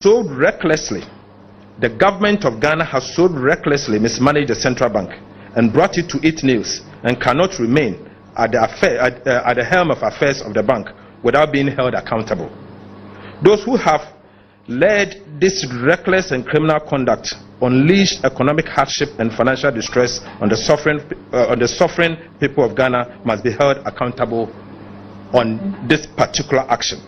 so recklessly, the government of Ghana has so recklessly mismanaged the central bank and brought it to its knees and cannot remain at the helm of affairs of the bank without being held accountable. Those who have led this reckless and criminal conduct unleashed economic hardship and financial distress on the suffering people of Ghana must be held accountable on this particular action.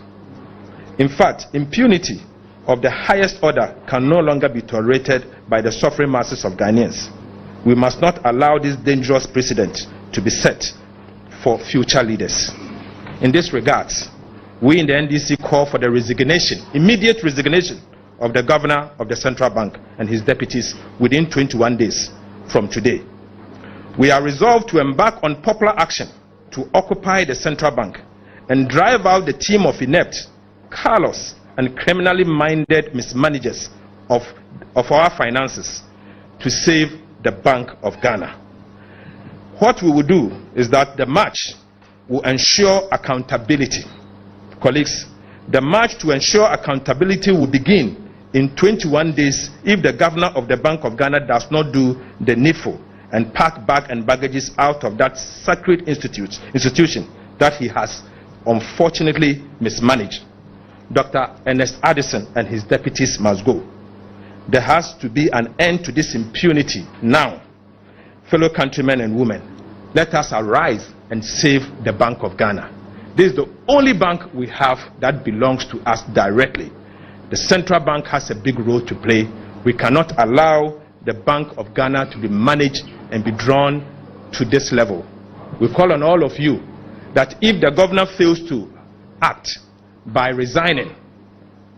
In fact, impunity of the highest order can no longer be tolerated by the suffering masses of Ghanaians. We must not allow this dangerous precedent to be set for future leaders. In this regard, we in the NDC call for the immediate resignation of the governor of the central bank and his deputies within 21 days from today. We are resolved to embark on popular action to occupy the central bank and drive out the team of inept, callous, and criminally minded mismanagers of our finances to save the Bank of Ghana. What we will do is that the march will ensure accountability. Colleagues, the march to ensure accountability will begin in 21 days if the governor of the Bank of Ghana does not do the needful and pack bag and baggages out of that sacred institution that he has unfortunately mismanaged. Dr. Ernest Addison and his deputies must go. There has to be an end to this impunity now. Fellow countrymen and women, let us arise and save the Bank of Ghana. This is the only bank we have that belongs to us directly. The central bank has a big role to play. We cannot allow the Bank of Ghana to be managed and be drawn to this level. We call on all of you that if the governor fails to act by resigning,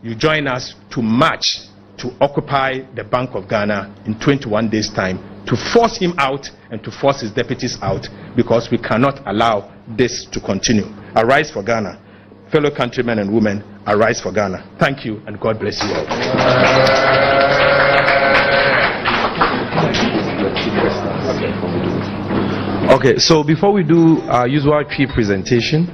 you join us to march to occupy the Bank of Ghana in 21 days' time, to force him out and to force his deputies out, because we cannot allow this to continue. Arise for Ghana. Fellow countrymen and women, arise for Ghana. Thank you, and God bless you all. Okay, so before we do our usual key presentation,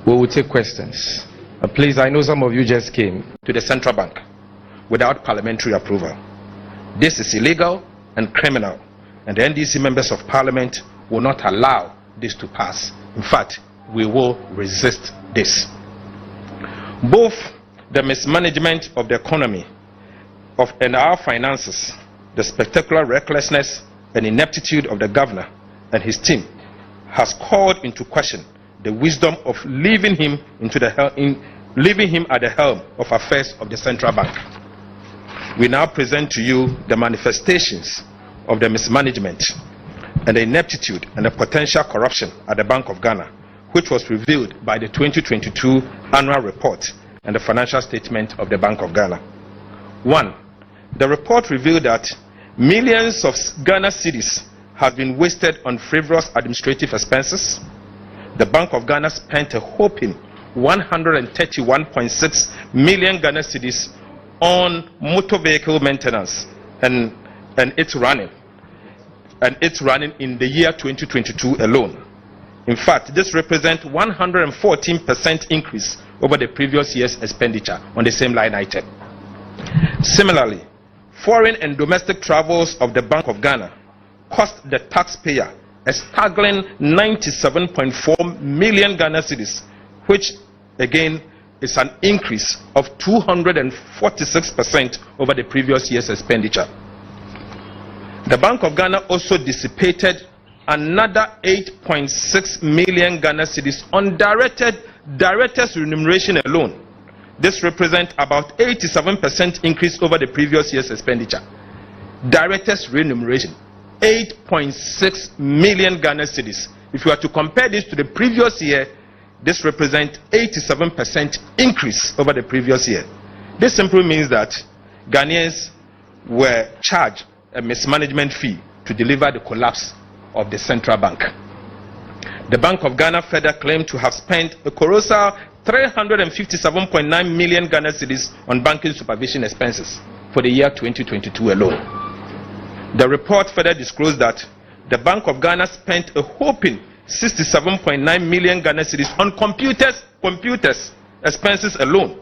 we will take questions. Please, I know some of you just came to the central bank without parliamentary approval. This is illegal and criminal, and the NDC members of parliament will not allow this to pass. In fact, we will resist this. Both the mismanagement of the economy and our finances, the spectacular recklessness and ineptitude of the governor and his team has called into question the wisdom of leaving him at the helm of affairs of the central bank. We now present to you the manifestations of the mismanagement and the ineptitude and the potential corruption at the Bank of Ghana, which was revealed by the 2022 annual report and the financial statement of the Bank of Ghana. 1. The report revealed that millions of Ghana cedis have been wasted on frivolous administrative expenses. The Bank of Ghana spent a whopping 131.6 million Ghana cedis on motor vehicle maintenance and its running in the year 2022 alone. In fact, this represents 114% increase over the previous year's expenditure on the same line item. Similarly, foreign and domestic travels of the Bank of Ghana cost the taxpayer a staggering 97.4 million Ghana cedis, which again is an increase of 246% over the previous year's expenditure. The Bank of Ghana also dissipated another 8.6 million Ghana cedis on directors' remuneration alone. This represents about 87% increase over the previous year's expenditure. Directors' remuneration, 8.6 million Ghana cedis. If you are to compare this to the previous year, this represents 87% increase over the previous year. This simply means that Ghanaians were charged a mismanagement fee to deliver the collapse of the central bank. The Bank of Ghana further claimed to have spent a colossal 357.9 million Ghana cedis on banking supervision expenses for the year 2022 alone. The report further disclosed that the Bank of Ghana spent a whopping 67.9 million Ghana cedis on computers expenses alone,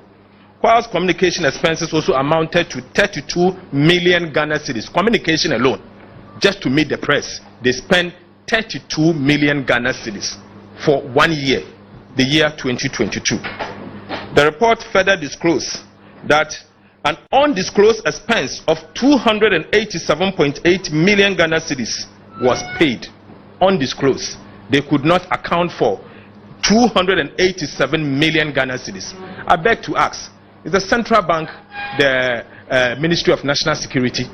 whilst communication expenses also amounted to 32 million Ghana cedis. Communication alone, just to meet the press, they spent 32 million Ghana cedis for 1 year, the year 2022. The report further disclosed that an undisclosed expense of 287.8 million Ghana cedis was paid. Undisclosed. They could not account for 287 million Ghana cedis. I beg to ask, is the central bank the Ministry of National Security?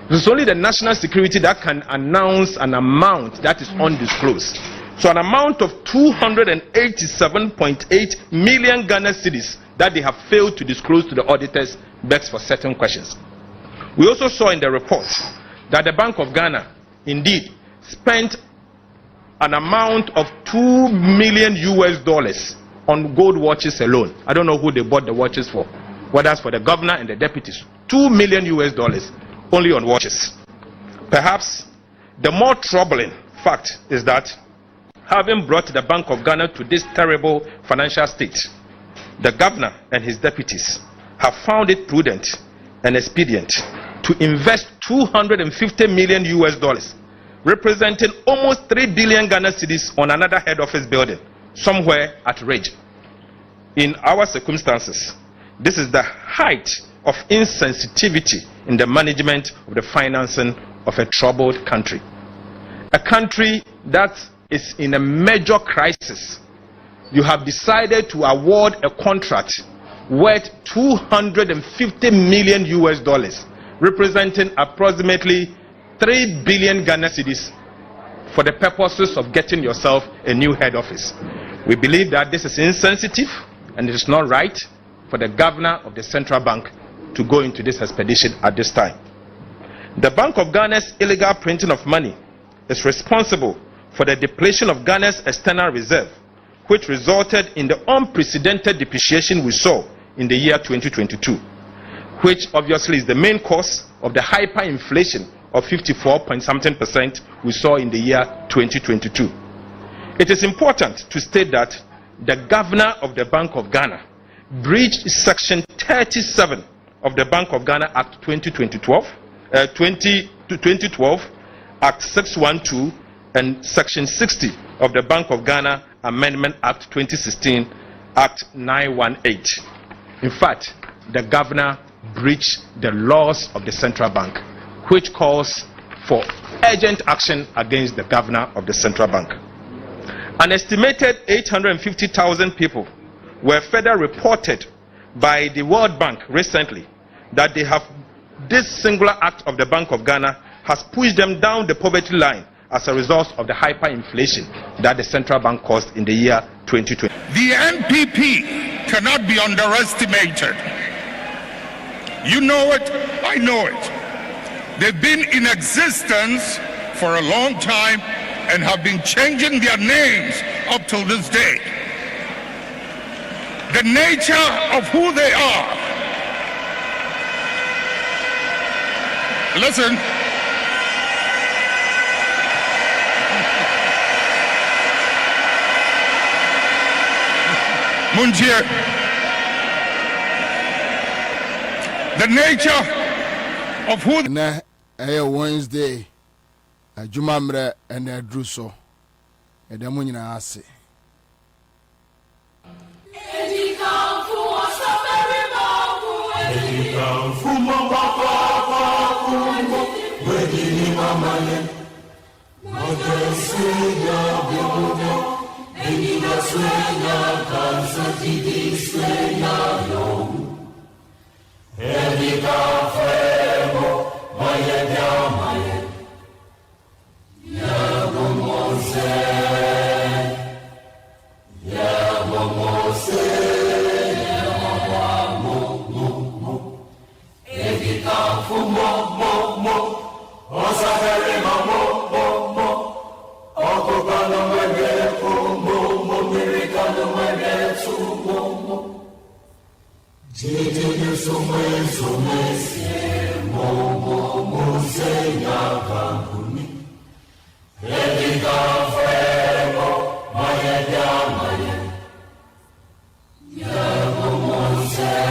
It's only the National Security that can announce an amount that is undisclosed. So an amount of 287.8 million Ghana cedis that they have failed to disclose to the auditors begs for certain questions. We also saw in the report that the Bank of Ghana indeed spent an amount of $2 million on gold watches alone. I don't know who they bought the watches for, whether it's for the governor and the deputies. $2 million only on watches. Perhaps the more troubling fact is that, having brought the Bank of Ghana to this terrible financial state, the governor and his deputies have found it prudent and expedient to invest $250 million, representing almost 3 billion Ghana cedis, on another head office building somewhere at Rage. In our circumstances, this is the height of insensitivity in the management of the financing of a troubled country. A country that is in a major crisis. You have decided to award a contract worth $250 million, representing approximately 3 billion Ghana cedis, for the purposes of getting yourself a new head office. We believe that this is insensitive and it is not right for the governor of the central bank to go into this expedition at this time. The Bank of Ghana's illegal printing of money is responsible for the depletion of Ghana's external reserve, which resulted in the unprecedented depreciation we saw in the year 2022, which obviously is the main cause of the hyperinflation of 54.something% we saw in the year 2022. It is important to state that the governor of the Bank of Ghana breached Section 37 of the Bank of Ghana Act 2012, Act 612, and Section 60 of the Bank of Ghana Amendment Act 2016, Act 918. In fact, the governor breached the laws of the central bank, which calls for urgent action against the governor of the central bank. An estimated 850,000 people were further reported by the World Bank recently that they have, this singular act of the Bank of Ghana has pushed them down the poverty line as a result of the hyperinflation that the central bank caused in the year 2020. The NPP cannot be underestimated. You know it, I know it. They've been in existence for a long time and have been changing their names up till this day. The nature of who they are. Listen. Munjie. The nature of who Wednesday, Jumamre and Druso, and the Munina Ase. Yeah.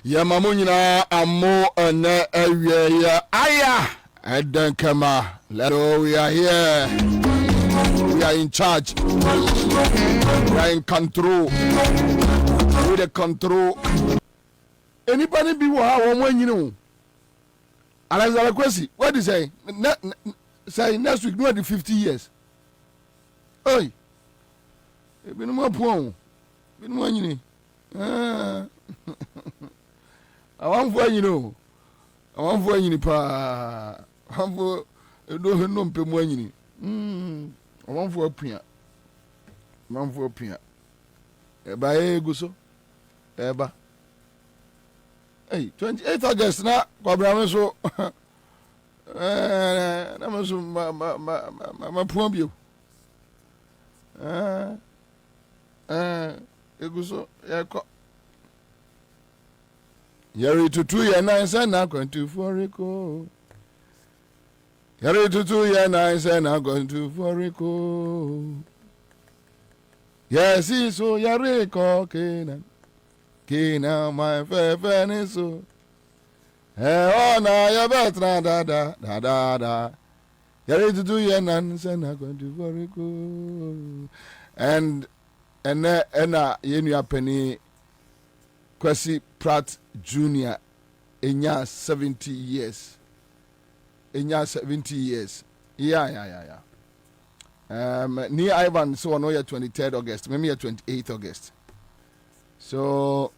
Yamamunyina amo ene ewie aya eden kama we are here, we are in charge, we are in control, we the control. Anybody be one you Alexander Kwesi, what do you say? Say next week, no, the 50 years. Oi, been more poor, been one you I want for I want for pa. I want for no pay money. I want for a pia. I want for a pia. Eba go so. Eba. Hey, 28 August na Kwabena so. Na so ma puan bio. Ego so e ko. Yari to 2 years 9 cents now going to Forico. Yari to 2 years 9 cents now going to Forico. Yes, so Yari ko Kena my fair so. Oh na ya betra da. Yari to 2 years 9 cents now going to Forico. And yenu penny Kwesi Pratt Jr. Enya 70 years. Enya 70 years. Yeah. Near Ivan, so on 23rd August, maybe 28th August. So,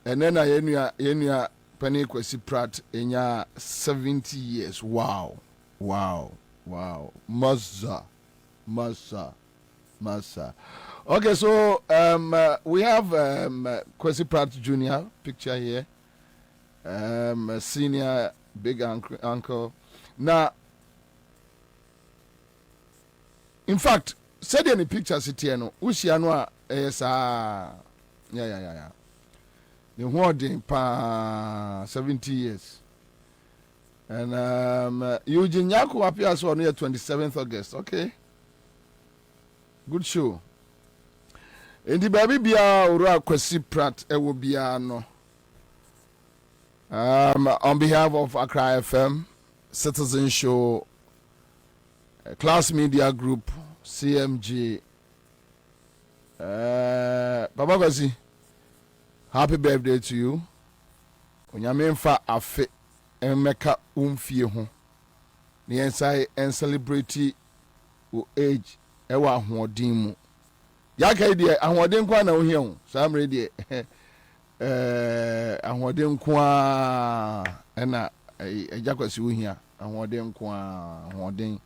and then yenya Penny Kwesi Pratt Enya 70 years. Wow. Massa. Okay, so we have Kwesi Pratt Jr. picture here, senior big uncle. Now, in fact, said any pictures here no, Ushianwa is yeah. The wording pa 70 years, and Eugene Yaku appears on here 27th August. Okay, good show. In the baby bia ura Kwesi Pratt will be no. On behalf of Accra FM, Citizen Show, Class Media Group, CMG, Baba Kwesi, happy birthday to you. Onyamenfa afe emeka umfie ho. Ni ensai and celebrity o age ewa ahoden mu. Yaka die ahoden kwa na ohia ho. Samre die ahoden kwa na ejakwasi ohia ahoden kwa ahoden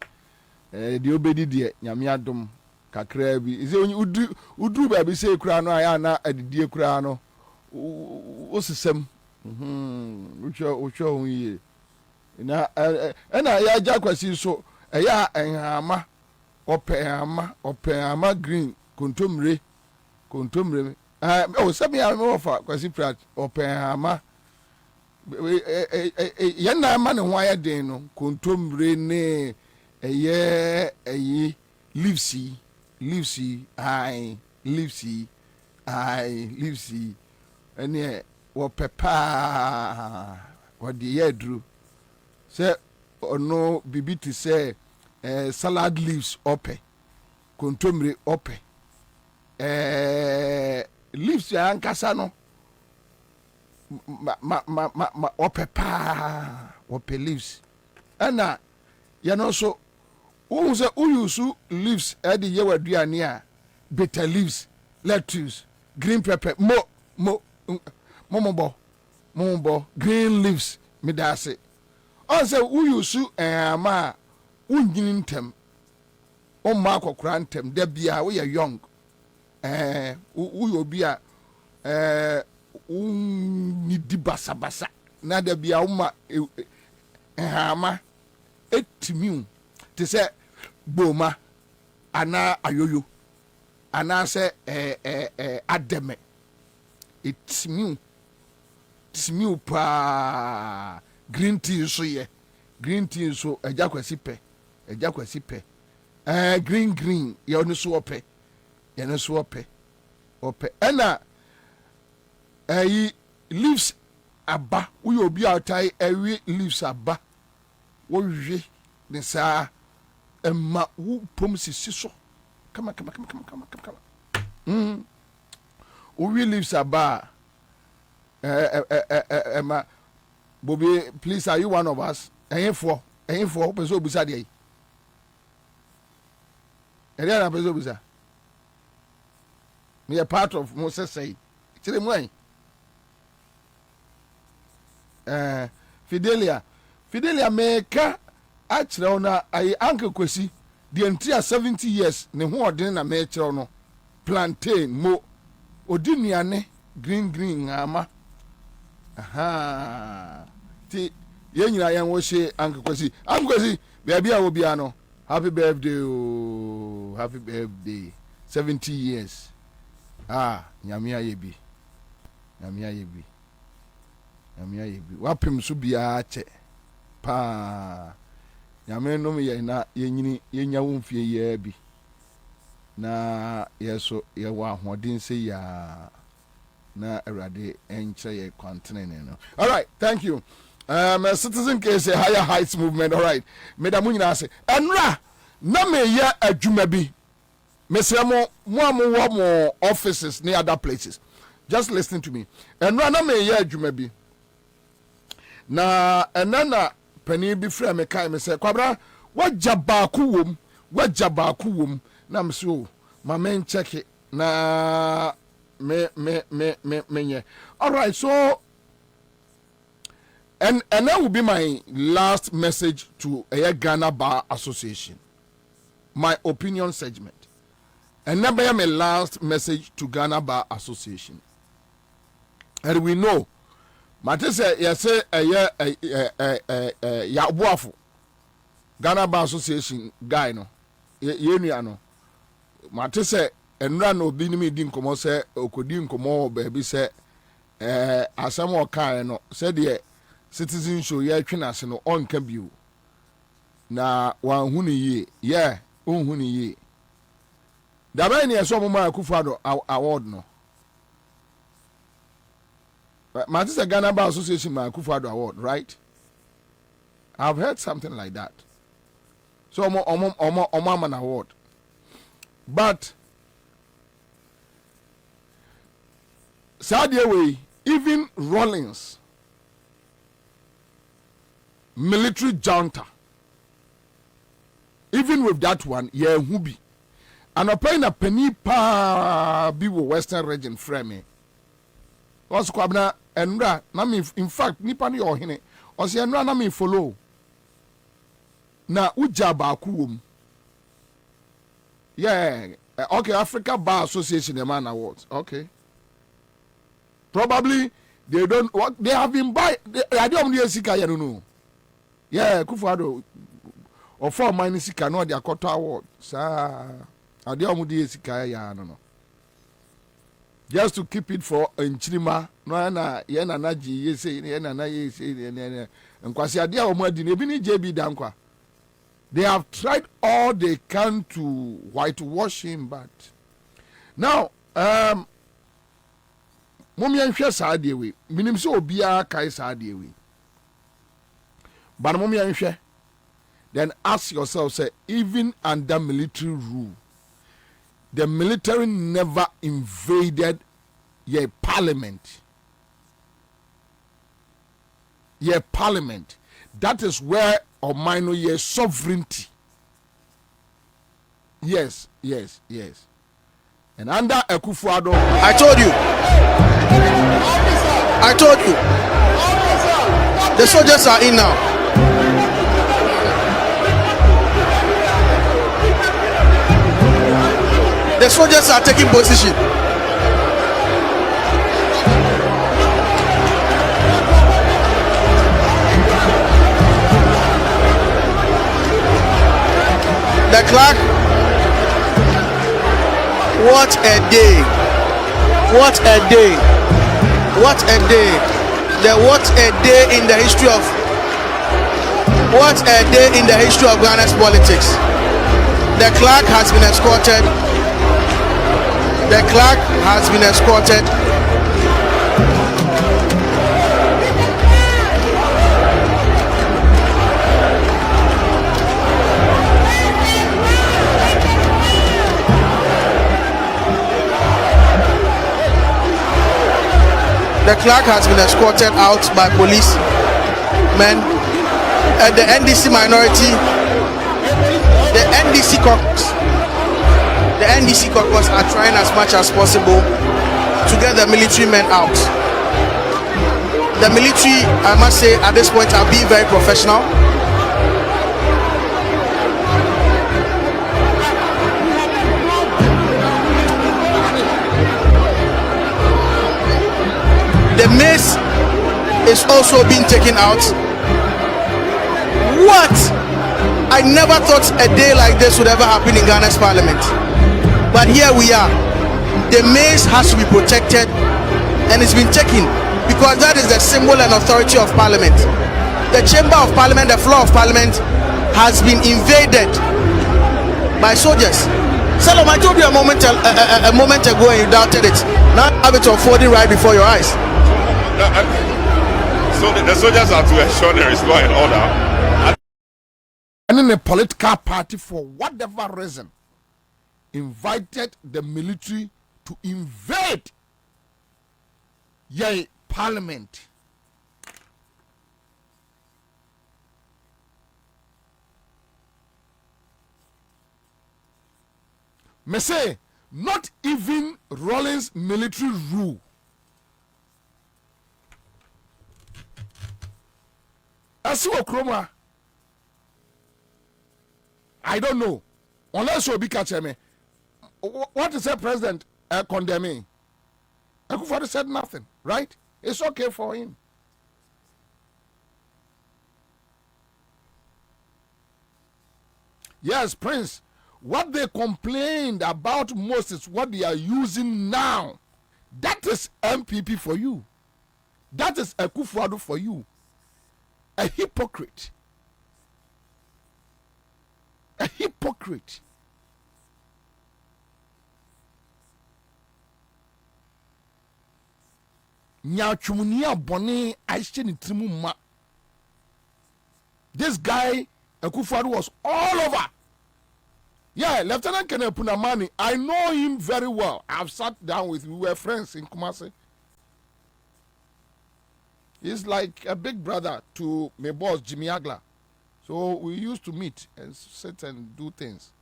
die obedi die nyame adom kakra bi ise udru ba bi se kura no aya na adidie kura no osisem ucho hunye na ya jakwasi so eya enhama opehama green kontomre sami ya me ofa Kwesi Pratt opehama yana ma ne ho aya den no kontomre ne eye livesy ene wo pepa wodi yedru se ono bibi ti se salad leaves ope kontomre ope leaves ya ankasa no ma ope leaves ana ya no so wo se uyusu leaves e de yewaduane a bitter leaves, lettuce, green pepper, momobo, green leaves, midase. Also, we use ma unyintem, on marco crantem, debia, we are young. We will be a basa, nada be a hama, 8 million. To say, boma ana ayoyo ana se ademe it's new pa green tea so ye green tea so eja kwasi pe green ye onu so ope ye no so ope ena leaves aba we obi outai ewi leaves aba wo hwe ne sa emma wo pom sisi so kama we leaves aba emma Bobie, please, are you one of us? For person busa dey. Eriana person busa. Me a part of Moses say. Tell him why. Fidelia meka achre na ai uncle Kwesi the entire 70 years ne ho odin na me chre no plantain mo odinuane green ama aha ti ye nyina yan wo hye uncle Kwesi baby a wo bia no happy birthday oh happy birthday 70 years nyame ayebi wapem so bia che pa nyame no me na yenyini yenya wo mfie ye bi na yeso ye wa ahoden se ya na awrade enche ye continent no. All right, thank you. Citizen case higher heights movement. All right, madam nyina se enra na me ye adwuma bi mesemo mo offices near other places. Just listen to me. Enra na me ye adwuma bi na enana pani bi frɛ me kai me sɛ Kwabena wagya baako wom na me so ma men check it na me all right, so and that will be my last message to Ghana Bar Association, my opinion segment, and that be my last message to Ghana Bar Association. And we know Mate say yese ya boafo Ghana Bar Association guy no ye nua no mate say enra no obi ni me di nkomo say okodi nkomo baabi say asam o kan no say de citizen show ye twena ase no onka biu na wan hu ni ye onhu ni ye da ba ni eso mo ma Akufo-Addo award no Manchester Ghana Bar Association Akufo-Addo Award, right? I've heard something like that. So an award. But sad way, even Rawlings, military junta, even with that one, yeah, who be. And a paying a penny pa be Western region frame. Was Kwabena enra na me in fact nipa ne ohene o se enra na me follow na uja ba kuwom okay Africa Bar Association the man awards okay probably they don't what they have been buy they don't need sika ya no Akufo-Addo or for mine sika no their quarter award sa ade omudi sika ya no just to keep it for Nchirima no na ye na naji ye say ye na ye say nkwasi ade a omo adi na ebi ni JB dankwa they have tried all they can to whitewash him but now mom yan hwe sa ade we minim se obia kai sa ade we but mom yan hwe then ask yourself say even under military rule the military never invaded your parliament. Your parliament. That is where or minor your sovereignty. Yes. And under Akufo-Addo, I told you. The soldiers are in now. The soldiers are taking position. The clerk. What a day. What a day. What a day. What a day in the history of Ghana's politics. The clerk has been escorted. The clerk has been escorted. The clerk has been escorted out by police men. At the NDC minority, the NDC caucus are trying as much as possible to get the military men out. The military, I must say, at this point are being very professional. The mace is also being taken out. What? I never thought a day like this would ever happen in Ghana's parliament. But here we are. The mace has to be protected, and it's been taken because that is the symbol and authority of parliament. The chamber of parliament, the floor of parliament, has been invaded by soldiers. Salom, I told you a moment ago and you doubted it. Now I have it unfolding right before your eyes. So the soldiers are to ensure there is law and order. And in a political party, for whatever reason, invited the military to invade your parliament. Me say, not even Rawlings military rule. Asiwo Kroma, I don't know. Unless you'll be catching me. What is the president condemning? Akufo-Addo said nothing, right? It's okay for him. Yes, Prince. What they complained about most is what they are using now. That is MPP for you. That is Akufo-Addo for you. A hypocrite. A hypocrite. Nyachumunia boni aishe ni trimu ma. This guy Akufo-Addo was all over. Yeah, Lieutenant Kenneth Punamani, I know him very well. I've sat down with him. We were friends in Kumasi. He's like a big brother to my boss, Jimmy Agla. So we used to meet and sit and do things.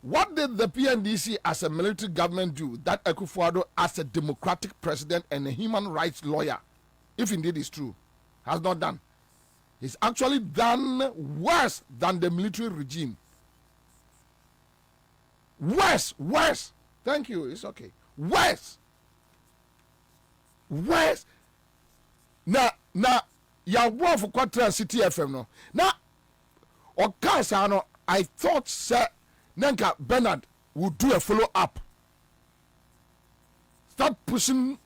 What did the PNDC as a military government do that Akufo-Addo as a democratic president and a human rights lawyer, if indeed it's true, has not done? He's actually done worse than the military regime. Worse. Thank you, it's okay. Worse. Now, your war for Quatra City FM no. Now, Okasano, I thought Sir Nanka Bernard would do a follow-up. Start pushing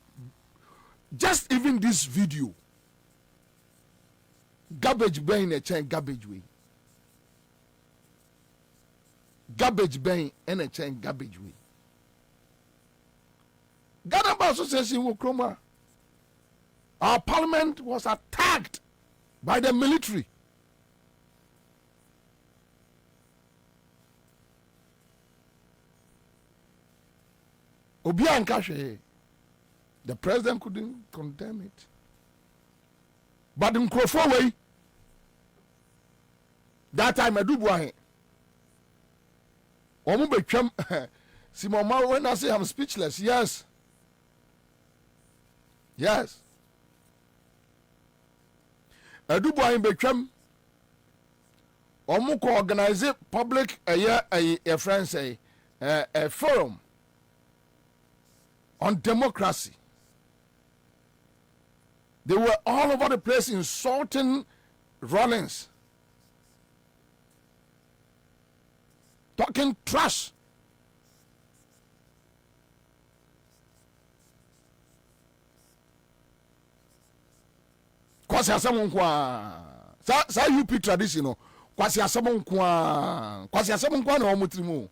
just even this video. Garbage bin in a chain garbage way. Garbage bin in a chain garbage way. Ghana Bar Association Wukroma. Our parliament was attacked by the military. Obian Kashe. The president couldn't condemn it. But in Krofo that time I do boy. Simon, when I say I'm speechless, yes. I do boy in Beckham. Omuko organize public a friend say a forum on democracy. They were all over the place insulting Rollins talking trash. Kwasi asem nkwa sa UP tradition no kwasi asem nkwa na omutrimu.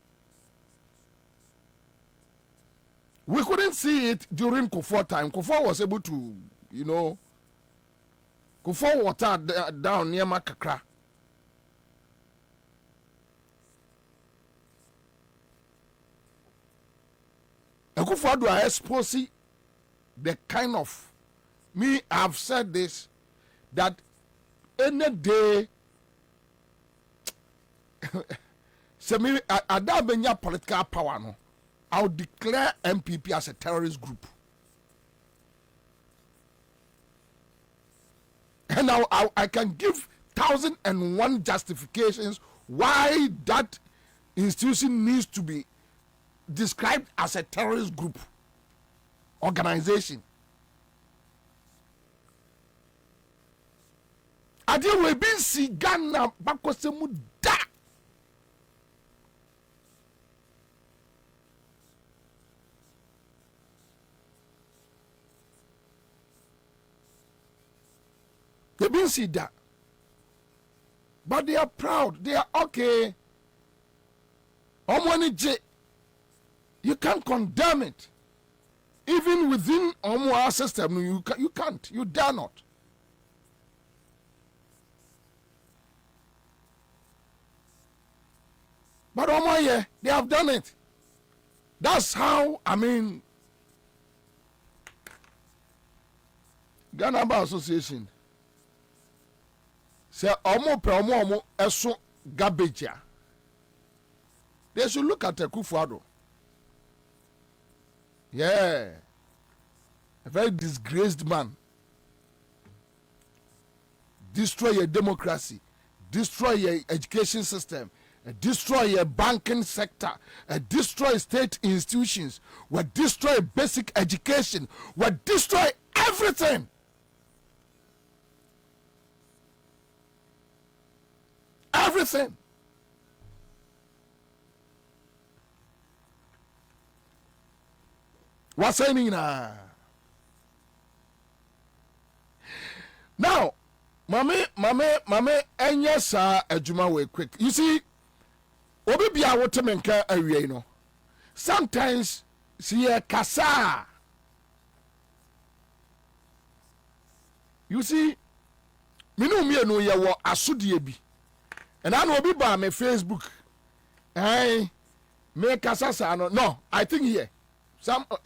We couldn't see it during Kufuor time. Kufuor was able to, Kufuor water down near Makakra. And Kufuor do I expose the kind of I've said this, that any day say me I don't benya political power no, I'll declare MPP as a terrorist group. And now I can give 1,001 justifications why that institution needs to be described as a terrorist group, organization. Ade we bin si Ghana bakosemu da. They bin see that. But they are proud. They are okay. You can't condemn it. Even within our system, you can't. You dare not. But they have done it. That's how, Ghana Bar Association say omo eso garbage. They should look at Kufuor. Yeah, a very disgraced man. Destroy your democracy, destroy your education system, destroy your banking sector, destroy state institutions, will destroy basic education, will destroy everything. Everything. What's happening now? Now, mame, and yes, sir, Ejuma way quick. You see, Obi bia wotemenka awie no. Sometimes see a kasa. You see, me no ye wo asodie bi. And I know be by my Facebook. Hey, me kasa no. I think here.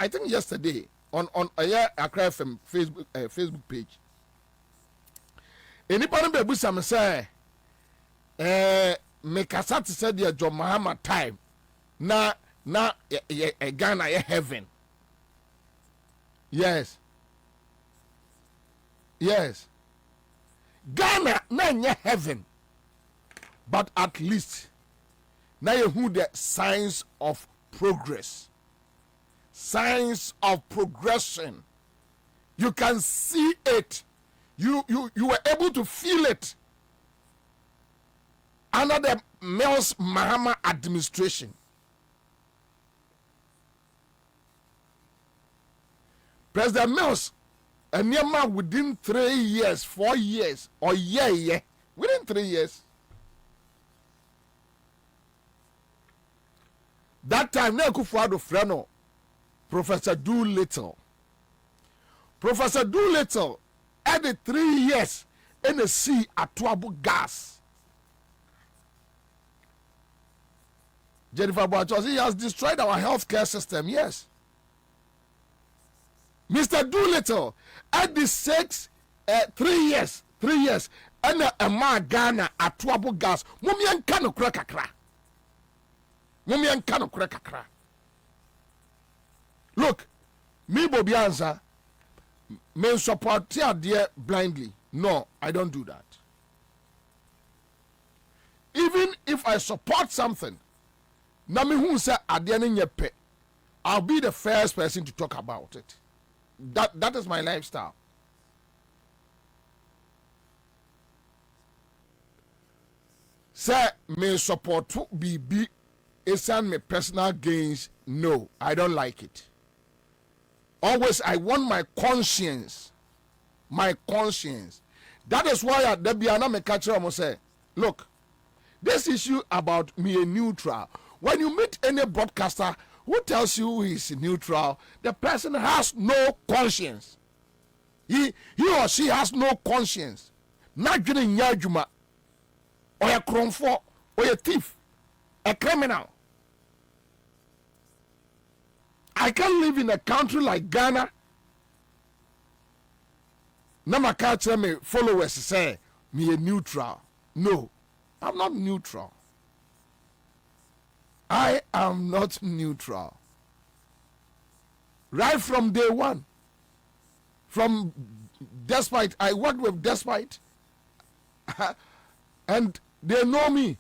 I think yesterday on Accra FM Facebook page. Anybody be busa me say me kasa to say the John Mahama time na Ghana ye heaven. Yes. Ghana na nye heaven. But at least now you who the signs of progress, signs of progression. You can see it. You were able to feel it under the Mills Mahama administration. President Mills, and Myanmar within 3 years, 4 years, or within 3 years. That time, na Kufuor friend Professor Doolittle. Professor Doolittle had 3 years in the sea at Tuabu gas. Jennifer Boachos, he has destroyed our healthcare system. Yes. Mr. Doolittle had the 3 years, and a man Ghana at Tuabu gas. Mumian kano krakakra. Look, me Bobie Ansah, me support there blindly. No, I don't do that. Even if I support something, na me who say adiane nyepe, I'll be the first person to talk about it. That is my lifestyle. say me support BB esan me personal gains. No, I don't like it. Always I want my conscience. My conscience. That is why at Debiana me catch almost say, look, this issue about me a neutral. When you meet any broadcaster who tells you he's neutral, the person has no conscience. He or she has no conscience. Not getting yajuma or a cromfo or a thief, a criminal. I can't live in a country like Ghana. Nama catch me followers say me a neutral. No, I'm not neutral. I am not neutral. Right from day one. From Despite, I worked with Despite. And they know me.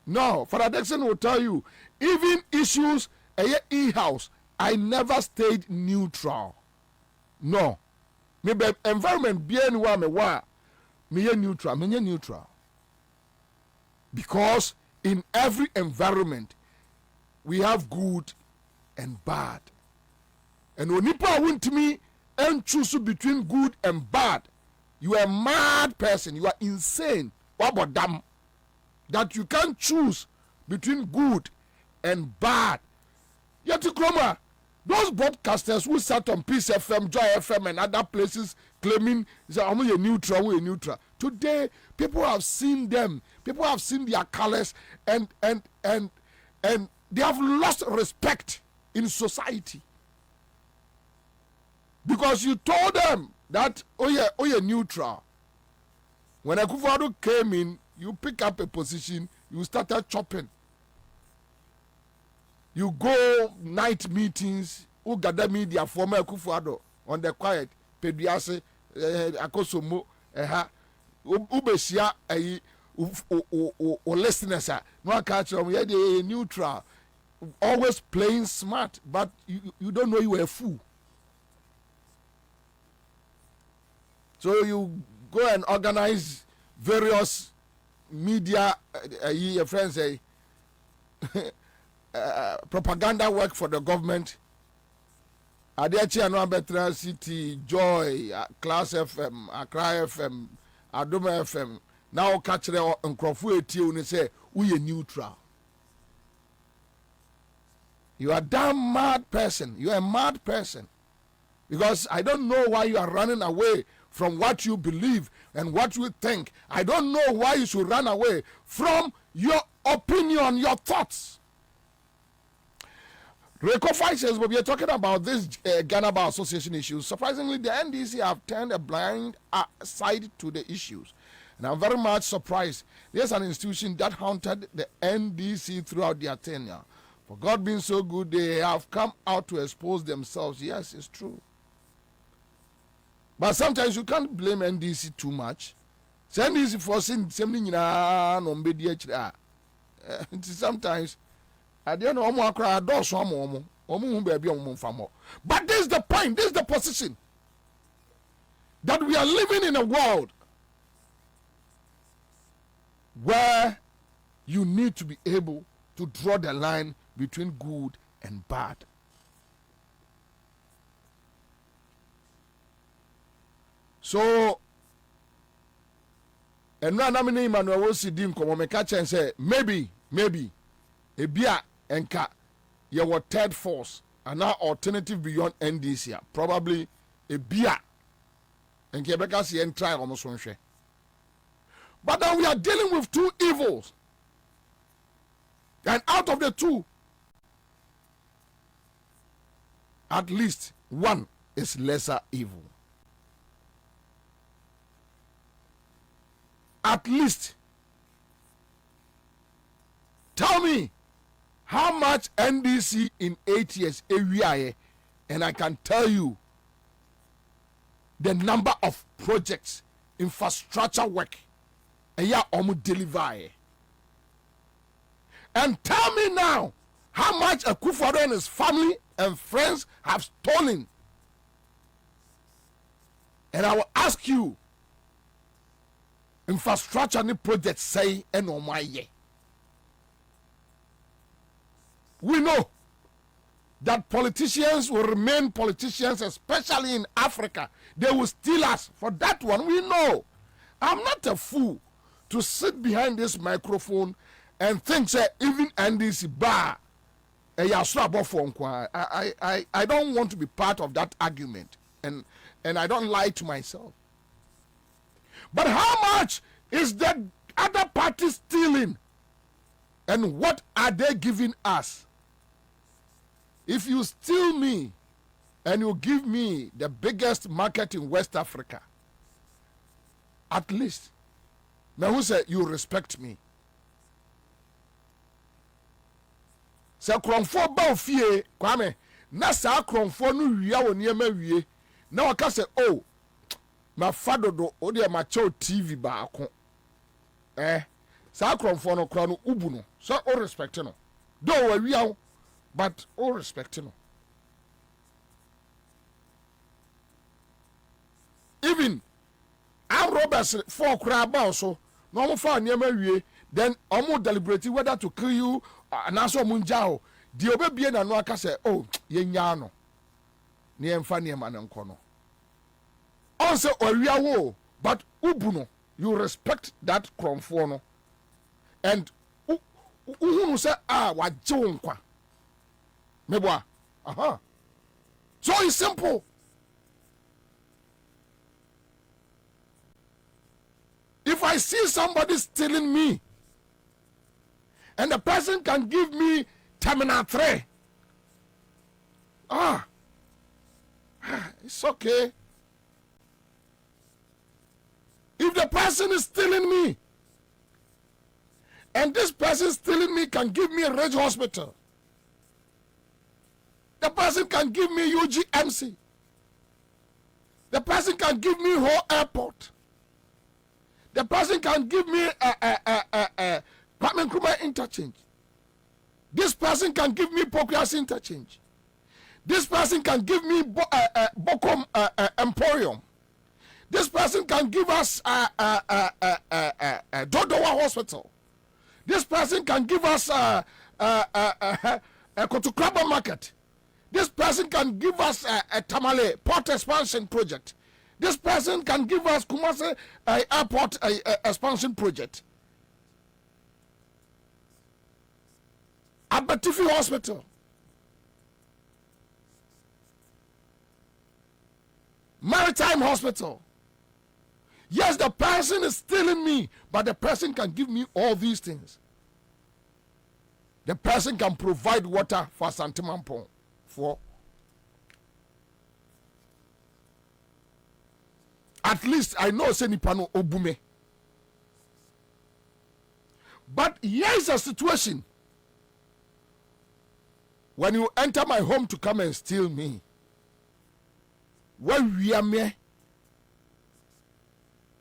No, Father Dixon will tell you, even issues e-house, I never stayed neutral. No. Maybe environment be anywhere me neutral. Because in every environment we have good and bad. And when people want me and choose between good and bad, you are a mad person. You are insane. What about them? That you can't choose between good and bad. Yet, Kroma, those broadcasters who sat on Peace FM, Joy FM, and other places claiming that I'm neutral. Today, people have seen them. People have seen their colors, and they have lost respect in society. Because you told them that you're neutral. When Akufo-Addo came in, you pick up a position, you started chopping. You go night meetings, who gather media former Akufo-Addo on the quiet, Peduase, Akosomo, Ubesia, or listeners, no catch them, you're neutral, always playing smart, but you don't know you were a fool. So you go and organize various media, your friends say, propaganda work for the government. Adechi Anwa Betra City, Joy, Class FM, Accra FM, Adoma FM. Now catch them and Crawford and say, we are neutral. You are a damn mad person. You are a mad person. Because I don't know why you are running away from what you believe and what you think. I don't know why you should run away from your opinion, your thoughts. Recofi says, but we are talking about this Ghana Bar Association issues. Surprisingly, the NDC have turned a blind side to the issues. And I'm very much surprised. There's an institution that haunted the NDC throughout their tenure. For God being so good, they have come out to expose themselves. Yes, it's true. But sometimes you can't blame NDC too much. NDC for saying something sometimes I don't know but this is the point, this is the position that we are living in a world where you need to be able to draw the line between good and bad. So, and now I'm name and will see dim come catch and say maybe a beer and cat your third force and now alternative beyond NDC probably a beer and Quebec see and try almost one share. But then we are dealing with two evils, and out of the two, at least one is lesser evil. At least. Tell me how much NDC in 8 years area, and I can tell you the number of projects, infrastructure work, and yeah, deliver. And tell me now how much Akufo-Addo and his family and friends have stolen. And I will ask you, infrastructure ni project say eno mo aye. We know that politicians will remain politicians, especially in Africa. They will steal us. For that one, we know. I'm not a fool to sit behind this microphone and think that even NDC bar, I don't want to be part of that argument, and I don't lie to myself. But how much is that other party stealing, and what are they giving us? If you steal me and you give me the biggest market in West Africa, at least now who said you respect me? Say kronfo ba ofie Kwame na sa kronfo no wia wo niam awie na waka say oh ma fadodo o de ma chow TV ba ako sa kronfo no kra no ubu no so o respect no do wa wia but o respect no. Even am robbers for kra ba so no mo fa niam awie then omo deliberate whether to kill you anaso munjao di obebie na no aka say oh yenya no ne emfa ne ma ne nko no on say owia wo but ubu no you respect that kromfo no and uhunu say waje wo nkwa meboa so it's simple. If I see somebody stealing me and the person can give me terminal 3, it's okay. If the person is stealing me and this person stealing me can give me a Reg Hospital, the person can give me UGMC, the person can give me whole airport, the person can give me a Parliamentary interchange. This person can give me Pocras interchange. This person can give me Bokom Emporium. This person can give us Dodowa Hospital. This person can give us Kotukraba Market. This person can give us a Tamale Port Expansion Project. This person can give us Kumasi Airport Expansion Project. Abatifi Hospital. Maritime Hospital. Yes, the person is stealing me, but the person can give me all these things. The person can provide water for Santimampong. For at least I know Senipano Obume. But here is a situation. When you enter my home to come and steal me, when we are me,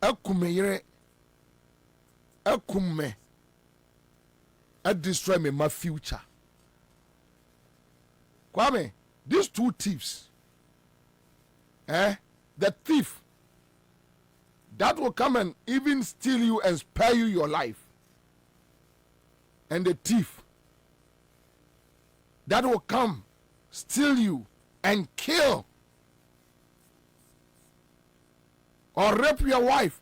akume, destroy me my future. Kwame, these two thieves, the thief that will come and even steal you and spare you your life, and the thief that will come, steal you and kill or rape your wife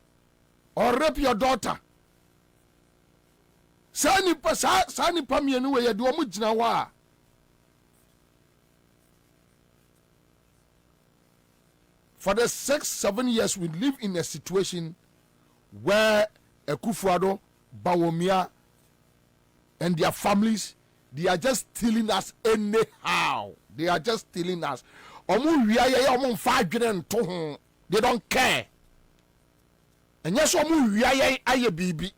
or rape your daughter. Sani pa mienu we yadu omu jina wa. For the 6-7 years we live in a situation where Ekufuado, Bawumia and their families, they are just stealing us anyhow. They are just stealing us. They don't care. And yes, aye bibi.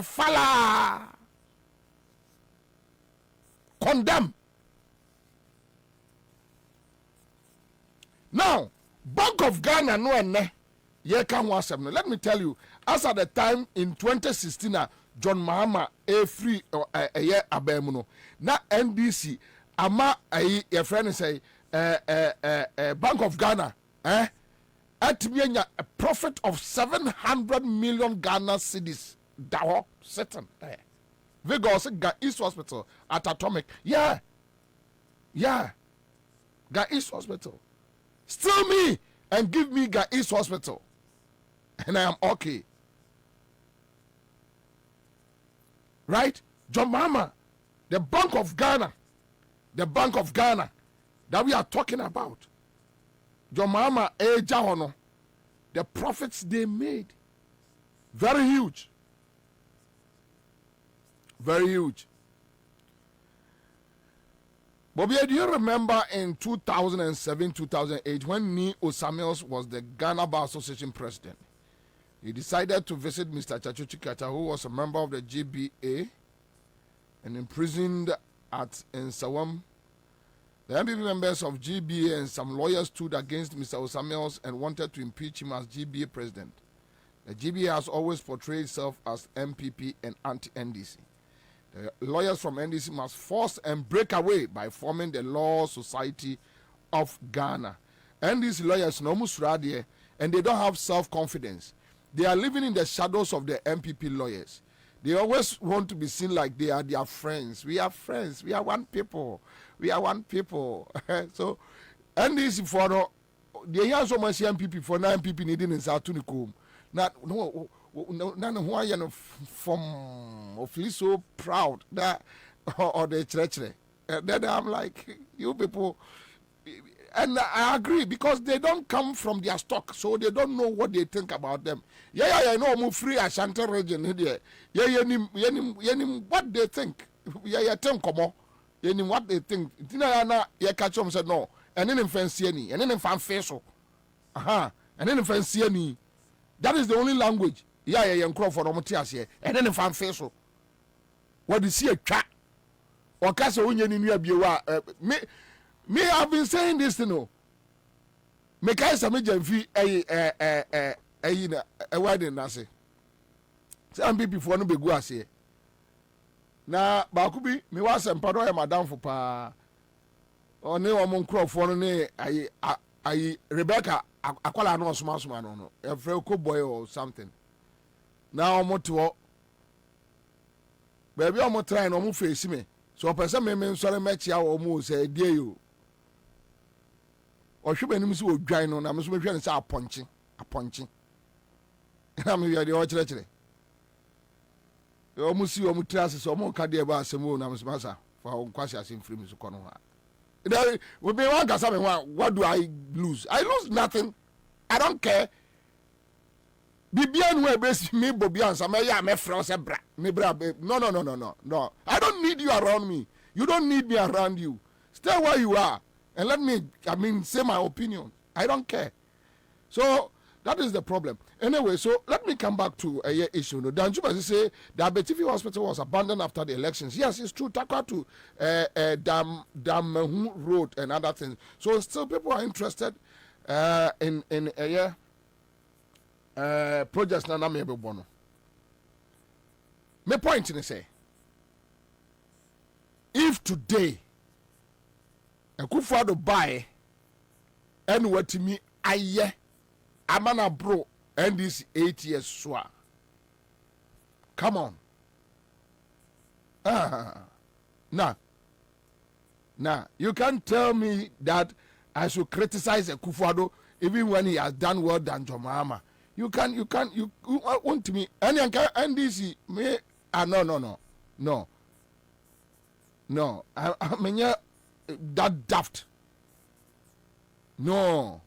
Fala. Condemn. Now, Bank of Ghana no ene ye kan ho asem no. Let me tell you, as at the time in 2016 John Mahama free ye abem no na NDC ama your friend say Bank of Ghana at me a profit of 700 million Ghana cedis. That sitting there. Vigor Ga East Hospital at Atomic. Yeah. Ga East Hospital. Still me and give me Ga East Hospital. And I am okay. Right? John Mama, the Bank of Ghana that we are talking about. John Mama, the profits they made. Very huge. Very huge. Bobie, do you remember in 2007-2008 when Ni Osamuels was the Ghana Bar Association president? He decided to visit Mr. Chacho Chikata, who was a member of the GBA and imprisoned at Ansah. The MPP members of GBA and some lawyers stood against Mr. Osamuels and wanted to impeach him as GBA president. The GBA has always portrayed itself as MPP and anti-NDC. The lawyers from NDC must force and break away by forming the Law Society of Ghana. NDC lawyers no musradie, and they don't have self-confidence. They are living in the shadows of the MPP lawyers. They always want to be seen like they are their friends. We are friends. We are one people. We are one people. So NDC for no, they hear so much MPP for now MPP needing in South Tunicum. Not no. None who are from feel so proud that or the church. Then I'm like, you people, and I agree because they don't come from their stock, so they don't know what they think about them. Yeah, no, I'm free Ashanti region here. What they think. Yeah, tell come on. What they think. Yeah, catch them said no, and then fancy any, and then fan face so. And then fancy any. That is the only language. Yeah, for Omotias and then if I'm faithful. What you see a chat or castle union in your me, I've been saying this to know. Make I some fee a wedding, Nasi. Some people for no be go as here. Now, Bakubi, me was some pardon, madam for pa or no among crop for I Rebecca, I call her no small man, a Frelco boy or something. Now I'm to baby, I'm trying to face me. So a person may sorry match you almost say, dear you. Or should be names will grind on. I'm supposed to say a punching. I'm here the orchard. You almost see your trasses or more cardia about some more. I'm master for Quasias in Frims to Conoha. Will be one got something. What do I lose? I lose nothing. I don't care. Bibian we base me Bobie Ansah me ya me France bra me bra no I don't need you around me. You don't need me around you. Stay where you are and let me say my opinion. I don't care. So that is the problem. Anyway, so let me come back to a issue. No, Danjuma say the Abetifi Hospital was abandoned after the elections. Yes, it's true. Takwa to Dam Road and other things. So still people are interested in a projects na me be bono. My point is say, if today Akufo-Addo buy and what me aye amana bro and this 8 years so come on. Now you can't tell me that I should criticize Akufo-Addo even when he has done well than Jomama. You want me and this me no I mean that daft. No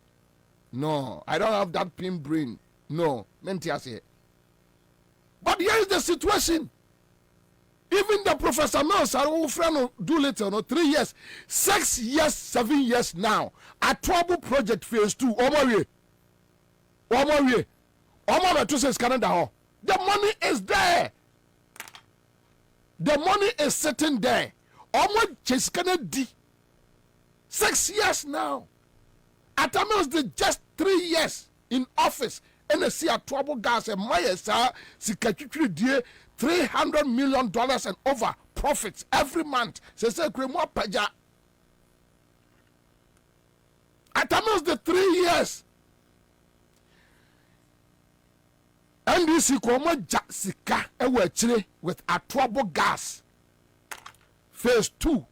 I don't have that pin brain. No mentiase. But here is the situation. Even the Professor Mills, our friend do little, no 3 years, 6 years, 7 years now. A trouble project phase 2. One more to say Canada. The money is there. The money is sitting there. Almost just Canada. 6 years now. Atamils did just 3 years in office. And they see a trouble gas and my sir, $300 million and over profits every month. Say more paja. Atamils the 3 years. NDC komo sika ewe chire with atoabo gas. Phase 2.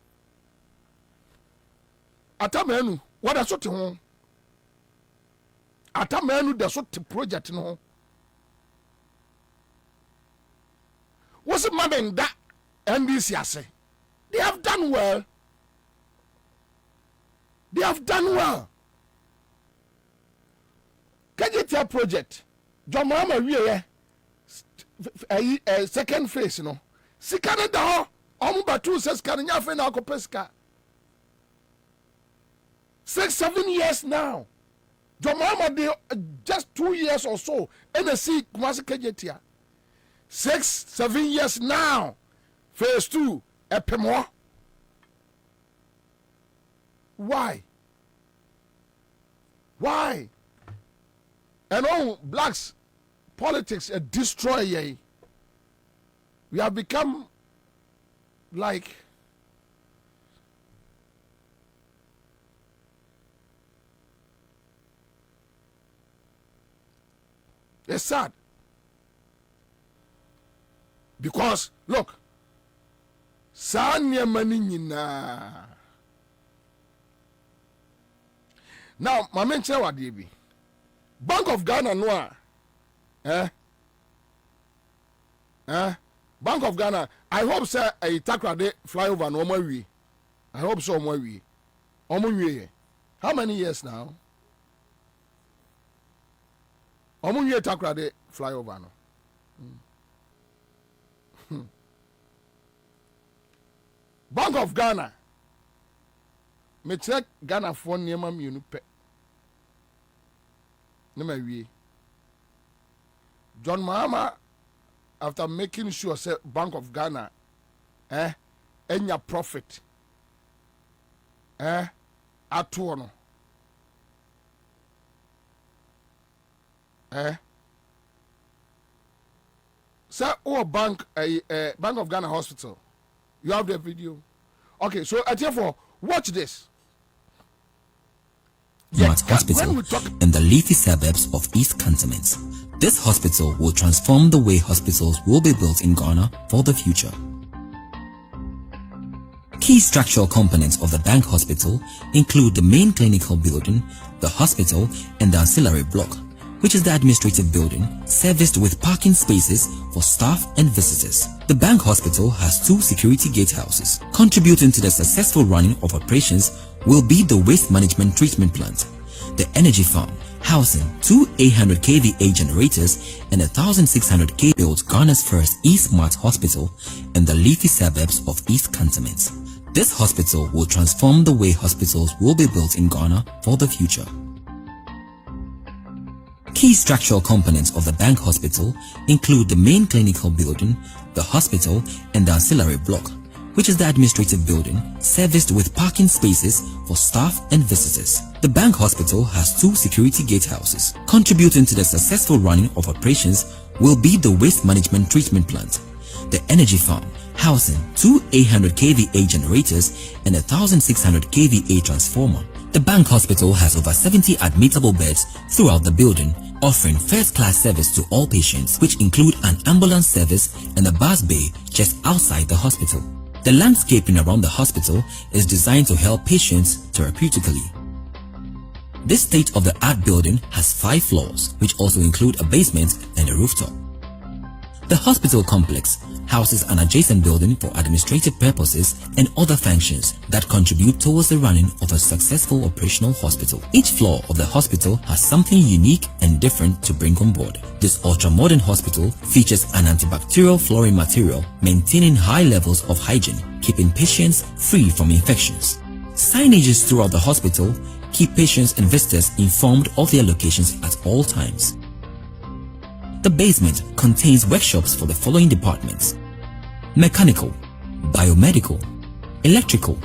Atamenu, what a sort of Atamenu, the sort of project no. What's the man that NDC say? They have done well. They have done well. KGTR project. Jomama we second phase no. Sikana da ho batu says kanya fe na kopeska. 6-7 years now. Jomama de just 2 years or so. NSC Kumasi KGTR. 6-7 years now. Phase 2 epemo. Why? And all blacks politics destroy ye. We have become like it's sad. Because look, Sanya Maninina. Now, my men say what they be. Bank of Ghana no. Bank of Ghana. I hope say a takra de fly over no more we. I hope so more we. How many years now? Omunye takra de fly over no. Bank of Ghana. Me check Ghana for niema mienu pe. Number John Mahama, after making sure say Bank of Ghana enya profit atuono say bank Bank of Ghana hospital, you have the video. Okay, so therefore watch this. Smart Hospital in the leafy suburbs of East Cantonment. This hospital will transform the way hospitals will be built in Ghana for the future. Key structural components of the bank hospital include the main clinical building, the hospital, and the ancillary block, which is the administrative building, serviced with parking spaces for staff and visitors. The bank hospital has 2 security gatehouses. Contributing to the successful running of operations will be the waste management treatment plant, the energy farm, housing 2 800 kVA generators and 1,600 kVA built Ghana's first e-smart hospital in the leafy suburbs of East Cantonment. This hospital will transform the way hospitals will be built in Ghana for the future. Key structural components of the bank hospital include the main clinical building, the hospital, and the ancillary block, which is the administrative building, serviced with parking spaces for staff and visitors. The bank hospital has 2 security gatehouses. Contributing to the successful running of operations will be the waste management treatment plant, the energy farm, housing 2 800 kVA generators and 1,600 kVA transformer. The bank hospital has over 70 admittable beds throughout the building, offering first-class service to all patients, which include an ambulance service and a bus bay just outside the hospital. The landscaping around the hospital is designed to help patients therapeutically. This state-of-the-art building has 5 floors, which also include a basement and a rooftop. The hospital complex houses an adjacent building for administrative purposes and other functions that contribute towards the running of a successful operational hospital. Each floor of the hospital has something unique and different to bring on board. This ultra-modern hospital features an antibacterial flooring material, maintaining high levels of hygiene, keeping patients free from infections. Signages throughout the hospital keep patients and visitors informed of their locations at all times. The basement contains workshops for the following departments: mechanical, biomedical, electrical,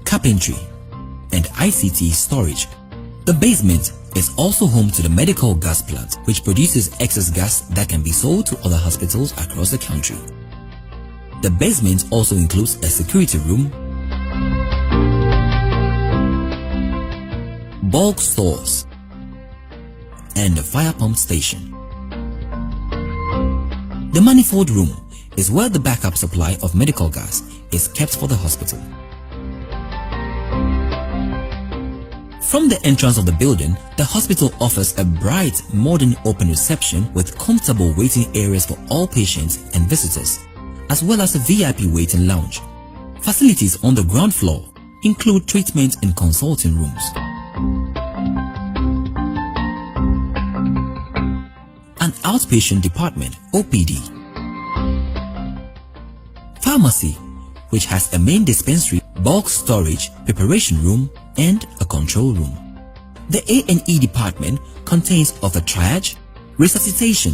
carpentry, and ICT storage. The basement is also home to the medical gas plant, which produces excess gas that can be sold to other hospitals across the country. The basement also includes a security room, bulk stores, and a fire pump station. The manifold room is where the backup supply of medical gas is kept for the hospital. From the entrance of the building, the hospital offers a bright, modern open reception with comfortable waiting areas for all patients and visitors, as well as a VIP waiting lounge. Facilities on the ground floor include treatment and consulting rooms. An outpatient department, OPD. Pharmacy, which has a main dispensary, bulk storage, preparation room, and a control room. The A&E department contains of a triage, resuscitation,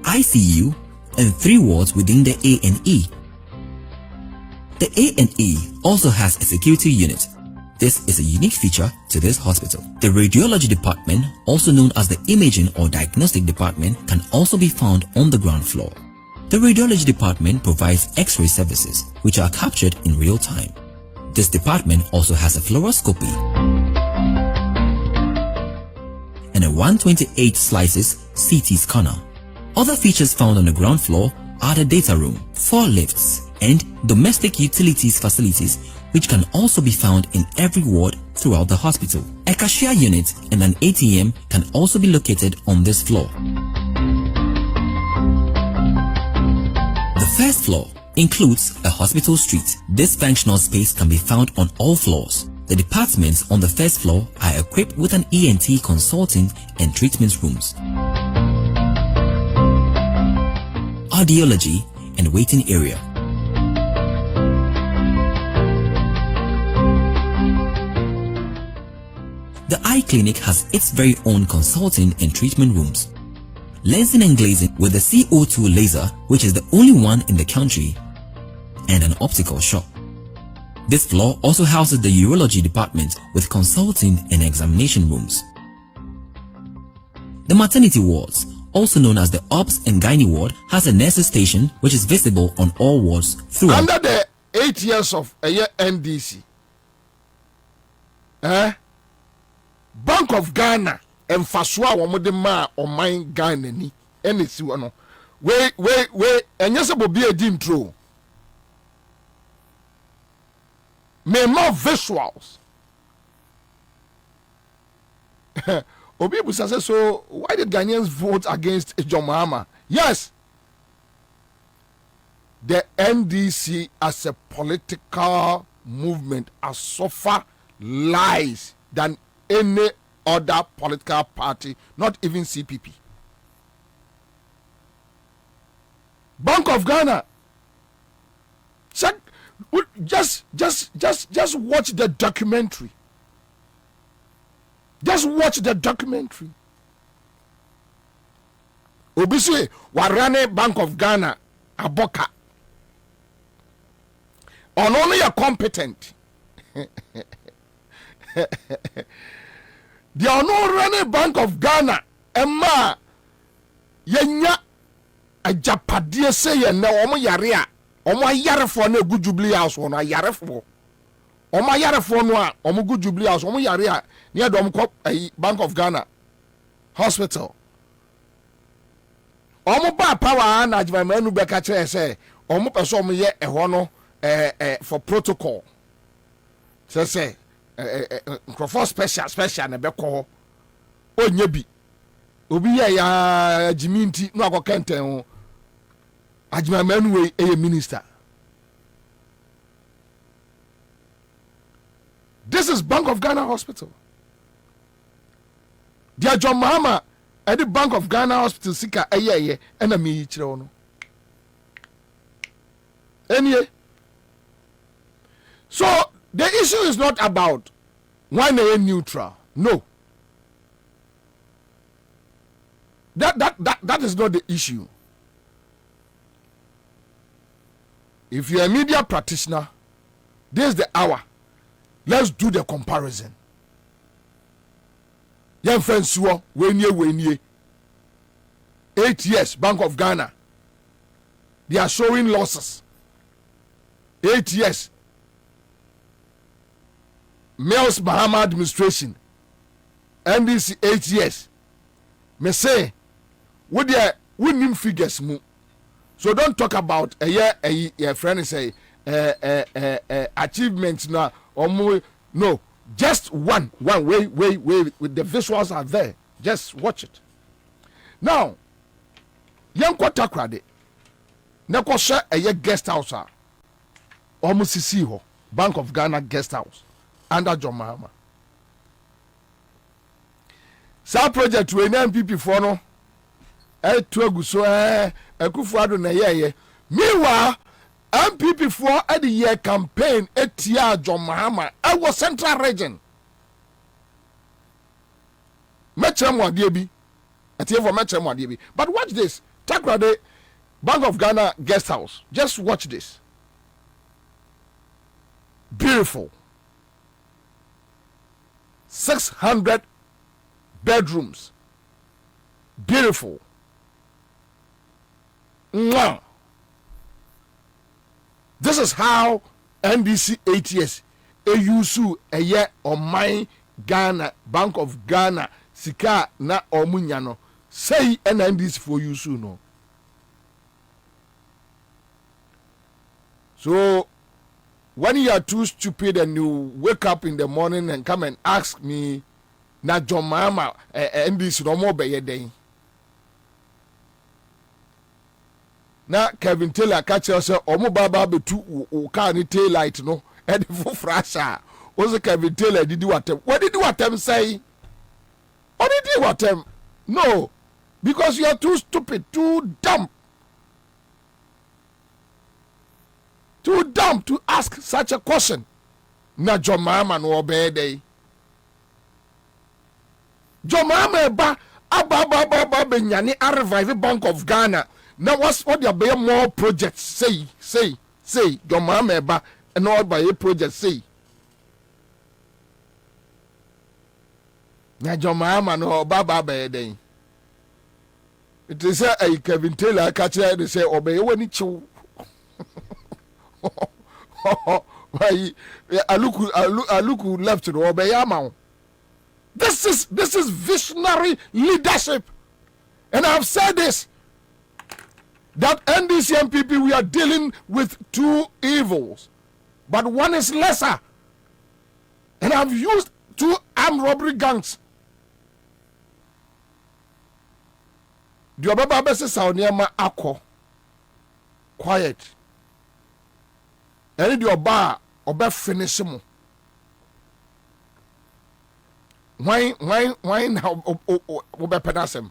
ICU, and 3 wards within the A&E. The A&E also has a security unit. This is a unique feature to this hospital. The radiology department, also known as the imaging or diagnostic department, can also be found on the ground floor. The radiology department provides X-ray services, which are captured in real time. This department also has a fluoroscopy and a 128 slices CT scanner. Other features found on the ground floor are the data room, 4 lifts, and domestic utilities facilities, which can also be found in every ward throughout the hospital. A cashier unit and an ATM can also be located on this floor. The first floor includes a hospital suite. This functional space can be found on all floors. The departments on the first floor are equipped with an ENT consulting and treatment rooms, audiology, and waiting area. The eye clinic has its very own consulting and treatment rooms, lensing and glazing with the CO2 laser, which is the only one in the country, and an optical shop. This floor also houses the urology department with consulting and examination rooms. The maternity wards, also known as the Obs and Gynae ward, has a nurses station which is visible on all wards throughout. Under the 8 years of a year NDC, Bank of Ghana and Faswa Wamodema or mine Ghana ni NC one. Wait, and yes, will be a dim true. May more visuals. Obi Busa, so why did Ghanaians vote against John Mahama? Yes, the NDC as a political movement has suffered lies than any other political party, not even CPP. Bank of Ghana. Check, just watch the documentary. Just watch the documentary. Obisi Warane Bank of Ghana Aboka. On only a competent. They are no running Bank of Ghana. Emma Yenya a Japadia say no omo yarea. Omo yare for no good jubilee house on a yare for. Omo yare for no omo good jubilee house. Omo yarea near Dom a Bank of Ghana hospital. Omo ba power na jima manu beka kire say omo person omo ye ehwo no for protocol. Say Crawford special na beko onye bi obi ya jiminti no akokenten ho ajima manu we e minister. This is Bank of Ghana hospital. Dear John Mahama at the Bank of Ghana hospital sika eye na me kire no anyway. So the issue is not about one neutral. No. That is not the issue. If you're a media practitioner, this is the hour. Let's do the comparison. Young friends, when you 8 years, Bank of Ghana, they are showing losses. 8 years. Mills Bahama administration, NDC 8 years. Me say, what the winning figures mu. So don't talk about a year friend say achievements now or more. No, just one way with the visuals are there. Just watch it. Now, young Kwatakrade, Neko share a year guest house, almost see Bank of Ghana guest house under John Mahama. Sa project we na MPP for no to aguso Akufo-Addo na ye. Meanwhile, MPP for at the year campaign etia John Mahama was Central Region. Metchem Wadiebi. Etia for Metchem Wadiebi. But watch this. Takrade Bank of Ghana guest house. Just watch this. Beautiful. 600 bedrooms. Beautiful. Mwah. This is how NDC 8 years AUSU a year on my Ghana Bank of Ghana sika na omunyano say NDC for USU no. So when you are too stupid and you wake up in the morning and come and ask me na John Mahama NDC no more be ye den. Na Kevin Taylor catch us omo baba betu o car ni tail light no e de for frasha o Kevin Taylor did what did what them say? What did what them? No, because you are too stupid, too dumb to ask such a question. Na John Mahama no obey day. John Mahama ba aba benyane a revive Bank of Ghana. Now what there be more projects say John Mahama ba and all by a project say. Na John Mahama no baba be den. It is a Kevin Taylor catch they say obey when it chew. Aluku left to obey Yamau. This is visionary leadership. And I've said this, that NDC MPP, we are dealing with two evils, but one is lesser. And I've used two armed robbery gangs. The Obaba Bese Sauniama Ako. Quiet. And the Oba finish him. Why Oba Penasem?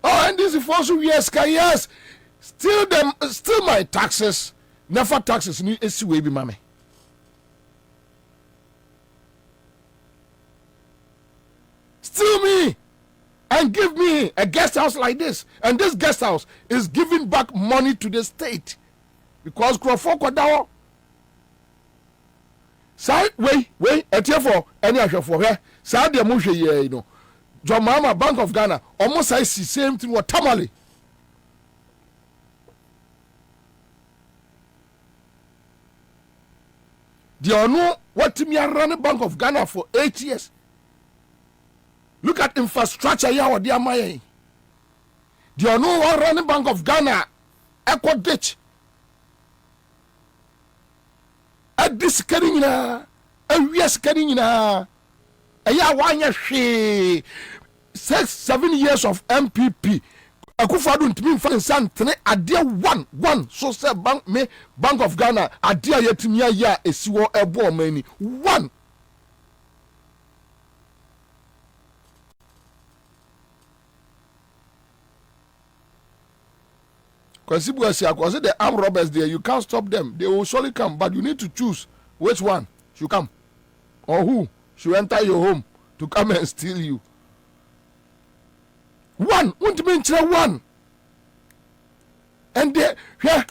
Oh, and this is for so yes. Still my taxes. Never taxes ni esi we be mame. Still me and give me a guest house like this, and this guest house is giving back money to the state because Crawford Kwadawo. Say wait, etiefo any ahwefo here. Say de mo hwe ye no. John Mahama Bank of Ghana almost say same thing what Tamale. The ono what me run Bank of Ghana for 8 years. Look at infrastructure here what they are my. The ono run Bank of Ghana echo ditch. At this carrying we are carrying a ya 6-7 years of MPP. Akufo-Addo ntimi mfa nsan tene ade one so say Bank of Ghana ade yetimi ya esiwo ebo mani one. Because the armed robbers there, you can't stop them. They will surely come, but you need to choose which one should come or who should enter your home to come and steal you. One, won't mention one. And there, yeah,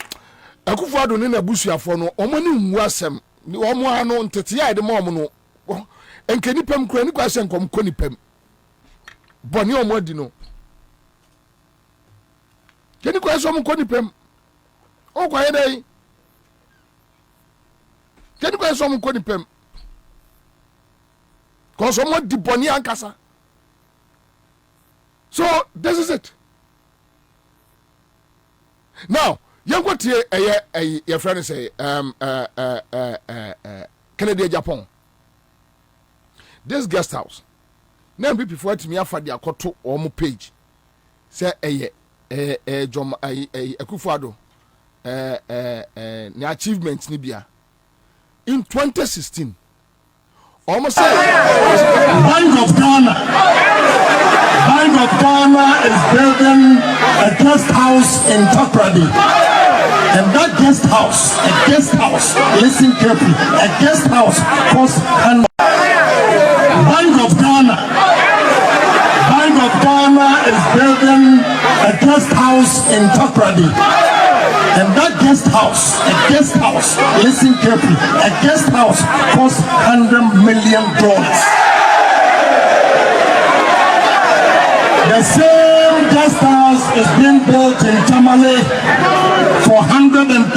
Akufo-Addo ne na for no, omani nwasem, ni omo ano ntetia de mo no. Enkeni pem kura ni kwase nkom koni pem. Boni omo di no. Keni kwase omo koni pem. O kwa yedai. Keni kwase omo koni pem. because someone diboni ankasa. So this is it. Now, you go to your friend say Canada, Japan. This guest house. Now people for to me after their koto or mo page. Say John Akufo-Addo the achievements ni bia. In 2016, almost say Bank of Ghana is building a guest house in Takoradi. And that guest house, listen carefully, a guest house costs Bank of Ghana is building a guest house in Takoradi. And that guest house, listen carefully, a guest house costs $100 million. The same guest house is being built in Tamale for $137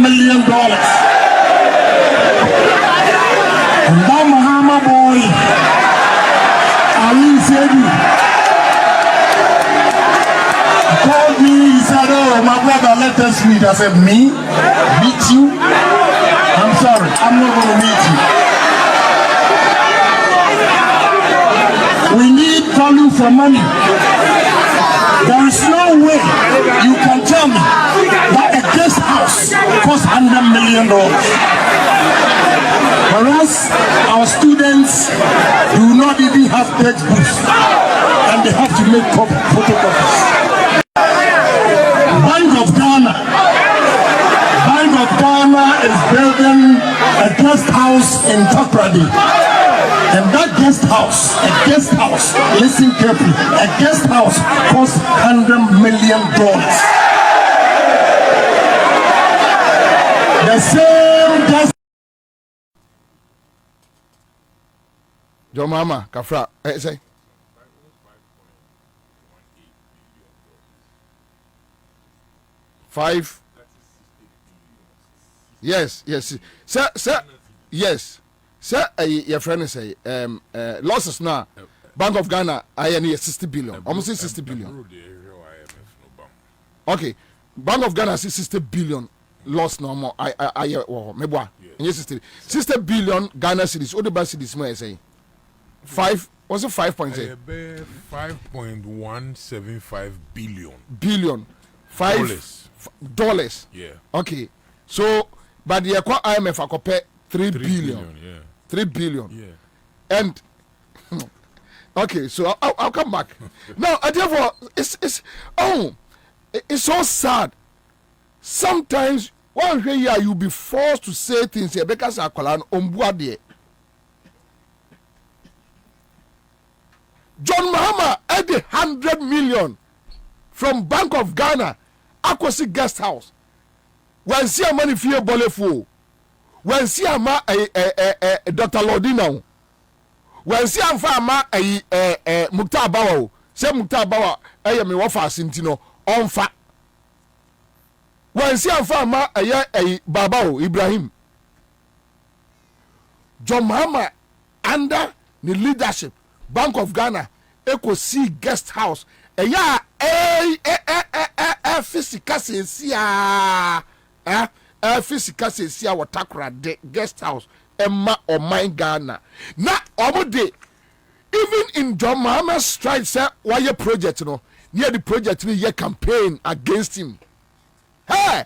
million. And that Mahama boy, Ali Sedi, called me, he said, oh, my brother, let us meet. I said, me? Meet you? I'm sorry, I'm not going to meet you. We need value for money. There is no way you can tell me that a guest house costs $100 million. Whereas our students do not even have textbooks and they have to make photocopies. Bank of Ghana is building a guest house in Takoradi. And that guest house, listen carefully, a guest house costs $100 million. The same guest. Your mama, Kafra, say. Five. Yes. Sir, yes. Sir, your friend say losses now. Bank of Ghana, I need 60 billion. Almost 60 billion. Okay, Bank of Ghana 60 billion loss no more. Mebwa. Yes, 60 billion Ghana cedis. What the best cedis more say? 5. Was it 5.8? 5.175 billion. Billion. $5. Yeah. Okay. So, but the IMF akope 3 billion. Yeah. 3 billion. Yeah. And okay, so I'll come back. Now, therefore, it's so sad. Sometimes one year you'll be forced to say things here because I call an ombuade. John Mahama had 100 million from Bank of Ghana, Akwasi Guest House. When see a money fear bolefo. When see a ma Dr. Lordina. When see a ma Mukta Bawa. Say Mukta Bawa me wafa sintino on fa. When see a ma Babao Ibrahim. John Mahama under the leadership Bank of Ghana Eco-C Guest House physical sensia physical sensia watakra de Guest House Emma or my Ghana na omude even in John Mahama's stride say why your project no near the project we year campaign against him. Hey,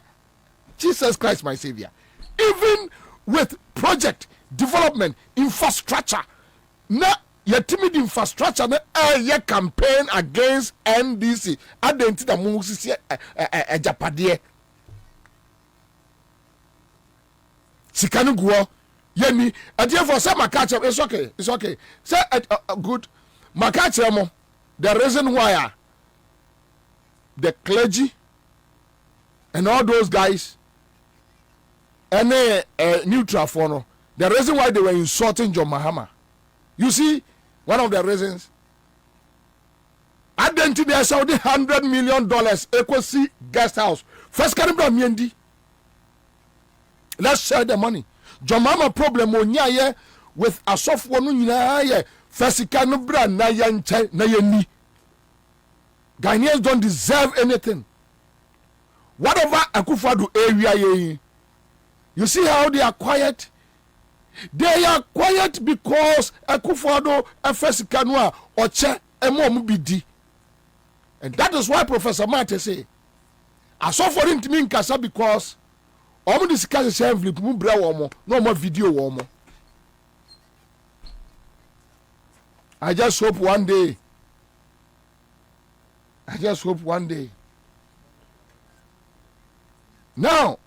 Jesus Christ my Savior, even with project development infrastructure na your timid infrastructure na your campaign against NDC identity mu sisi japade sikanu guo yeni adie for say makache it's okay say good makache mo the reason why the clergy and all those guys and neutral for no the reason why they were insulting John Mahama, you see one of the reasons identity they saw the $100 million Eco-C Guest House first caribbean miendi. Let's share the money. John Mahama problem onya ye with asofo no nyina ye fasika no bra na ya nche na ya ni. Ghanaians don't deserve anything. Whatever Akufo-Addo area ye, you see how they are quiet? They are quiet because Akufo-Addo fasika no a oche emo bidi. And that is why Professor Mate say asofo ntimi nkasa because omo discuss the envelope mu bra wo no more video wo. I just hope one day. Now,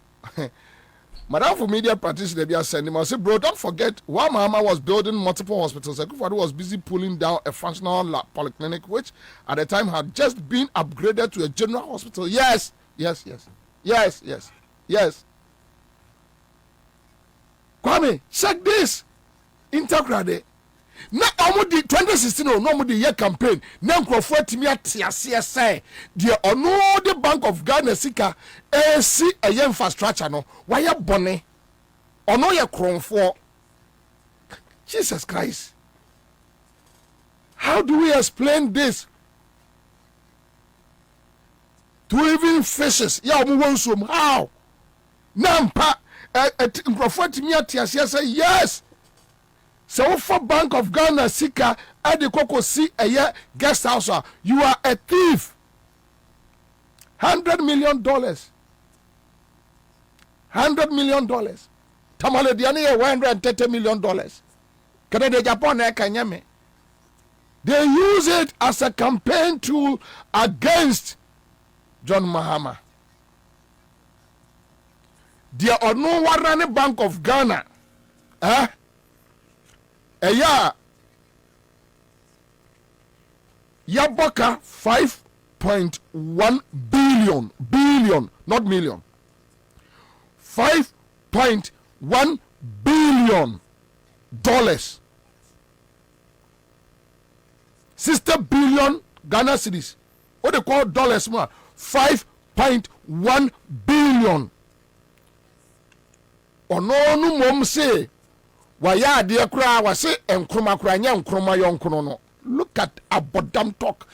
Madam for media practitioner, they are sending. I say, bro, don't forget, while Mahama was building multiple hospitals, Akufo-Addo was busy pulling down a functional polyclinic, which at the time had just been upgraded to a general hospital. Yes. Kwame, check this. Integrate. Na omudi 2016 no omudi year campaign na nkrofo atimi atiase say the ono the Bank of Ghana sika esi eye infrastructure no waye bone ono ye kronfo. Jesus Christ, how do we explain this to even fishes? Ya omo how nampa nkrofo atimi atiase say yes. So for Bank of Ghana sika ade koko si eye guest house, you are a thief. $100 million. $100 million. Tamale diani $130 million. Kada de Japan e kanyame. They use it as a campaign tool against John Mahama. There are no one Bank of Ghana. Yaboka 5.1 billion, not million. 5.1 billion dollars. 60 billion Ghana cedis. What they call dollars more? 5.1 billion. Ono mom say waya de kura wase enkroma kura nya enkroma yonkono no. Look at Abodam talk,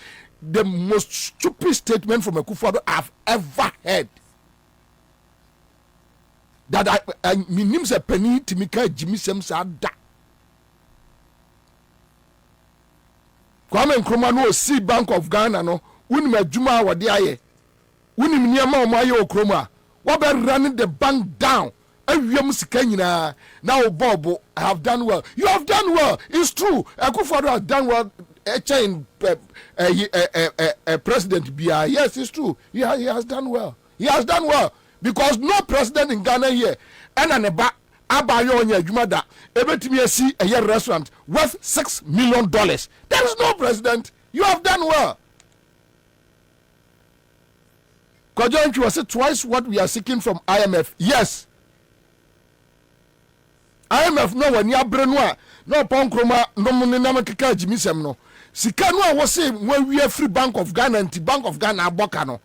the most stupid statement from Akufo-Addo I've ever heard. That I mean a penny to me Jimmy Semsa da. Kwame Nkrumah no see Bank of Ghana no unim adwuma wa de aye. Unim niam o maye okroma. What be running the bank down? Now Bob have done well. You have done well. It's true. Akufo-Addo has done well. President Bia. Yes, it's true. He has done well. He has done well because no president in Ghana here. And an abayo nya jumada. Ebetimi see a year restaurant worth $6 million. There is no president. You have done well. Kojo was said twice what we are seeking from IMF. Yes. IMF no when ya brenwa no pon kroma no mun na makeka jimisem no sika no a wo say when we free Bank of Ghana anti Bank of Ghana aboka no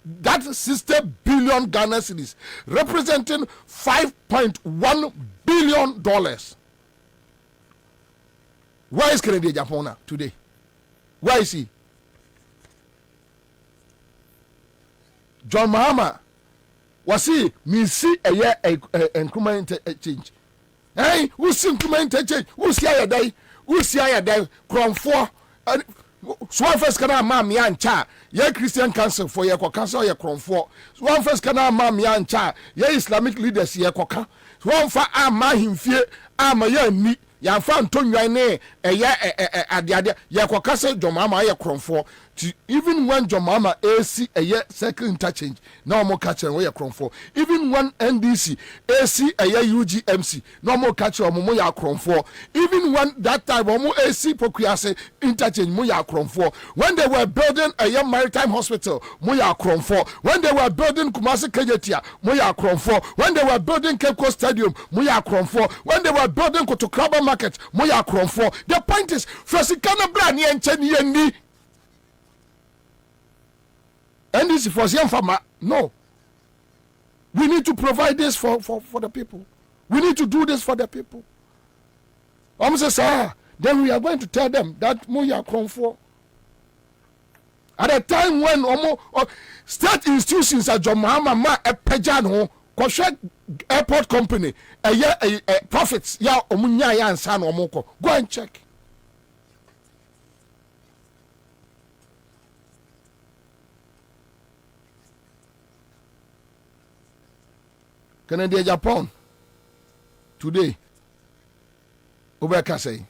that 60 billion Ghana cedis representing $5.1 billion. Where is Kennedy Japona today? Where is he? John Mahama was he me see a year increment change. Hey, who's increment change? Who's here day? Who's here day? Crown 4. So one first can I mam yan cha, ye Christian Council for ye council ye crown 4. So one first can I mam yan cha, ye Islamic leaders ye coca. So one for ma him fear, ma ye ni. Ya found Tony ne ya kwa kase John Mahama ya kronfo even when John Mahama AC a year second interchange no more catch and we kronfo even when NDC AC a year UGMC no more catch or mo ya kronfo even when that time mo AC pokuase interchange mo ya kronfo when they were building a year maritime hospital mo ya kronfo when they were building Kumasi Kejetia mo ya kronfo when they were building Cape Coast Stadium mo ya kronfo when they were building Kotokraba market moya kronfo. The point is Fresikana brand yen cheni yendi and this for farmer. No, we need to provide this for the people. We need to do this for the people. Then we are going to tell them that Muya Kronfo. At a time when state institutions are John Mahama a Pejano, Koshe Airport Company, a profits, ya Omunya and San Omoko. Go and check. Canada, Japan. Today, Obeka say,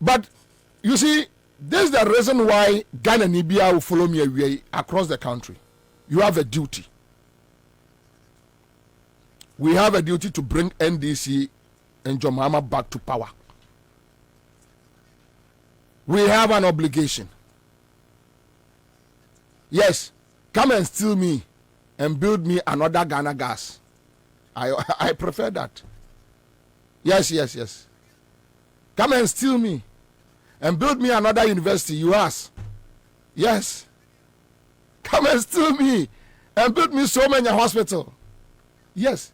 but you see, this is the reason why Ghana and Libya will follow me away across the country. You have a duty. We have a duty to bring NDC and John Mahama back to power. We have an obligation. Yes, come and steal me and build me another Ghana gas. I prefer that. Yes. Come and steal me and build me another university, you ask. Yes. Come and steal me and build me so many hospitals. Yes.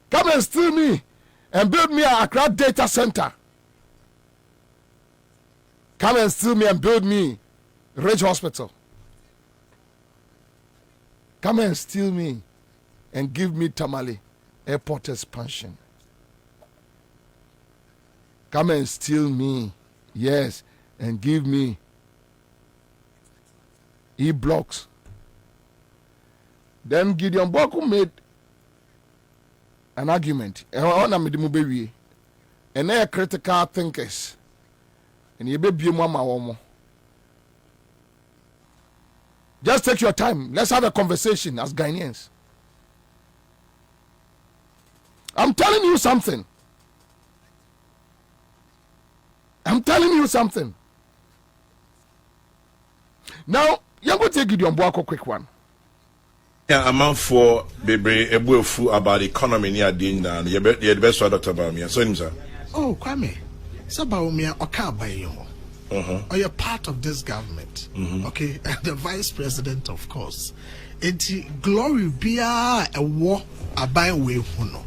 Come and steal me and build me a Accra data center. Come and steal me and build me Ridge Hospital. Come and steal me and give me Tamale Airport expansion. Come and steal me, yes, and give me E-blocks. Then Gideon Boku made an argument. And they are critical thinkers. And you be mama. Just take your time. Let's have a conversation as Ghanaians. I'm telling you something. Now, you're going to take Gideon Boako quick one. Yeah, I'm for Bebre Ebufu about the economy near Dinda. You're the best one, Dr. Baumia. So, sir. Oh, Kwame. Sabaumia Okabayo. Or you're part of this government. Okay, the vice president, of course. Enti glory be a war abai we huno.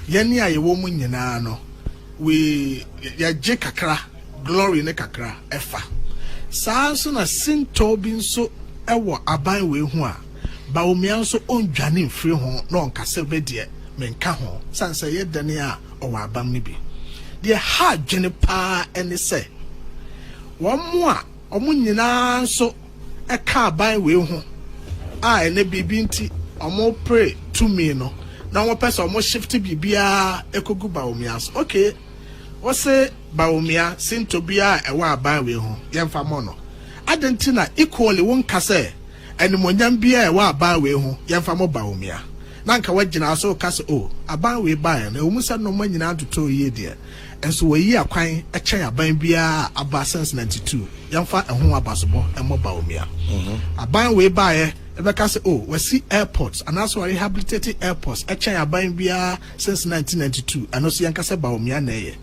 Yani a yewomu nyina no. We ya je kakra glory ne kakra efa. Saa so na sinto bi nso ewo abai we hu a ba omia nso ondwane mfiri ho na onkase bedie menka ho sanse ye dane a owa abam ne bi. De ha dwene pa ene se wɔn a wɔn nyinaa nso ɛka aban wei ho a ɛne bibi nti wɔn pray to me no na wɔn pɛ sɛ wɔn shift bibia ekogu Baomia so okay wɔsɛ Baomia sinto bia ɛwɔ aban wei ho yɛmfa mo no adɛnti na equally wɔn kasa ɛnimonyam bia ɛwɔ aban wei ho yɛmfa mo Baomia na nka wagyina so kasa o aban wei ban na wɔn sɛ no mo nyinaa toto yie deɛ. And so we are quite a chair by Bia about since 92. Young fat and home abasobo and mobile mia. A ban way by a say, oh, we see airports and also rehabilitated airports a chair by Bia since 1992. And also Yankasa Baumia neye.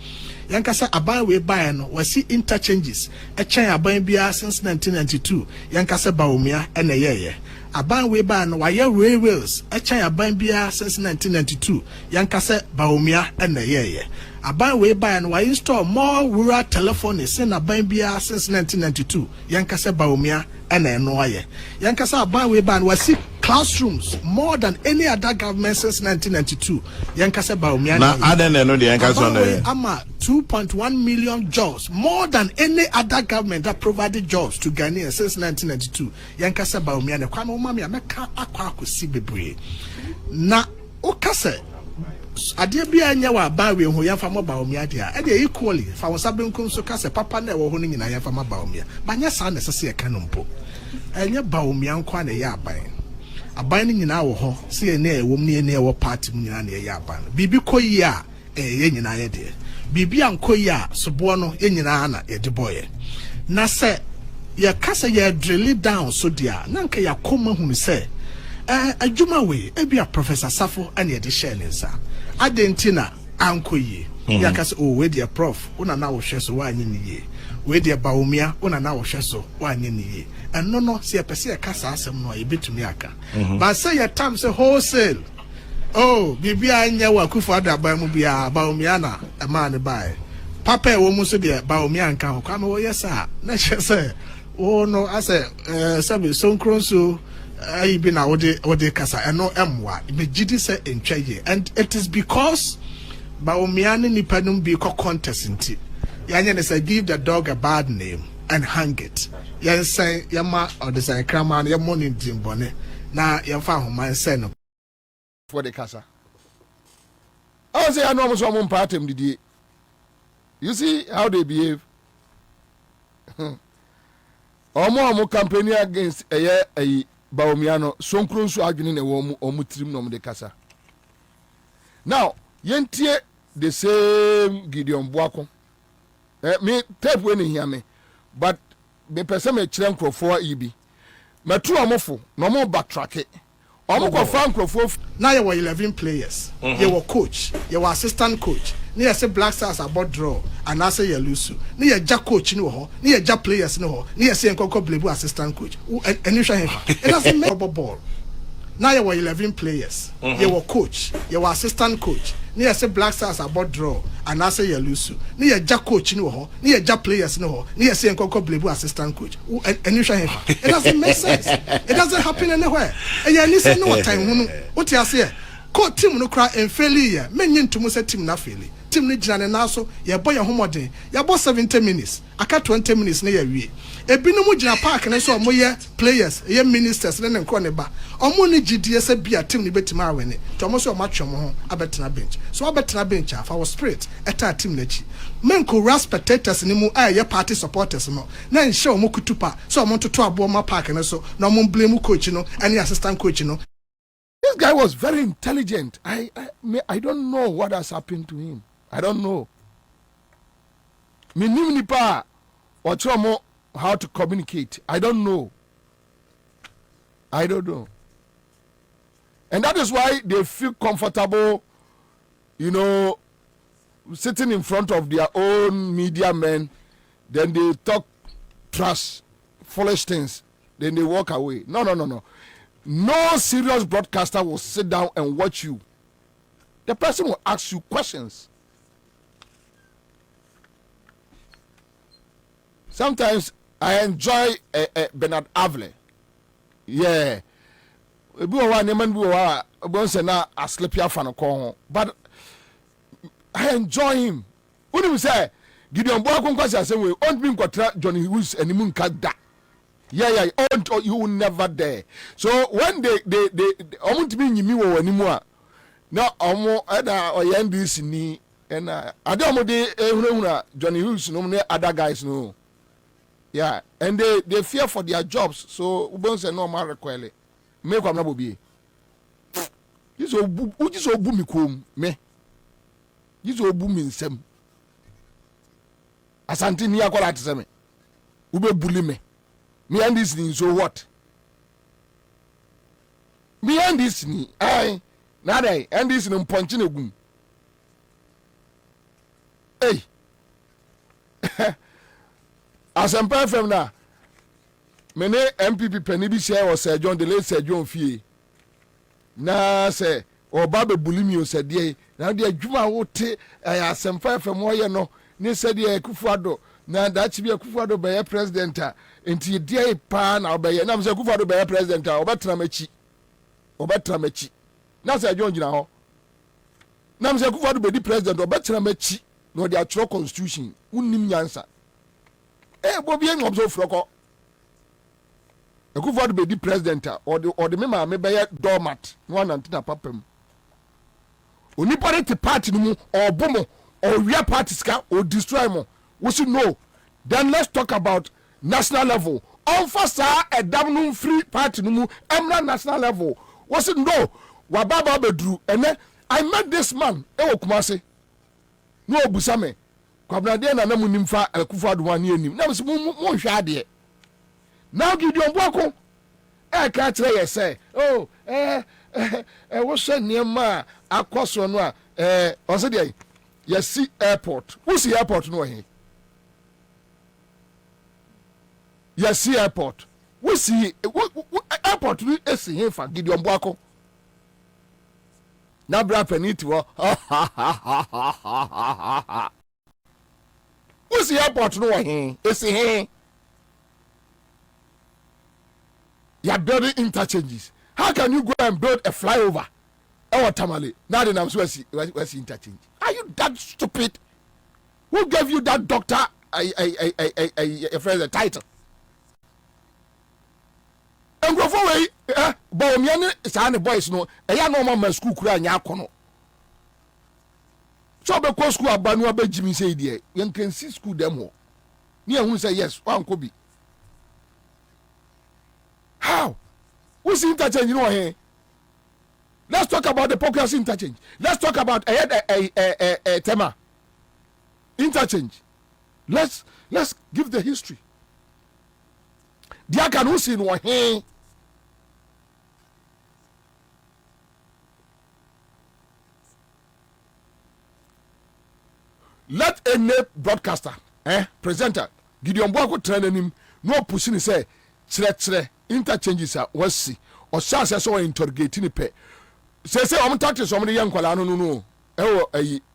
Yankasa a ban way by and we see interchanges a chair by Bia since 1992. Yankasa Baumia and a year. A ban way by and wire railways a chair by Bia since 1992. Yankasa Baumia and a year. Aban way by and why install more rural telephonies in Aban Bia since 1992. Yankasa Baumia and Enoye. Yankasa Aban way by and we see classrooms more than any other government since 1992. Yankasa Baumia. Now, I don't know the Yankasa. Ama 2.1 million jobs, more than any other government that provided jobs to Ghanaians since 1992. Yankasa Baumia. Ne kwamo mami ameka akwa kusi bebre. Na okase. Adia bia nya wa ba we ho yamfa mo ba omia dia e dey equally fa won sabenkum so ka se papa na wo ho nyina yamfa ma ba omia banya sa na sese e ka no mpo enya ba omia nkwa na ya aban ni nyina wo ho se e na e wom ni e wo party mu nyina na ya aban bibi koyi a ye nyina ye de bibi ankoyi a sobo no ye nyina na ye de boye na se ye ka se ye drill down so dia na nka ya koma hunu se adwuma we e bia Professor Safo ane ye de share nsa adentina ankoyi yakase o we dia prof una na wo hwe so wa anyi niye we dia Baumia una na wo hwe so wa anyi niye eno no se pese e kasa asem no e betumi aka ba say your time say wholesale Oh, bibia anya wa Kufuor ba mu bia Bawumia na e ma ne bai. Papa e wo mu so de Bawumia nka ho kwa me wo yesa na hye se wo no ase sabi sonkronso ayi bi na wo de kasa eno emwa me gidi se entwaye and it is because Bawumia ne nipa num bi ko contest nti yanya ne say give the dog a bad name and hang it yan say yama or the say kraman ya money dimbone na yamfa homan say no for the casa. I say I know some part of the. You see how they behave. Omo campaign against a Bawumia sonkron so adwene na wo mu trim no de kasa. Now, yentie the same Gideon Boako. Me tape when hear me, but me person me kire nkrofo ibi. Me tu amofo no mo backtrack it. Omo ko fan nkrofo now you were 11 players. You were coach, you were assistant coach. Ni say Black Stars about draw and I say you lose. Ni ya ja coach no ho, ni ya ja players no ho. Ni ya say nkoko blebu assistant coach. And you him. It doesn't make ball. Now you were 11 players. You were coach, you were assistant coach. Ni say Black Stars about draw and I say you lose. Ni ya ja coach no ho, ni ya ja players no ho. Ni ya say nkoko blebu assistant coach. And you him. It doesn't make sense. It doesn't happen anywhere. And you listen no time. What you say? Coach team no cry and failure. Many to say team na failure. Team ni jina na so ye boy your homodin. Ya boy 70 minutes. Aka 20 minutes na ye wie. Ebi no mu jina park na so mo ye players, ye ministers na nko ne ba. Omo ni gidie se bia team ni betima awene. To omo so match omo ho abetena bench. So abetena bench afa was spirit eta team na chi. Menko ras spectators ni mu ye party supporters no. Na nhye omo kutupa. So omo toto abo ma park na so na omo blame coach no any assistant coach no. This guy was very intelligent. I don't know what has happened to him. I don't know. Minimum or how to communicate. I don't know. I don't know. And that is why they feel comfortable, sitting in front of their own media men. Then they talk trash, foolish things. Then they walk away. No. No serious broadcaster will sit down and watch you. The person will ask you questions. Sometimes I enjoy Bernard Avle. Yeah. But I enjoy him. When you say, Gideon Boakon say, we won't be Johnny Hughes and Moon Kada. Yeah, you will never dare. So when they want me anymore. No, or this ni and I don't Johnny Hughes no other guys no. Yeah, and they fear for their jobs. So we say no man require. Me kwa na Bobie. This obu mi kom me. This obu mi nsem. Asante ni akola tse me. Ube bully me. Me and this thing, so what? Me and this thing, nada, and this thing, punching a goon. Hey, as I'm perfect now, many MPP penny share or Sir John, the late Sir John Fee. Na say, or Baba Bulimio said, yea, now dear Juma would take a some fire from more, no, ne said, yeah, Kufuor. Na that should be a Kufuor by a president. Enti die pa na obeye na mse Kufuor be president a obetra machi na se John gina ho na mse Kufuor be di president obetra machi no dia tro constitution unnim nyansa Bobie en obso froko Kufuor be di president or the mema me be doormat no anantina papam oni party no mu obomo or wia party ska or destroy mo we should know. Then let's talk about national level. Onfasa a damnum free party numu emra national level. Was it no? Wababa bedru. And then I met this man. Ewo Kumase. No busame. Kwabena de na namu nimfa Kufuor do wan nim. Na so mo hwa de. Now Gideon Boako. Ka tire ye say, oh, wo hwe niam akoso no a ose de yes airport. Wo see airport no he? Yes, airport. We see airport. We see him for Gideon Boako. na bra penit wo who's the airport no he is he you are building interchanges. How can you go and build a flyover or tamale now then I'm supposed to interchange? Are you that stupid? Who gave you that doctor a friend a title? And go for way but me boys no e no ma school kura nya akono so be ko school abanu abegimi say there you can see school dem ho me who say yes one ko bi how who's interchange you know here? Let's talk about the Pocus interchange. Let's talk about a tema interchange. Let's give the history. Dia can who see no here? Let any broadcaster, presenter, Gideon Bwako training him, no pushing say, tre interchanges are was see, or Sasa so interrogating a pay. Say, I'm talking to somebody young, no,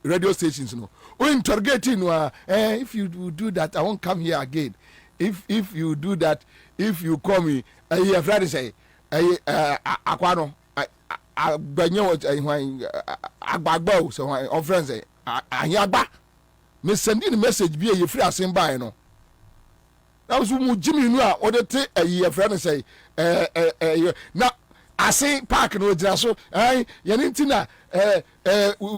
radio stations, no. We interrogating, if you do that, I won't come here again. If you do that, if you call me, I Friday say, Aquano, I Banyo, Agbagbo, so my friends say, Ayaba. Me sending a message be a free as in by no. That was Jimmy knew or the take a year friend say, now I say park no jasso, Yanintina,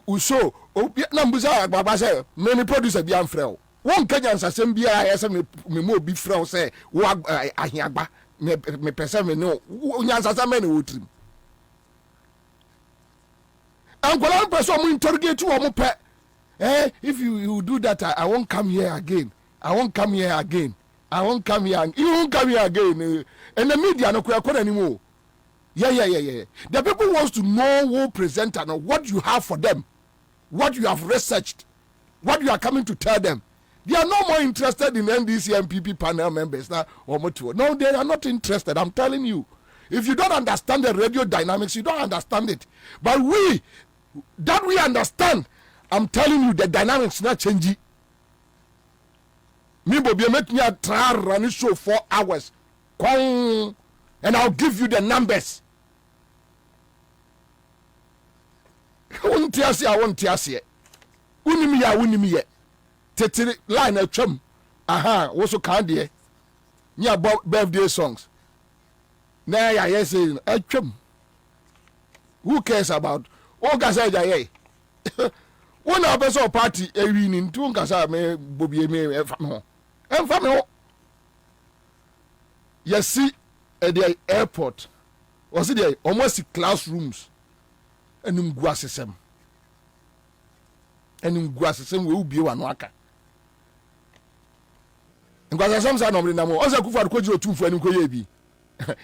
Uso, Nambuza, Baba say, many producer be unfrail. One Kenyans as MBI as me more be frail say, Wag Ayaba, me person no, Unyas many would trim. And one person will interrogate you or pet. If you do that, I won't come here again. I won't come here again. I won't come here. You won't come here again. And the media no quite anymore. Yeah. The people wants to know who presenter and what you have for them, what you have researched, what you are coming to tell them. They are no more interested in NDC and PP panel members now or more. No, they are not interested. I'm telling you. If you don't understand the radio dynamics, you don't understand it. But we understand. I'm telling you, the dynamics not changing. Me Bobie make me a try run show 4 hours. And I'll give you the numbers. I won't tell you, I won't tell you. Unimi ye. Tetiri line a chum. Aha, also candy. Near birthday songs. Nay, I say a chum. Who cares about? Oh, Gaza, one of us party a winning two Gaza me Bobie me and family. You see at the airport was it there almost classrooms and in Guasisem will be one waka. And Guasisem are normally no also good for the coach 2 for any coyebi.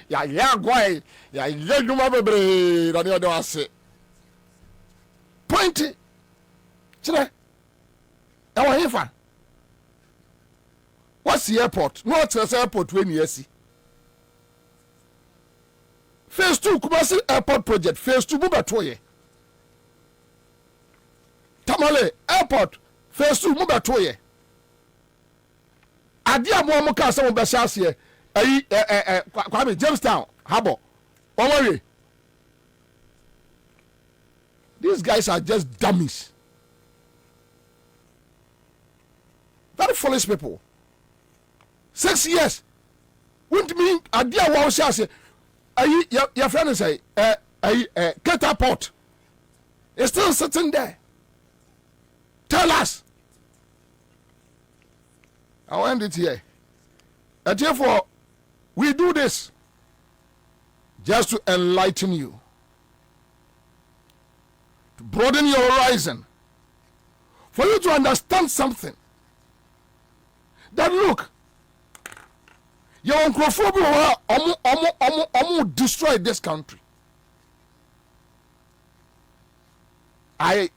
Yeah, guy, yeah, you mother brain on the other say. Point it. What's the airport? What's the airport when you see? Phase 2, Kumasi Airport Project. Phase 2, Mubatoye. Tamale Airport. Phase 2, Mubatoye. Adia Momoka, some of the Kwame Jamestown, Harbor. Omori. These guys are just dummies. Very foolish people. 6 years. Wouldn't mean a dear one say, your friend say, catapult. It's still sitting there. Tell us. I'll end it here. And therefore, we do this just to enlighten you, to broaden your horizon, for you to understand something. That look, your uncrophobia destroy this country. I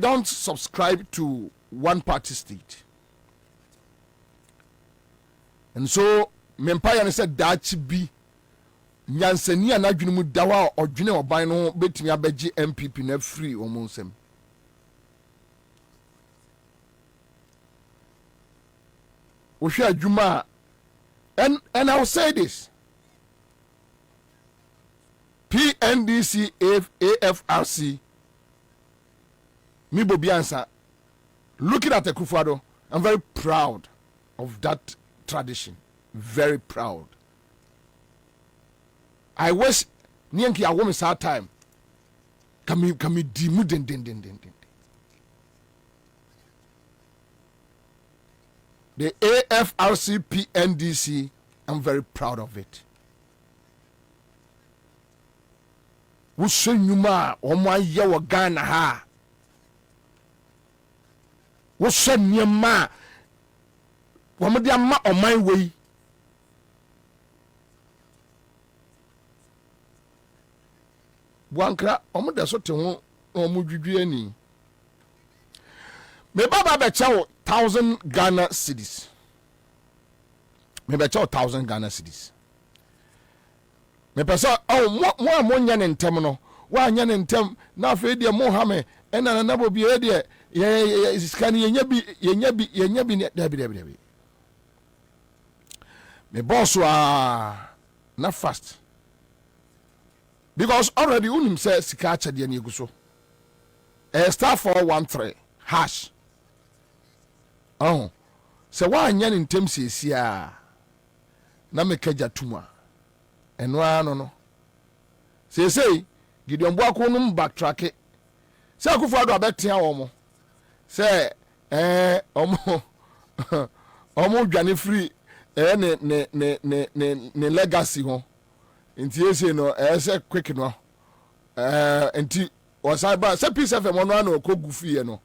don't subscribe to one party state. And so Mempire said that should be nyansani anadwene mu dawa odwene oban no betimi abeji MPP na free omonsem wohwe adwuma and I will say this PNDC AFRC me Bobie Ansah looking at Akufo-Addo, I'm very proud of that tradition, very proud. I wish Nyanki a woman's hard time. Kami dimu den. The AFRC PNDC, I'm very proud of it. Wusu nyuma omwa yewa Ghana ha. Wusu nyuma wamadi ama omai wei. Wankra omuda so te ho omudwudwe ani me baba be chawo 1,000 Ghana cedis me be chawo 1,000 Ghana cedis me pesa mo nya ne ntem no wa nya ne ntem na afi de mo ha me ena na Bobie de ye scan yenya bi ne dabi me boss na fast because already unim say sika achade na eguso star 413 hash se wa anya ne ntem siesie a na mekaja tuma eno ano no sei Gideon Boako num backtrack se Akufo-Addo abetia wo mo se omo dwane free ne legacy ho nti ese no ese quick no nti wasaba se peace fm ono ana okogu fie no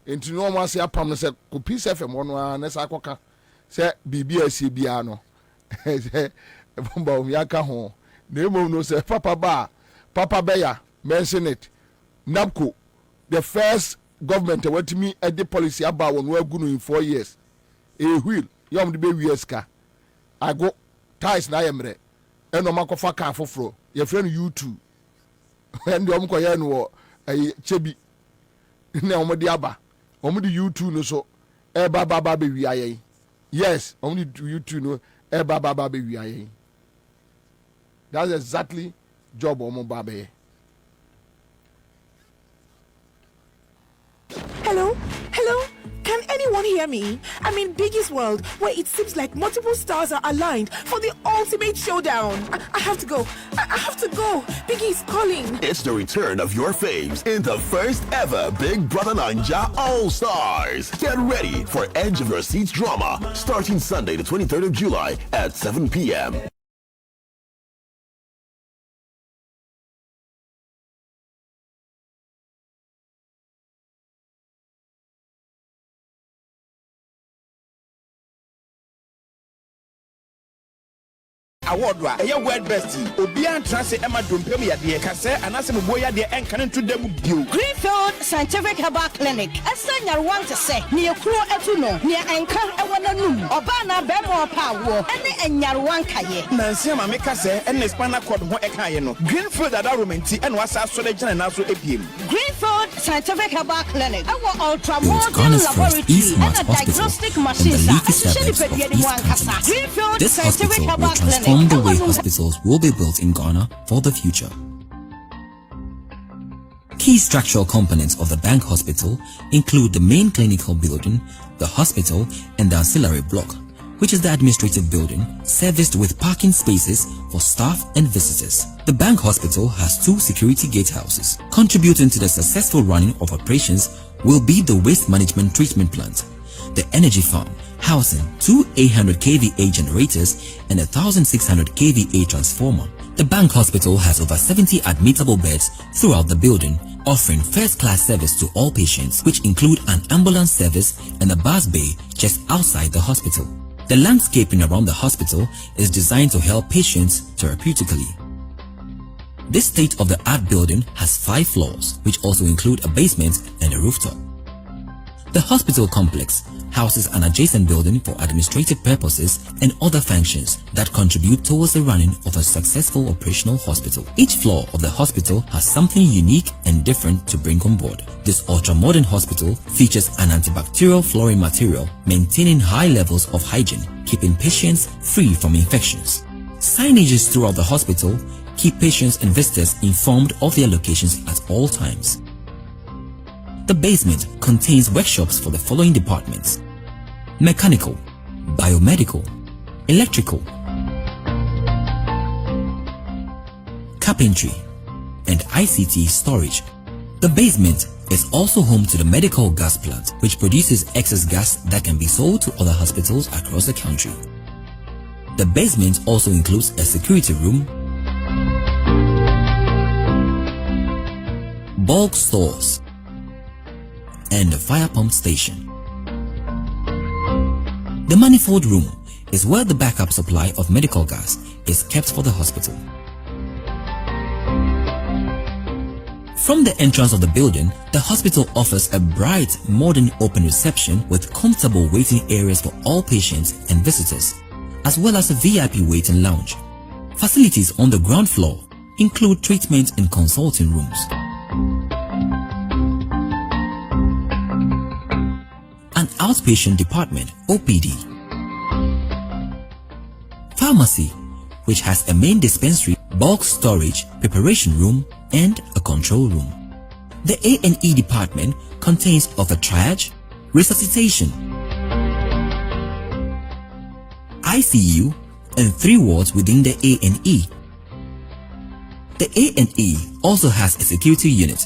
nti no mo ase apam no se ko peace fm ono ana se akoka se bibia ase bia no se bomba o yaka ho na emo no se papa beya mention it NABCO the first government what me at the policy about when we go in 4 years a wheel yom de be wieska I go ties na yemre eno makofa ka foforo ye friend U2 and yom ko ye no chebi na omodi aba omodi U2 no so e baba be wi ayen yes omodi U2 no e baba be wi ayen that's exactly job omo baba. Hello? Can anyone hear me? I'm in Biggie's world, where it seems like multiple stars are aligned for the ultimate showdown. I have to go. I have to go. Biggie's calling. It's the return of your faves in the first ever Big Brother Ninja All-Stars. Get ready for Edge of Your Seats drama starting Sunday the 23rd of July at 7 p.m. award wa eye word best obi antra se ema dompem ya de ka se anase mo ya de enkan nto dem bio Greenfield Scientific Herbal Clinic esanyar want to say ne ekuro etu no ne enkan ewona num oba na be mo pawo ene enyar wankaye nanse ma me ka se ene spinal cord ho ekaye no Greenfield adoromenti ene wasa so de gina na so ebiem Greenfield Scientific Herbal Clinic our ultramodern laboratory and a diagnostic machines This hospital will transform the way hospitals will be built in Ghana for the future. Key structural components of the bank hospital include the main clinical building, the hospital, and the ancillary block, which is the administrative building serviced with parking spaces for staff and visitors. The bank hospital has 2 security gatehouses. Contributing to the successful running of operations will be the waste management treatment plant, the energy farm, housing 2 800 kVA generators and a 1600 kVA transformer. The bank hospital has over 70 admittable beds throughout the building, offering first-class service to all patients, which include an ambulance service and a bus bay just outside the hospital. The landscaping around the hospital is designed to help patients therapeutically. This state-of-the-art building has 5 floors, which also include a basement and a rooftop. The hospital complex houses an adjacent building for administrative purposes and other functions that contribute towards the running of a successful operational hospital. Each floor of the hospital has something unique and different to bring on board. This ultra-modern hospital features an antibacterial flooring material, maintaining high levels of hygiene, keeping patients free from infections. Signages throughout the hospital keep patients and visitors informed of their locations at all times. The basement contains workshops for the following departments: mechanical, biomedical, electrical, carpentry, and ICT storage. The basement is also home to the medical gas plant, which produces excess gas that can be sold to other hospitals across the country. The basement also includes a security room, bulk stores, and a fire pump station. The manifold room is where the backup supply of medical gas is kept for the hospital. From the entrance of the building, the hospital offers a bright, modern open reception with comfortable waiting areas for all patients and visitors, as well as a VIP waiting lounge. Facilities on the ground floor include treatment and consulting rooms, an outpatient department (OPD), pharmacy, which has a main dispensary, bulk storage, preparation room, and a control room. The A&E department contains of a triage, resuscitation, ICU, and 3 wards within the A&E. The A&E also has a security unit.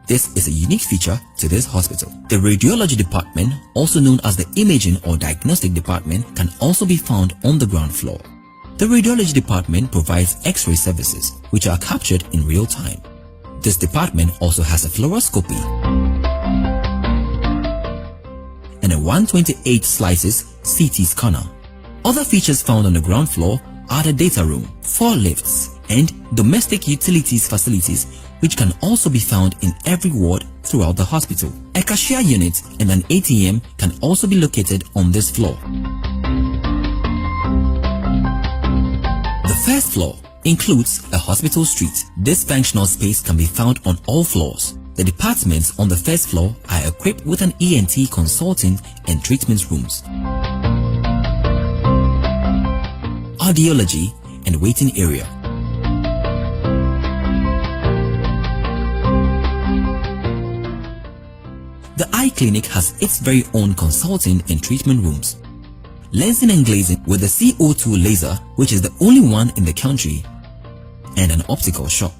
This is a unique feature to this hospital. The radiology department, also known as the imaging or diagnostic department, can also be found on the ground floor. The radiology department provides X-ray services, which are captured in real time. This department also has a fluoroscopy and a 128 slices CT scanner. Other features found on the ground floor are the data room, 4 lifts, and domestic utilities facilities, which can also be found in every ward throughout the hospital. A cashier unit and an ATM can also be located on this floor. The first floor includes a hospital street. This functional space can be found on all floors. The departments on the first floor are equipped with an ENT consulting and treatment rooms, audiology, and waiting area. The eye clinic has its very own consulting and treatment rooms, lensing and glazing with a CO2 laser, which is the only one in the country, and an optical shop.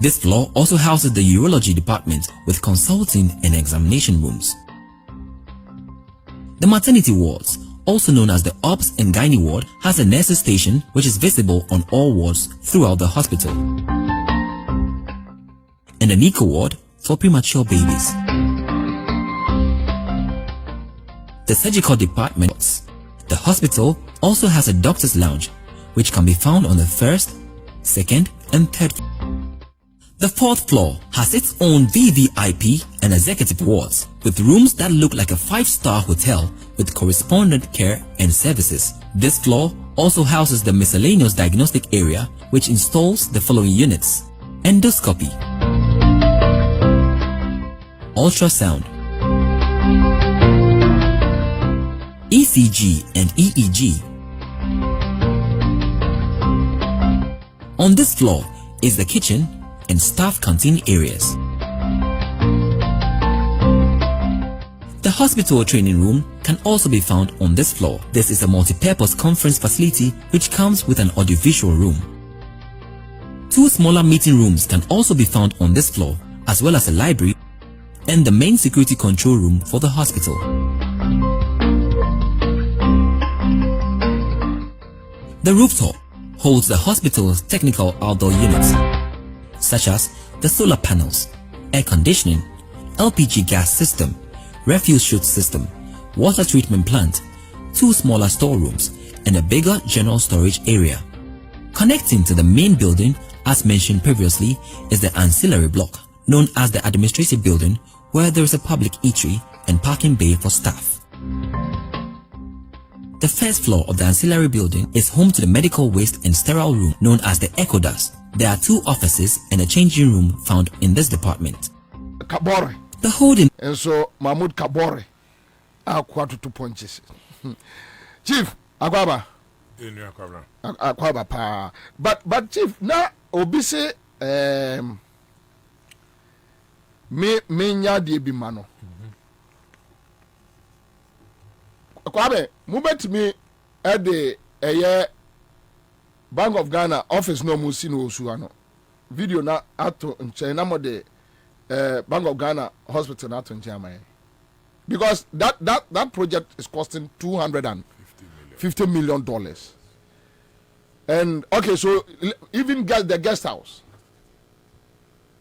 This floor also houses the urology department with consulting and examination rooms. The maternity wards, also known as the Obs and Gynae ward, has a nurses station which is visible on all wards throughout the hospital, and a NICU ward for premature babies. The surgical department. The hospital also has a doctor's lounge, which can be found on the 1st, 2nd, and 3rd. The 4th floor has its own VVIP and executive wards, with rooms that look like a 5-star hotel with correspondent care and services. This floor also houses the miscellaneous diagnostic area, which installs the following units: endoscopy, ultrasound, ECG and EEG. On this floor is the kitchen and staff canteen areas. The hospital training room can also be found on this floor. This is a multi-purpose conference facility which comes with an audiovisual room. 2 smaller meeting rooms can also be found on this floor, as well as a library and the main security control room for the hospital. The rooftop holds the hospital's technical outdoor units, such as the solar panels, air conditioning, LPG gas system, refuse chute system, water treatment plant, 2 smaller storerooms, and a bigger general storage area. Connecting to the main building, as mentioned previously, is the ancillary block, known as the administrative building, where there is a public eatery and parking bay for staff. The first floor of the ancillary building is home to the medical waste and sterile room known as the Ecodas. There are 2 offices and a changing room found in this department. Kabore. The holding. And so Mahmoud Kabore are quarter 2 punches. Chief Akwaba. Akwaba pa. But Chief na obise me nya de bi mano. Kwabe, movement me at the Bank of Ghana office no musi no suano. Video na ato nche mo de Bank of Ghana hospital na ato nche amaye. Because that project is costing $250 million. And okay, so even get the guest house.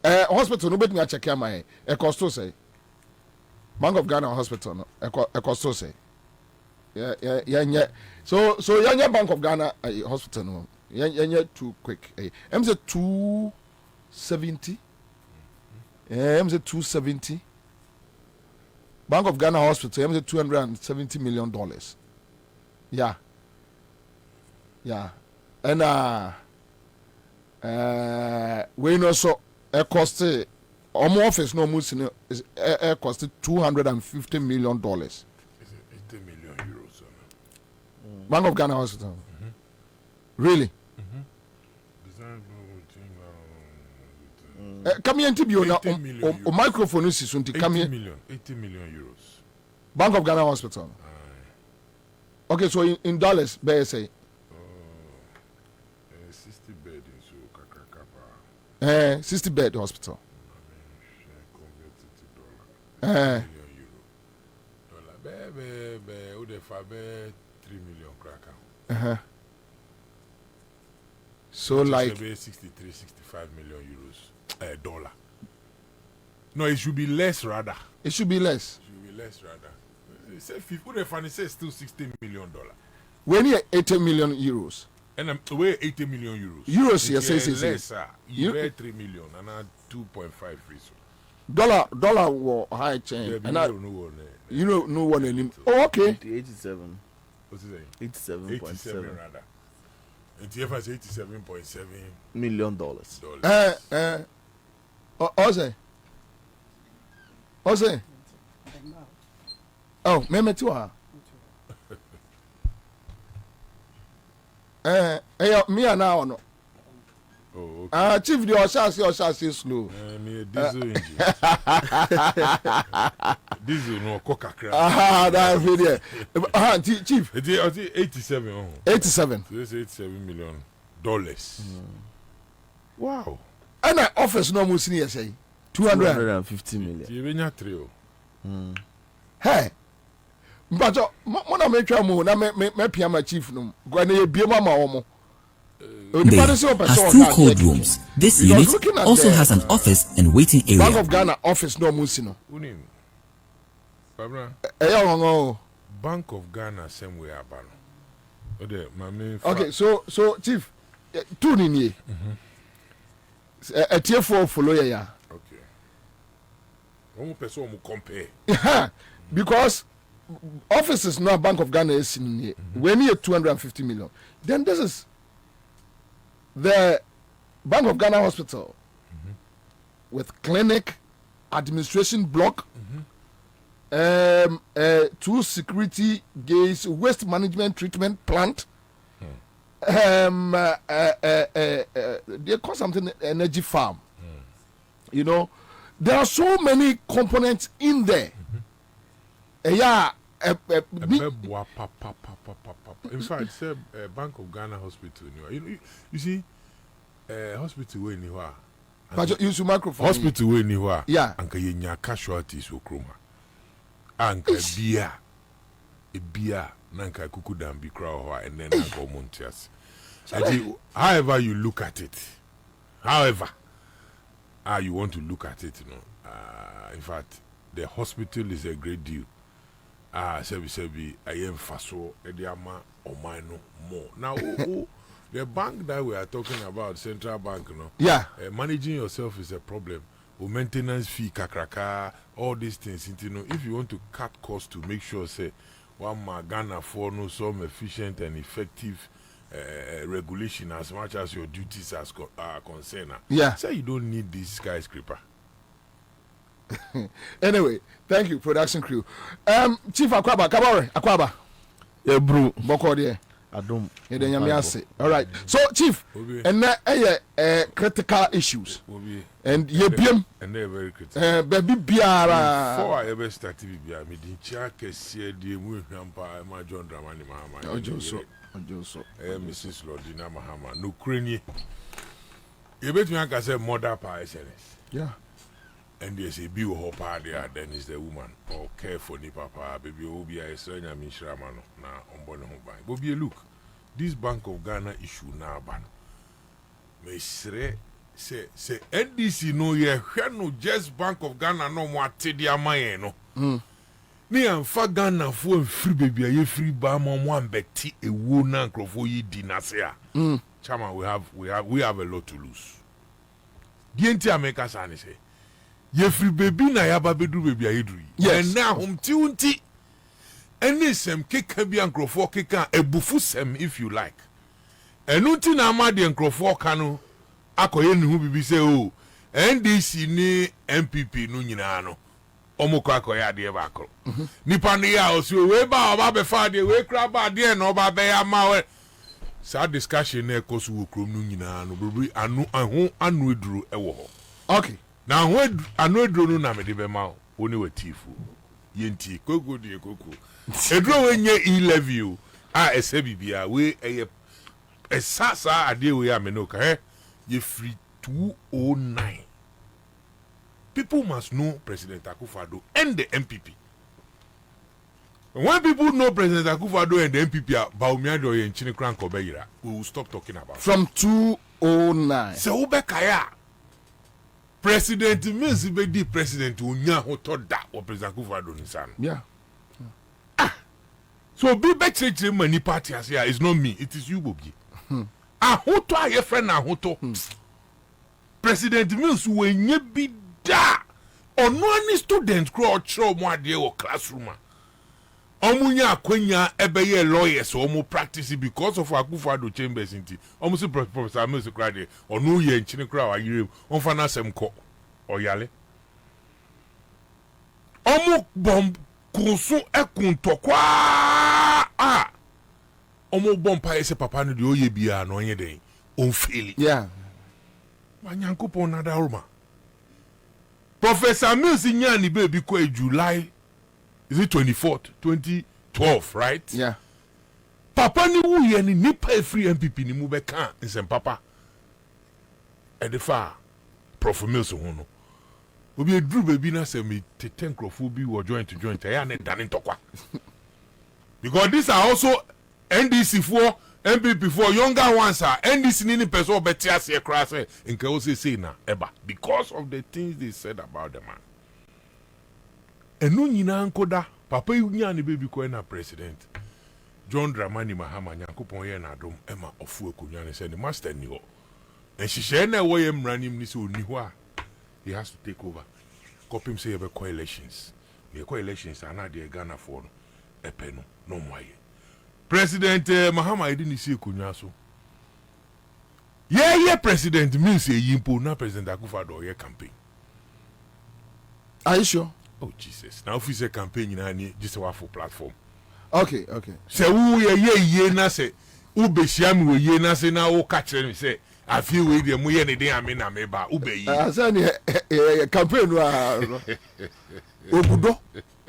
Hospital no bet me check amaye. E costo say. Bank of Ghana hospital no e costo say. Yeah. So Bank of Ghana hospital no. Yeah, too quick. I'm say 270. I'm say 270. Bank of Ghana hospital. I'm say $270 million. Yeah. And we know so it cost office no much is cost $250 million. 80 million euros. Bank of Ghana hospital. Really? Come here and tell you now. Microphone is soon to come here. 80 million euros. Bank of Ghana hospital. Okay, so in dollars, BSA. 60 bed in 60 bed hospital. $3 million cracker. So like 65 million euros. Dollar. No, it should be less rather. It should be less. It says still $60 million. When you 80 million euros. And we're 80 million euros. Euros, yes, yes. Less, you wear 3 million and I 2.5 reason. Dollar war high chain. And you know no one anymore. Oh, okay. 87. What's it saying? 87.7 rather. And TFS $87.7 million. Ose. Oh, meme tu ha. Me now no. Oh, okay. Chief the Oshasi slow. Me diesel engine. Diesel no coca crack. That's video. Chief. It's 87. 87. So it's $87 million. Wow. And I office no more senior say 250 million. You been trio. Hey. But when I make your move, I make my chief no. Go and be mama omo. Bay has 2 cold rooms. This unit also has an office and waiting area. Bank of Ghana office no musino. Bank of Ghana somewhere abano. Okay, so chief, tune in here. A tier 4 follow ya. Okay. One person will compare. Because offices now Bank of Ghana is in here. We need 250 million. Then this is the Bank of Ghana hospital with clinic, administration block, 2 security gates, waste management treatment plant. They call something energy farm. You know, there are so many components in there. In fact, it's a Bank of Ghana hospital. You see, hospital where you are. But use your microphone. Hospital where you are. Yeah. And you casualties will chroma. And beer. A beer. Nanka kuku dambi crow and then I go montias. However you look at it, you want to look at it, in fact, the hospital is a great deal. Sebi, I am faso, Ediama, or mine more. Now, the bank that we are talking about, Central Bank, yeah, managing yourself is a problem. Maintenance fee, kakraka, all these things. If you want to cut costs to make sure, say, one Ghana for no some efficient and effective regulation as much as your duties are concerned. Yeah. So you don't need this skyscraper. Anyway, thank you, production crew. Chief Akwaba. Yeah, bro. Boko there. Adom. All right. So, Chief, and critical issues. And yebiem. And they're very critical. Baby biara. Before I ever started with me didn't check a CD with Nampa, my John Dramani Mahama. Ojoso. Mrs. Lordina Mahama. No crane. You bet me I can say mother pa SNS. Yeah. And there's a bill hopper there, then is the woman. Or care for the papa, baby, will be a son, I mean, Shramano, now on Bonnie Home Bank. Bobie, look, this Bank of Ghana issue now ban. May say, NDC no, ye, no, just Bank of Ghana no more Tedia Mayeno. Ni and fa Ghana for free baby, ye free bam on one betty a wound uncle for ye dinasea. Chama, we have a lot to lose. Gienti America Sani say. Ye free baby na yaba bedru baby ayedru. Yes. And now tiunti. Any sem keka bi ankrofo keka ebufu sem if you like. Enunti na amade ankrofo kanu akoye ne hu bibi say oh NDC ni MPP no nyina no. Omoko akoye ade ba akro. Nipa ne ya osi we ba oba be fa de we kra ba de na oba be ya ma we. Sa discussion na ekosu wo krom no nyina no bebi anu eduru ewo ho. Okay. Now when I know drone na me de be ma oni watifu yenti koko de koko e drone when ye E-level ese bibia we e sasa ade we amenoka ye free 209. People must know President Akufo-Addo and the MPP. When people know President Akufo-Addo and the MPP Baumiado ye nchini kran kobeyira, we will stop talking about from 209. So ubekaya President means be the president unya hoto da or President Akufo-Addo nisan. Yeah. So be better many parties here. It's not me. It is you, Bobie. Ahoto a your friend ahoto. President means when you be da or no any student grow throw more day or classroom. Omunya akwenya ebeye lawyers omu practice because of Akufo-Addo chambers inti. Omu se Professor Mills krade or no ye nchini kra wa yire on fa na sem ko oyale. Omu bomb kunsu ekunto kwa omu bomb pa ese papa no de oye bia no onye den on feel. Yeah. Manyankopon na daruma. Professor Mills nyani baby ko July. Is it 24th, 2012, right? Yeah. Papa ni wu ye ni nipa free MPP ni mu be kan nsem papa. E de fa Prof Mills hono. Obi edru baby na se me teten crofo bi wo joint ya na dane ntokwa. Because these are also NDC for MPP for younger ones are NDC ni person better as a class in can say na eba because of the things they said about the man. Enu nyina nkoda papa yunya ne baby ko na president John Dramani Mahama Nyankopon ye na dom ema ofu akonwa ne se ne master ni ho enhihye na wo ye mranim ni se oni ho a he has to take over kopim say be coalitions the coalitions ana de Ghana for no epe no moye President Mahama edi ni se akonwa so ye president means e yimpo na President Akufo-Addo ye campaign. Are you sure? Oh Jesus! Now if you say campaign, you know, just a full platform. Okay. Say who ye na say ube shiami we ye na say na o catch me say I feel we dey mu ye ne dey ame na me ba ube ye. Say ni campaign wa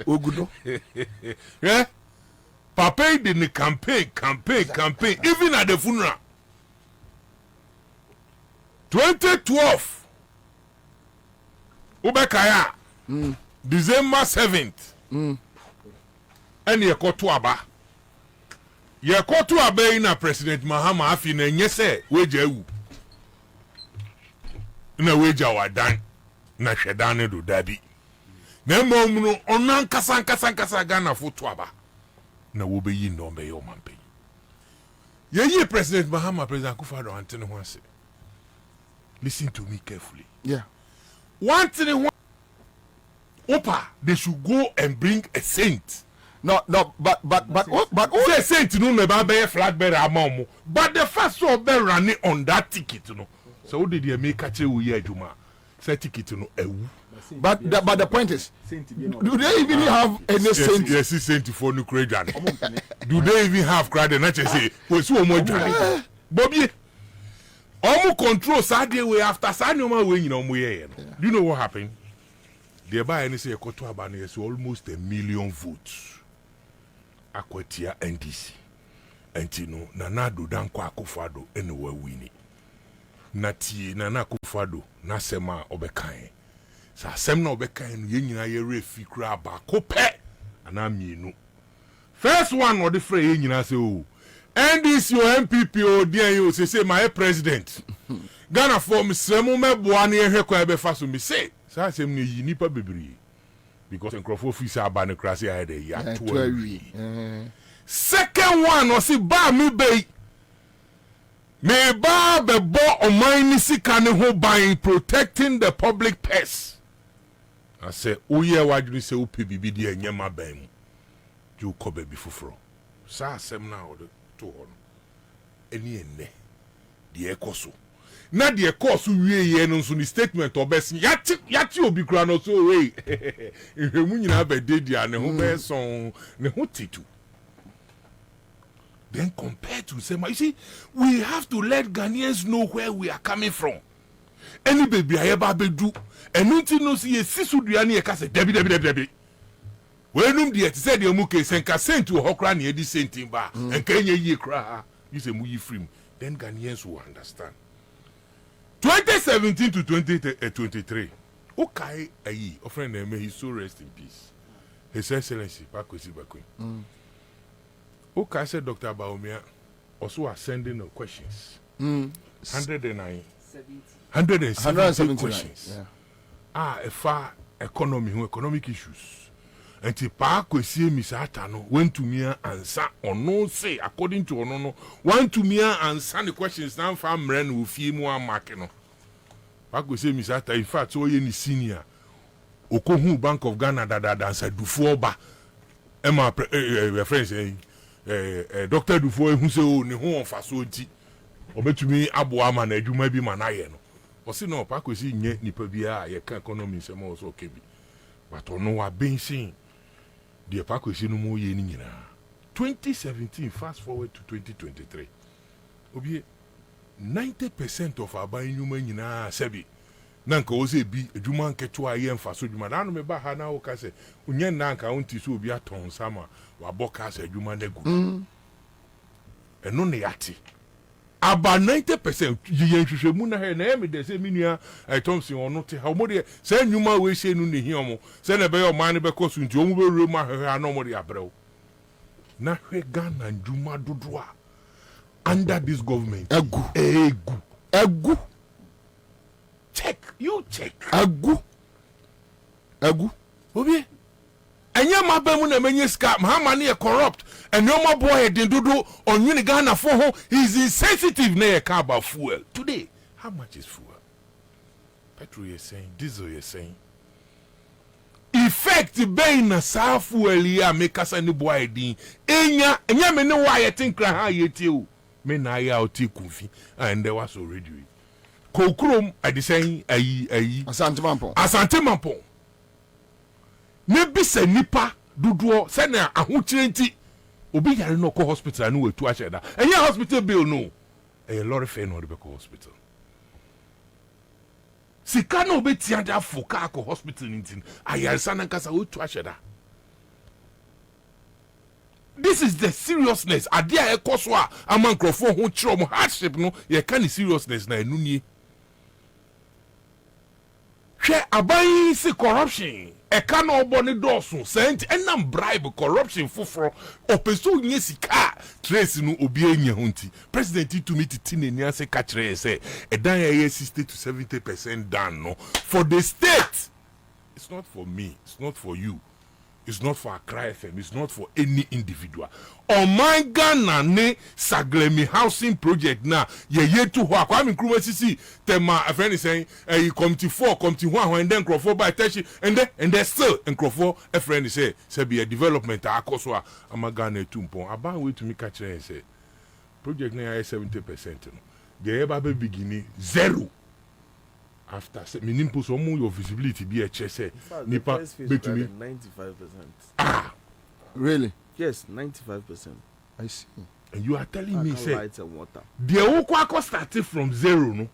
ogudo. Yeah. Papa did the campaign even at the funeral. 2012. Ube kaya. December 7th. And ye kotu aba. Ye kotu aba ina President Mahama afi na nyese weje ewu. Na weje awadan na hwedane do dabi. Na mmom no onan kasa Ghana fotu aba. Na wo be yi no be yo mampe. Ye President Mahama President Akufo-Addo antene ho ase. Listen to me carefully. Yeah. One thing Opa, they should go and bring a saint No, but say sent no me ba be flag bearer among, but the first one be running on that ticket no. So did you make catch we here juma? Say ticket no ewu. But the point is, do they even have any saint? Yes, saint for no credit. Do they even have credit? Not say we so mo dwane. Bobie, omo control Saturday way after Saturday man we nyina omo here. Do you know what happened? They buy any say ekoto abane so almost 1 million votes. Akwatia NDC. Entino Nana do danko akufado anywhere winning. Nati Nana akufado na sema obekan. Sa sem na obekan no yenyina ye refi kra ba ko pe ana mienu. First one or the free yenyina say oh NDC or MPP or DNU say my president. Ghana for me semu meboa na ehwe kwa be fa so me say sa sem ne yi nipa bebre because enkrofo fi say aba ne krase ya de ya to. Second one or see ba me be me ba be bo oman ni sika ne ho ban protecting the public purse. I say oye wadru say ope bibi de anyama ban mu ju ko be bi foforo sa asem na o to ho eni enne de ekoso na de ekoso wie ye no so ni statement obesi yati obi kura no so we ehwemu nyina be de dia ne ho be son ne ho titu. Then compared to Sema, you see, we have to let Ghanaians know where we are coming from. Any baby I ever do, and nothing no see a sisu duani a case debi. When the said the muke senka sent to Hokra near this same timber, and Kenya ye cry, you say muyi free. Then Ghanaians will understand. 2017 to 2023, okay, aye, a friend may he so rest in peace. His Excellency, Pakwesi Bakwe. Okay, I said Dr. Baumia also are sending no questions. 170 questions. Yeah. A far economic issues. And the Pakwesi Misata no went to me answer or no say according to no want to me answer the questions now from Ren with few more marking. Pakwesi Misata, in fact, so any senior Okohu Bank of Ghana that said do for ba Emma friends Dr. Dufo who say oh ne ho onfaso nti obetumi aboa ma na adwuma bi ma na ye no o se no Pakwesi nye nipa bia ye ka economy se mo so okebi but ono wa bensin de Pakwesi no mo ye ni nyina 2017 fast forward to 2023 obi 90% of aban nyuma nyina sebi nanka o se bi adwuma nketo aye mfaso adwuma na no me ba ha na o ka se onye nanka onti so obi aton sama wa boka se adwuma na gu eno ne yati about 90% ye hwehwemu na he na me de se minua Thompson ono te ha mo de se nyuma we se nu ne hi omo se na be yo man be kosu nti omu be wure ma hwehwe ano mo de abrew na hwe Ghana adwuma dodo under this government egu check agu obi enya mabemu na menye ska mahama na corrupt and no more boy den dodo on uni Ghana for ho is insensitive na ye ka about fuel today. How much is fuel? Petrol you're saying, diesel you're saying, effect be na sa fuel ya make us any boy din enya me no why you think ha yeti o me na ya oti kunfi and there was already Kokrom I dey saying ayi Asante Mampong ne bisa nipa dodo se na ahokyere nti obi yare no ko hospital no wetu acheda enye hospital bill no a lot of no be ko hospital sika no be tiada foka ko hospital nti ayarsa na nkasa wetu acheda. This is the seriousness adia ekoso a amankrofo ho kire mo hardship no ye ka ni seriousness na enunie hwe aban si corruption e ka no oboni doso sent enam bribe corruption foforo opeso nye sika trace no obi enya honti president to meet tineni ase ka kire say edan ya 60 to 70% done no for the state. It's not for me, it's not for you. It's not for Accra FM. It's not for any individual. Oh my Ghana ne Saglemi housing project na ye to ho Kwame Nkrumah sisi tema a friend is saying you come to 4 come to 1 and then Nkrofo by touch and then still Nkrofo a friend is say be a development akoso amagana tumpon aba way to me catch and say project na 70% no the eba be beginning 0 after meaning put some your visibility be a chese nipa betumi 95%. Really? Yes, 95%. I see. And you are telling me say lights and water. The Okwako started from 0 no.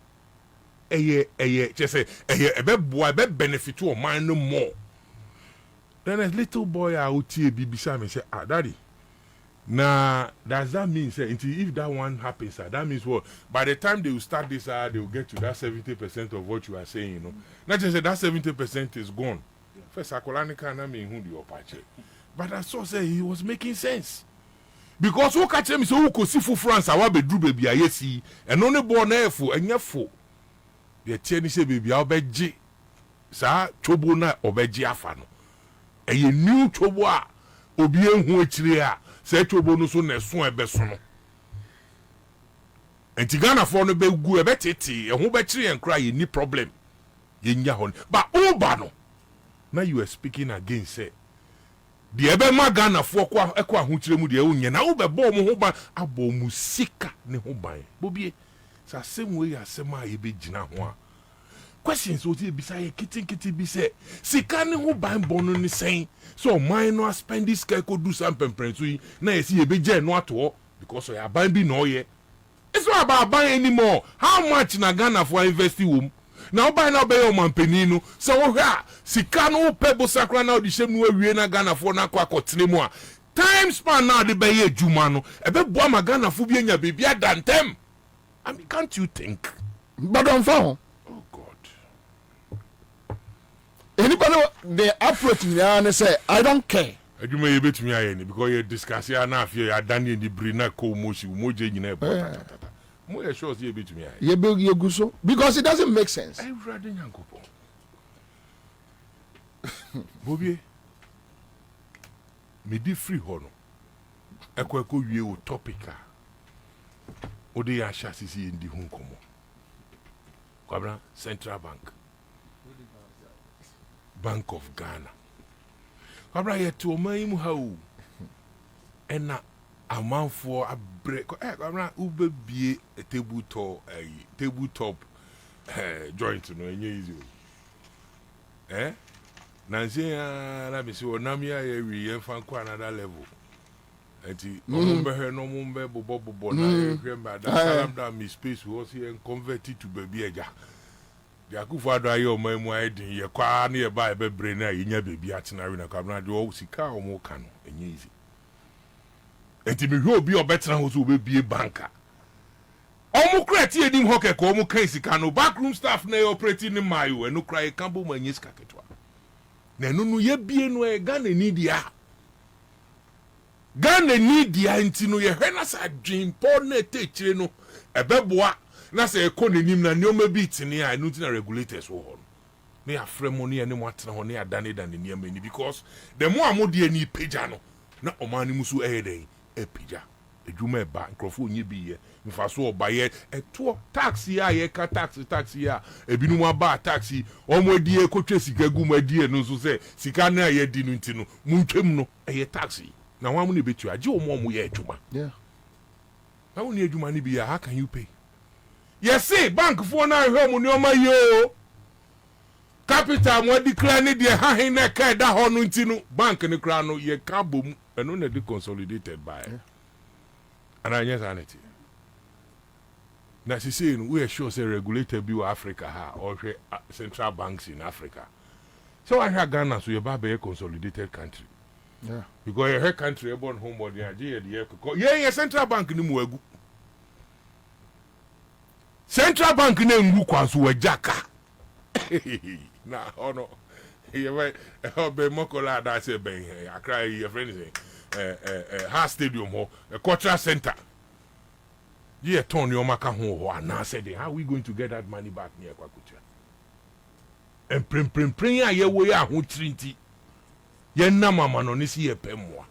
Just say ebe boy be benefit to man no more. Then a little boy out here bibisa me say daddy. Now does that mean say if that one happens that means what by the time they will start this they will get to that 70% of what you are saying, you know. Not just say that 70% is gone. First Akolanika na me who the opache. But I saw say he was making sense. Because who catch him so who could see for France I be do baby ayesi and only born efo enya fo. The tieni say baby obeji sa chobo na obeji afa no. E ye new chobo a obi enhu akire a say chobo no so na so ebe so no. Enti Ghana for no be gu ebe tete e ho be kire enkra ye ni problem. Ye nya ho. But oba no. Now you are speaking against say the ebe ma Ghana for kwa ahukire mu de unye na wo be bo mo ho ban abo mu sika ne ho ban Bobie sa same way asema ye be gina ho a questions o ti bisa ye kiti bi say sika ne ho ban bono ni sen so man no spend this guy ko do some pemprensu na ye si ye be je no ato because ya ban bi no ye it's not about ban anymore. How much na Ghana for invest wo now by now be your man penino so sika no pebo sakra now the same no wie na Ghana for na kwa kotene mu a time span now the be ye juma no e be boa ma Ghana for bi anya be bia dantem. I mean, can't you think? But on phone. Oh God. Anybody the approach me and say I don't care. Adwuma ye betumi aye ni because you discuss ya na afie ya dani ni brina ko moshi moje nyina e bota. Mo ye sure say ye betumi aye. Ye be ye guso because it doesn't make sense. I rather nyankopo. Bobie. Me di free ho no. Ekwa wie o topic a. Ode ya sha sisi ndi hu nkomo. Kwabena Central Bank of Ghana. Kwabena ye to man mu ha o. Ena amanfo abre kwabena ube bie tabletop joint no enye easy o. Nansi na me si onamia ye wi ye fan kwa another level. Eti ombe no mumbe bobo na ehwemba da salam da mi space was here and converted to baby eja. The akufo ado aye o mamu aidin ye kwa na ye ba ebe bre na yenya baby atenare na kwabna de o sika o mo ka no enye easy. Eti me hwe obi obetena ho so obebie banka. Omo create edim ho keko omo kan sika no backroom staff na operating ni mayo eno kra ye kambo manye sika ketwa. Na eno no ye bie no e Ghana ni dia. Ghana need ya ntino ye hwe na sa dream po na techire no ebeboa na sa ekononim na neoma bi tini a no tina regulators wo ho na ya fremo ne mo atena ho na ya dane neema ni because the more amode ni pagya no na omani musu eheden epagya edwuma eba nkrofo onye bi ye mfaso oba ye eto taxi ya ye ka taxi ya ebinum aba taxi omodi ekotwe sika gum adie no so se sika na ye di no ntino muntwem no eye taxi. Now I'm going to bet you a Joe Momu Yetuma. Yeah. How need you money be? How can you pay? Yes, say bank for now home on my yo. Capital what declare need the high neck that honutino bank in the crown ye cabum and only consolidated by. And I yes anity. Now she saying we are sure say regulated be Africa or central banks in Africa. So I have Ghana so you're a consolidated country. Yeah. Because her country born home body yeah central bank ni muegu. Central bank ni ngu kwansu wajaka. Na ono. Ye be mokola da se ben Accra your friend say ha stadium ho a cultural center. Ye turn your maka ho na said how are we going to get that money back near Kwakucha? And prim ya ye we a ho trinity. yen na mama no ni si ye pemwa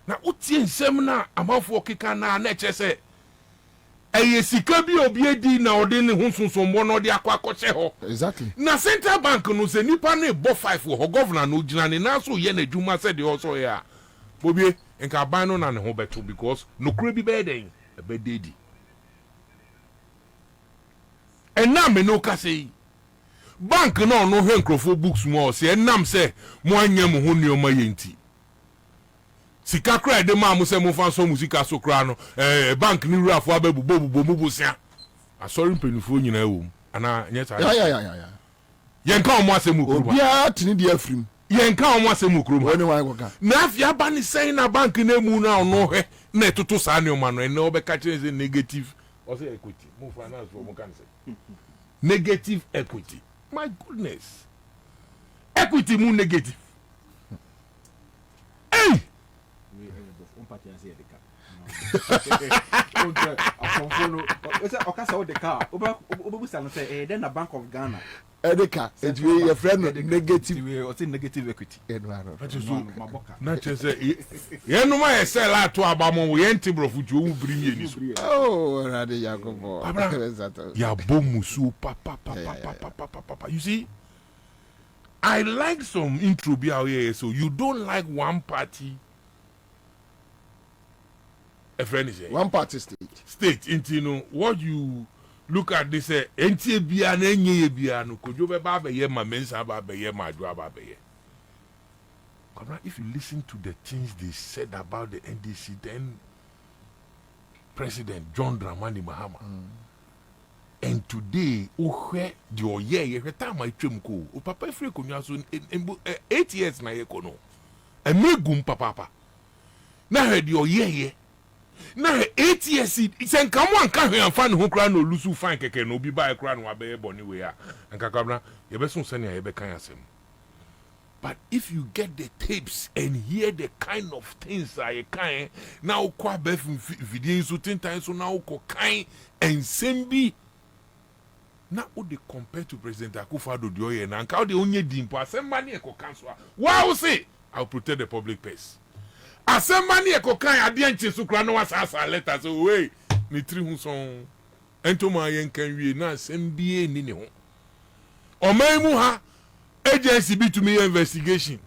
na utie nsem na amafo keka na kyese eye sika bi obi edi na ode ne ho sonsombo no de akwakoche ho exactly na central bank no se nipa ne bo 5 ho governor no gina ne na so ye na dwuma se de also ya Bobie enka ban no na ne ho beto because no kure bi be den e be dedi enam me no ka sei bank no no hwe nkrofo books mo se enam se mo anya mo ho nioma yenti sika kra de ma mo se mo fa so musika so kra no bank ni ruafo ababubo mu busia asori mpenufo nyina ewo ana nyeta ya yenka omo asemu kuruma obia tini di afrim yenka omo asemu kuruma woni wan goka na afia ba ni sen na bank na emu na ono hwe na etoto sa ne oma no ene obeka kire negative or say equity mo finance mo kan say negative equity. My goodness. Equity mu negative. Hey! Then the Bank of Ghana. Edeka, it's your friend negative. What's negative equity? Not just say, you know my sell out to Abamo, we ain't tibro for you bring you. Oh, Radi Yakobo. Ya bomusu, papa. You see, I like some intro be out here, so you don't like one party. A friend is one party state into what you look at this entie bia na enye bia no kojo be ba be ye ma mensa ba be ye ma adwa ba be ye. If you listen to the things they said about the NDC, then President John Dramani Mahama and today the oye time I twem ko o papa free konwa so 8 years na ye kono e megum papa na he the oye na 8 years isen kam wan ka hwe amfa ne ho kra na olusu fan keke no obi ba kra no abe boni we a anka kabna ye be so sene ye be kan asem. But if you get the tapes and hear the kind of things I can now kwa be video so 10 times so now ko kan and sembi na o de compare to President Akufo-Addo de oye na anka o de onye dimpo asemba ne e ko cancel wow say I'll protect the public purse. Asemba ne e ko kan ade anche so kra no asasa letter so wey ni tri hu son entoma yen kan wie na asembie ni ne ho oman mu ha agency be to me investigation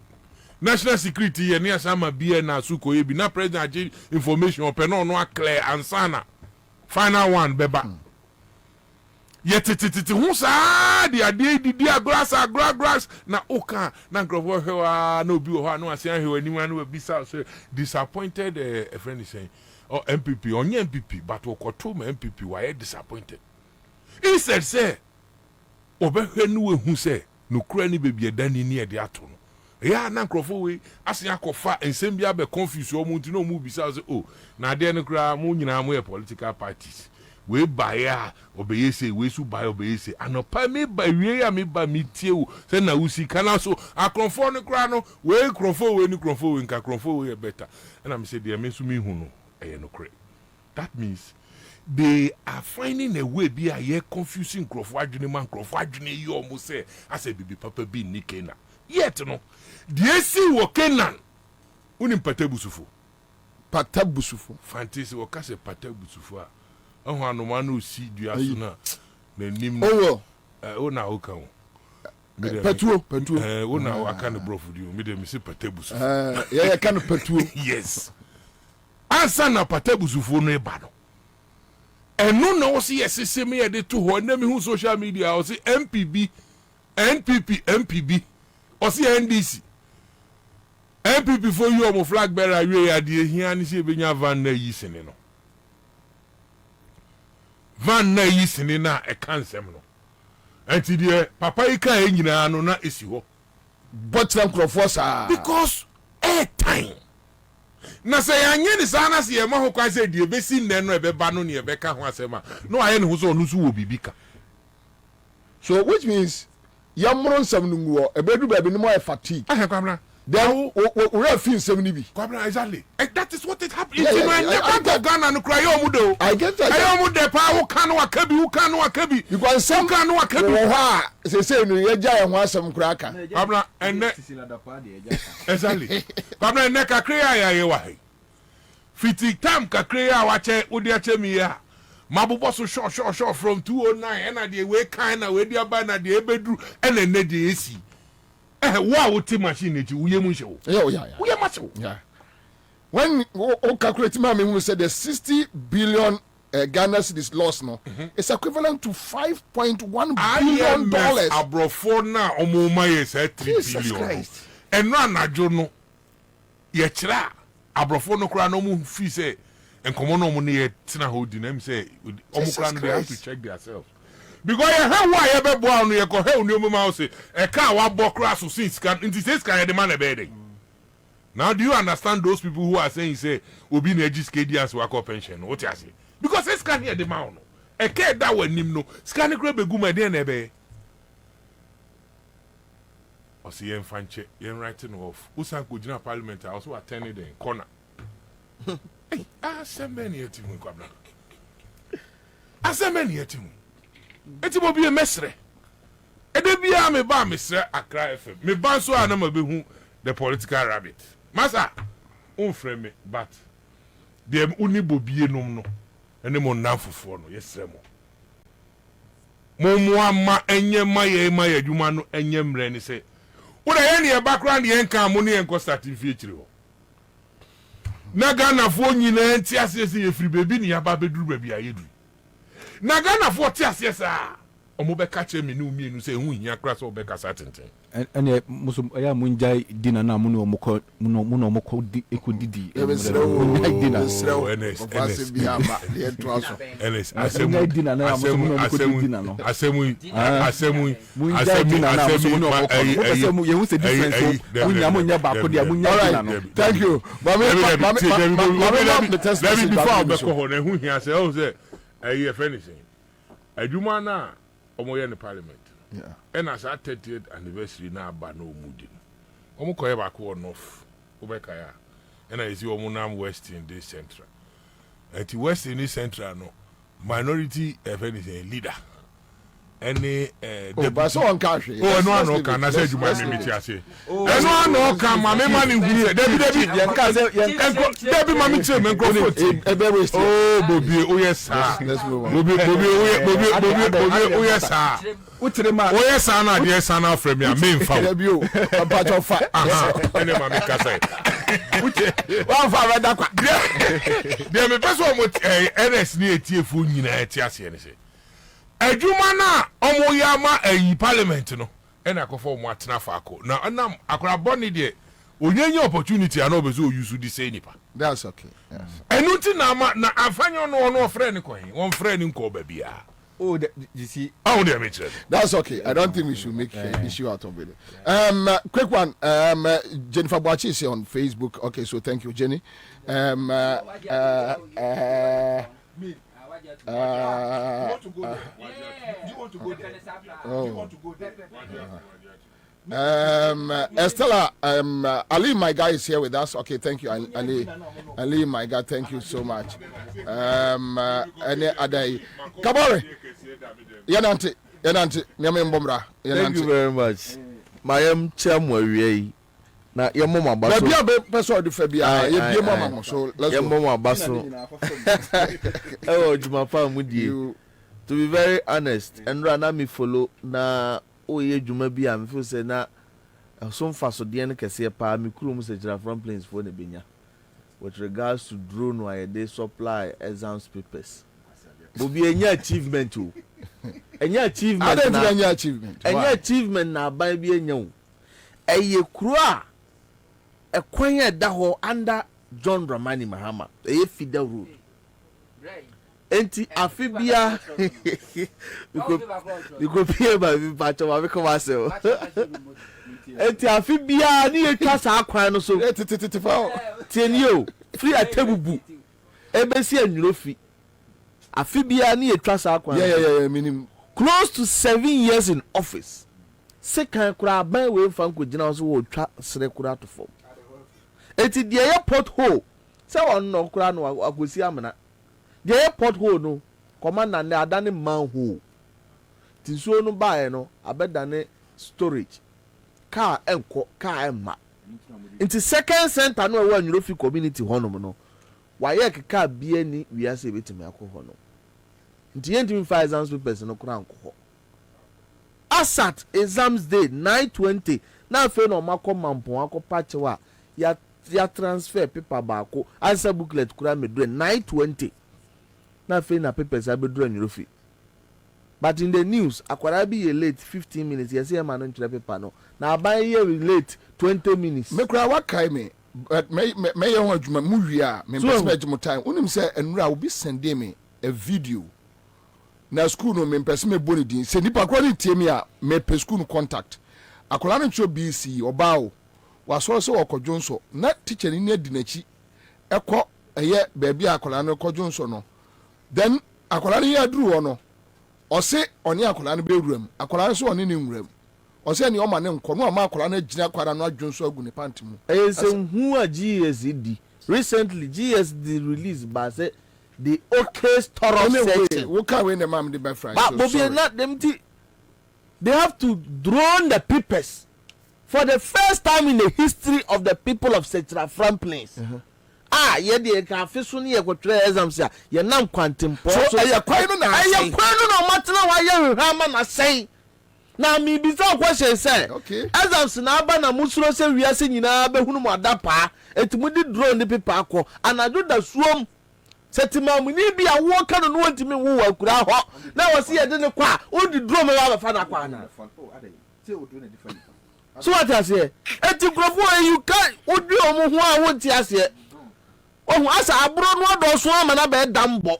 national security ye ni asama bia na suko ye bi na president age information open no clear Ansah final one beba yetititi hu sa dia grass na oka na grofo hewa na obi ho na ase hewa ni wan bi sa so disappointed a friend is saying or MPP onye MPP but okoto ma MPP why disappointed he said say obehwe nu we hu say no kura ni bebi edani ni e de ato no ya na nkrofo we ase akofa ensem bia be confuse o mu nti no mu bisa say oh na de no kura mu nyina mu e political parties we buy ya obeye say we su buy obeye say anopa me ba wie ya me ba me tie o say na usi kana so akrofo no kura no we krofo we ni krofo we nka krofo we better and am say de me su me hu no e no kure. That means they are finding a way be a year confusing crofwadjuni man crofwadjuni you almost say as a baby papa be nikena yet no the see wo kenan unim patabusufu fantasy wo kase patabusufu a ho anomano si dua so na nim o na o kan patuo o na o aka ne brofu dio me dem se patabusufu ya kan patuo yes Ansah na patabusufu no e ba no eno na wo se yesese me ye de to ho na me hu social media wo se NPP o se NDC NPP for you o flag bearer we ya de hia ni se benya van na yi sene no van na yi sene na e kansem no enti de papa yi ka enyina no na esi ho botram crofo because time na say anye ni sana se ma ho kwa se die be si nne no ebe ba no ne ebe ka ho asema no aye ne ho so no so wo bibika so which means yamro nsam no nguo ebedu ba bi ni mo fatigue kwamna Then we have seen 70. Exactly. That is what it happened. Ghana no cry omudo. I get that. I omude pa who can wakabi. You can some can wakabi. Say no ye jay ho asem kraka. Kwabena exactly. Kwabena ne kakre ya ye wa he. Fiti tam kakre ya wa che odi ache mi ya. Mabubo so short from 209 and the way kind na we dia ba na de ebedru ene ne de esi. Wow, team machine yeah. When we calculate, we said the 60 billion Ghana cedis loss no, it's equivalent to $5.1 billion. Abrofona omoma yes 3 billion. And na jono ye kira abrofona kura no mu fi say enkomo no mu ne ye tina holding them say omo kura no they have to check themselves. Because you have why you be born you go hell no mama say e car wa bokra so since can it says can the man be. Now do you understand those people who are saying say obi na agi skadians wa ko pension what you say because it's can hear the man no e ka da wanim no scan kra begu ma den na be o see yen fanche yen writing off usan ko gina parliament I also attended the corner hey asemeni etimu kwabna asemeni etimu eti mo bi e mesre ede bia me ba mesre Accra FM me ba so ana ma be hu the political rabbit masa on frame but dem uni Bobie nom no ene mo nanfofo no yesre mo ama enye maye adwuma no enye mre ni se wo da ye ne background ye nka mo ne enko starting fie chire ho na Ghana fo nyina enti asese ye free baby ni aba beduru ba bia yedu na Ghana for tiase sa omo be ka che me ni umienu se hu hia kra so be ka sa tenten ene musum ya munjai dina na mu no omko di ekudidi dina thank you if anything adwuma na omo ye ne parliament and as at 30th anniversary na aba no mudi omo koye ba ko north obeka ya and I see omo nam west in this central at west in this central no minority if anything leader any but so on country no can I say adwuma me meti ase no can ma me man hu David David mama che me nkrofo Bobie o yes Bobie o yes utrema o yes na de yes na from ya me mfa o part of fa ene mama ka say wa fa ba da kwa de me peso mo NS ni etiefu nyina eti ase ne se adwuma na omo yama ayi parliament no ena akofo mo atena fa ako na anam akora boni de onyenye opportunity ana obezo use di say nipa that's okay yes enuti na afanyo no friend ko hin one friend nko ba bia oh you see how they make it that's okay I don't think we should make an issue out of it quick one Jennifer Boachi is on Facebook okay so thank you Jenny you want to go there? You want to go there? Estella, Ali, my guy is here with us. Okay, thank you, Ali, my guy, thank you so much. Any other? Kabore, Yananti, Nyamembomra. Thank you very much. My chamwe. Na your mama baso. Be a person the Fabia. Your mama so let's your mama baso. Oh, Juma Mudi. To be very honest, and rana me follow na oye Juma bi am feel say na some faso de en kese pa me kuro say from planes for the benya. With regards to drone why they supply exams papers. Bobie enya achievement o. Enya achievement. I don't think enya achievement. Enya achievement na ban bi enya o. Eye kuro a ekwanye da ho under John Dramani Mahama eye Fidel Road right enti afibia because pay by patch of we come asel enti afibia ni etwa sa akwan no so tienio free atebubu ebesi anyurofi afibia ni etwa sa akwan yeah meaning close to 7 years in office second kura ban we fan ko gina so wo twa sere kura to fom eti de ye pothole se won no kura no agosi amena de ye pothole no commander na adane manhole tinsuo no bae no abedane storage car enko car emma nti second center no wa nyurofi community honom no waye keka bia ni wiase betimi akọ no nti yentimi 5000 papers no kura anko asat exams day 920 na afe no makọ mampon akọ pachewa ya transfer paper baako answer booklet kura medure 920 na afe na papers abedure nyurofi. But in the news, akwara be late 15 minutes. Yes, I man on paper no. Now buy here late 20 minutes. Me kura wa kai me. Me ye ho adwuma mu wia, me person adwuma time. Unim say enura will be sending me a video. Na school no me person me boni din. Se nipa kwa ni tie me a me pe school no contact. Akwara no cho BC obawo. Wa so so okodwonso. Na teacher ni adi nachi. Ekọ eye baabi akwara no kodwonso no. Then akwara ni aduru ho no. Ose oni akola no bewuram akola so oni ne nwuram ose ni o ma ne nko no ma akola na gina akwara no adwonso agu ne panty mu hu a GSD recently GSD release ba say the okay thorough setting wo ka we ne mam de be fry but Bobie not them they have to drone the papers for the first time in the history of the people of Central Franklins. Ye de ka afiso ne ye kwotwe exams ya ye nam kwantempo so aye kwan no na matena wa ye hwama na sei na mi bi so question say exams na aba na musuro se wiase nyina be hunu mu adapa etimu di drone ne paper akọ anadu da suom setima mu ni bi awo ka no ntimi wo akura ho na wo se ye de ne kwa o di drone wa ba fa na kwa na so what I say eti krofo you can odi omo ho a wo ti ase oh asa abro no do so ama na be dambo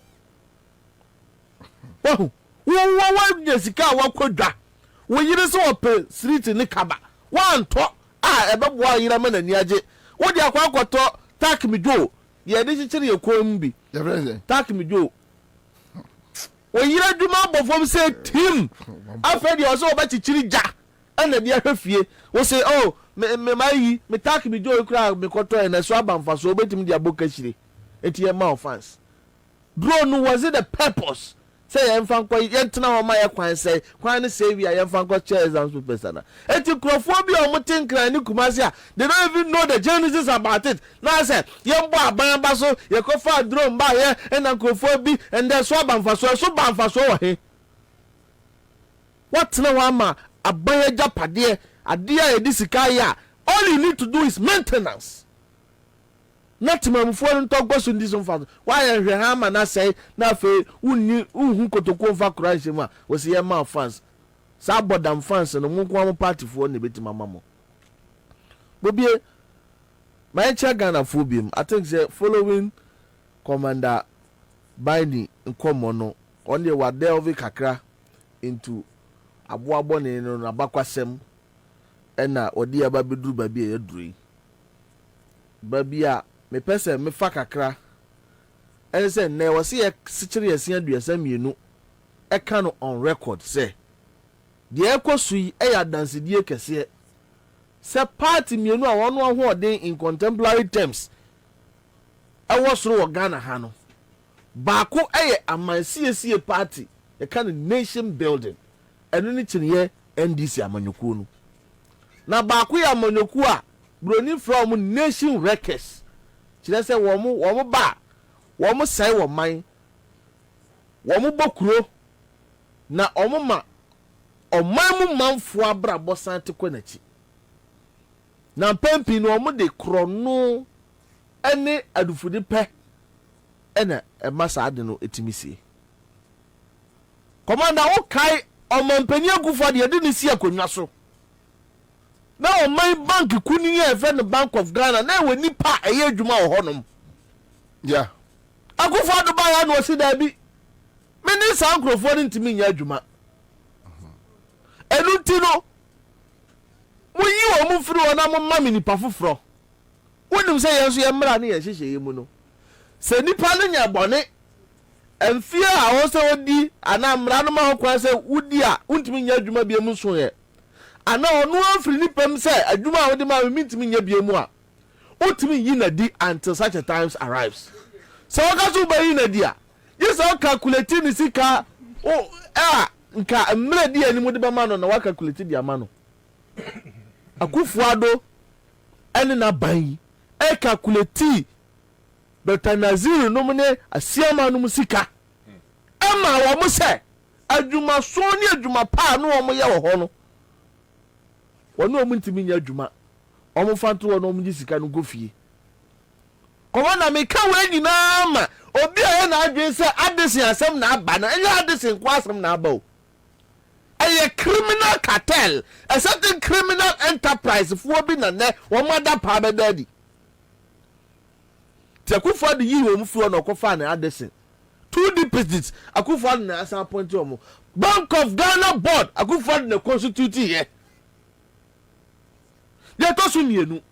oh wo jesika wa kodwa wo yire so ope street ni kaba wan to ebe bo ayira ma na ni age wo di akwa akoto tak mi jo ye de chichiri ye kom bi tak mi jo wo yire duma bofom say team afa di oso ba chichiri ja ana bi ahwefie wo say oh me mayi me tak mi jo kura me koto na so abamfa so obetim dia bokashire etie ma offense drone was it the purpose say yemfa nko yentena ho ma ye kwan say kwan ne say wi yemfa nko chairs and super sana eti crofobia o mutenkran ni kumase a they don't even know the genesis about it now say yembo aban ba so ye ko fa drone ba ye na crofobia and then so abamfa so bamfa so wo he what na wa ma aban japade ade a edisika ya all you need to do is maintenance not mamfo ntogbo so ndi so mfa why hwe ha ma na say na fe unhu kotoko mfa kuraje ma wo se ye ma fans sa bodam fans no nko am party fo ne beti mama mo Bobie my Ghana phobium I think say following Commander Biden nkomo no on the wa delve kakra into aboabo ne no abakwasem ena odi aba beduru babi e yaduru babi a me pese me fa kakra ense ne wo se ye sikire yasia aduasa mienu e ka no on record say de ekosui e ya dance die kese se party mienu a wono ho odin in contemporary terms e wo soro wo Ghana ha no baako e ye amansie party e ka no nation building enu ni chiriye NDC amanyoku no na baako ya amanyoku a broni from nation records chire se wo ba wo sai wo man wo bokuro na ma oman mu manfo abrabo sante kwanachi na pempi no de krono ene adufudi pe ena masa ade no etimisie commander wo kai omampani agufo de de ni si akonwa so na oman bank kuni ye fe no Bank of Ghana na we nipa eye adwuma wo honom yeah agufo do ba ya no si da bi meni sa ankrofo ni ntimi nya adwuma enu ti no wo yi wo mu firi wo na mo ma me nipa foforo wonim se yenso ye mra ne ye hyehye mu no se nipa no nya bone emfie a wo se odi ana mra no ma ho kwa se udi a untimi nya adwuma bi mu so ye ana ono afri ni pem say adwuma wode ma me ntimi nya bie mu a otimi yi na di until such a times arrives so waka so ba yi na di a yes o calculate ni sika o nka mre di ani mu de ba ma no na waka calculate di ama no Akufo-Addo ene na ban e calculate Beltanazir no mne asiama no musika ama wo mo se adwuma so ni adwuma pa no wo mo ye wo ho no wono mo ntimi nya adwuma o mo fanto wo no mo sika no go fie komo na me ka we nyina ma obi a ye na adwen se adesen asem na aba na enya adesen kwa asem na aba o a criminal cartel, a certain criminal enterprise for being a net or mother power daddy. Akufo-Addo yi wo mfuo no kofa na adesen 2 deposits Akufo-Addo na asa appoint omo Bank of Ghana board Akufo-Addo na constitute here ye to so mienu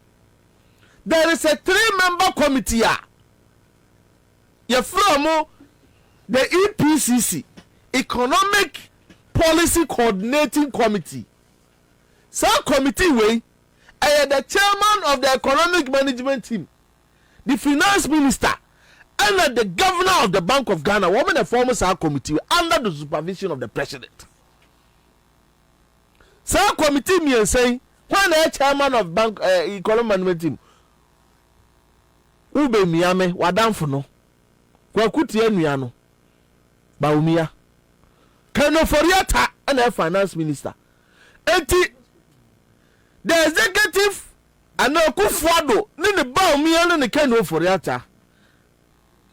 there is a 3-member committee ye from the EPCC Economic Policy Coordinating Committee. Some committee way the chairman of the economic management team, the finance minister, and the governor of the Bank of Ghana, woman the former committee under the supervision of the president. Some committee me saying when the chairman of bank economic management team ube miame wadamfo no kwa kuti enua no ba umia Kano Foriata and the finance minister. Eti the executive and Akufo-Addo ni the Bobie and the Kano Foriata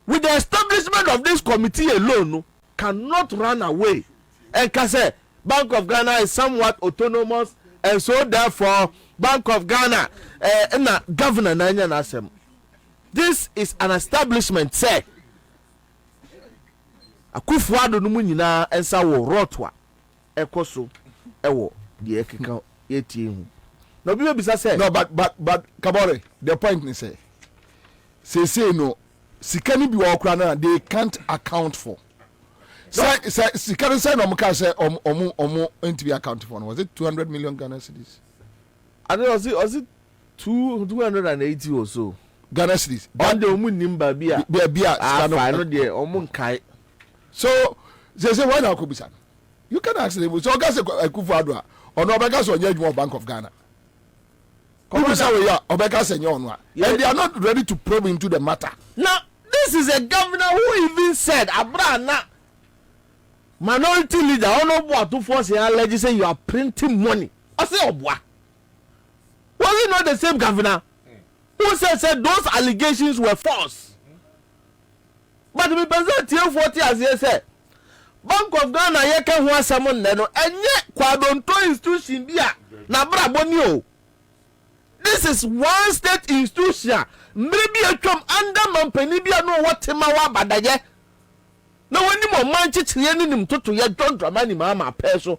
with the establishment of this committee alone cannot run away. And can say Bank of Ghana is somewhat autonomous and so therefore Bank of Ghana and governor Nanya Nasem. This is an establishment say Akufo-Addo no mu nyina ensa wo rotwa ekoso ewo de ekeka yetie hu no bi bisa say no but Kabore the point is say no sika ni bi wo kra na they can't account for say sika ni say no mo ka say omo enti bi account for no was it 200 million Ghana cedis and was it 280 or so Ghana cedis on the omu nimba bia no de omo nkai. So they say why now Kobisan? You can ask them. So I say Akufo-Addo or no Obeka so nyejuma Bank of Ghana. Kobisan we ya Obeka say nyonwa. And they are not ready to probe into the matter. Now this is a governor who even said Abrana minority leader Honorable to force your legislation you are printing money. I say Obwa. Was it not the same governor who said those allegations were false? But the present here 40 as he said, Bank of Ghana ye can want someone no enye kwadonto institution bia na braboni o. This is one state institution. Maybe atwam under mampani bia no wotema wa badaye. Na woni mo manchichire ni nim toto ye John Dramani mama peso.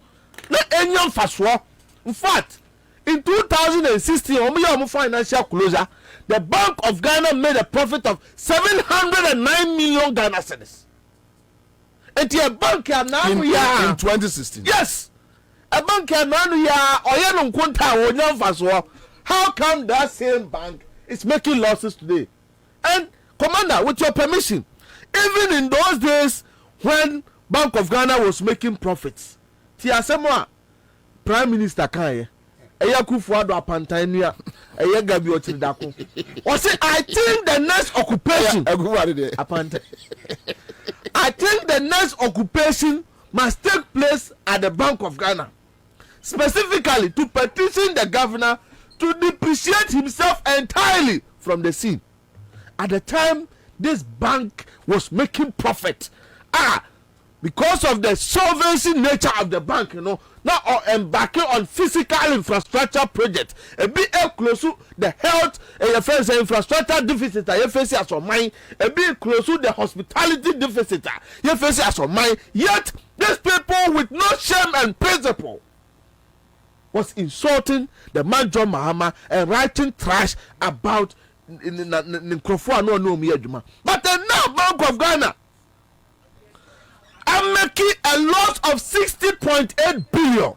Na enyam faso. In fact, in 2016, on financial closure, the Bank of Ghana made a profit of 709 million Ghana cedis. And a bank in 2016. Yes, a bank how come that same bank is making losses today? And Commander, with your permission, even in those days when Bank of Ghana was making profits, Tiasemwa, Prime Minister Kanye. Akufo-Addo apantania Gabi Otiridako. Or say I think the next occupation I think the next occupation must take place at the Bank of Ghana, specifically to petition the governor to depreciate himself entirely from the scene. At the time this bank was making profit, because of the solvency nature of the bank, now embarking on physical infrastructure projects, a bit close to the health infrastructure deficit, you face as on mine, a bit close to the hospitality deficit, you face as on mine. Yet these people with no shame and principle was insulting the man John Mahama and writing trash about Nkrofo no me adwuma. But now Bank of Ghana I'm making a loss of 60.8 billion.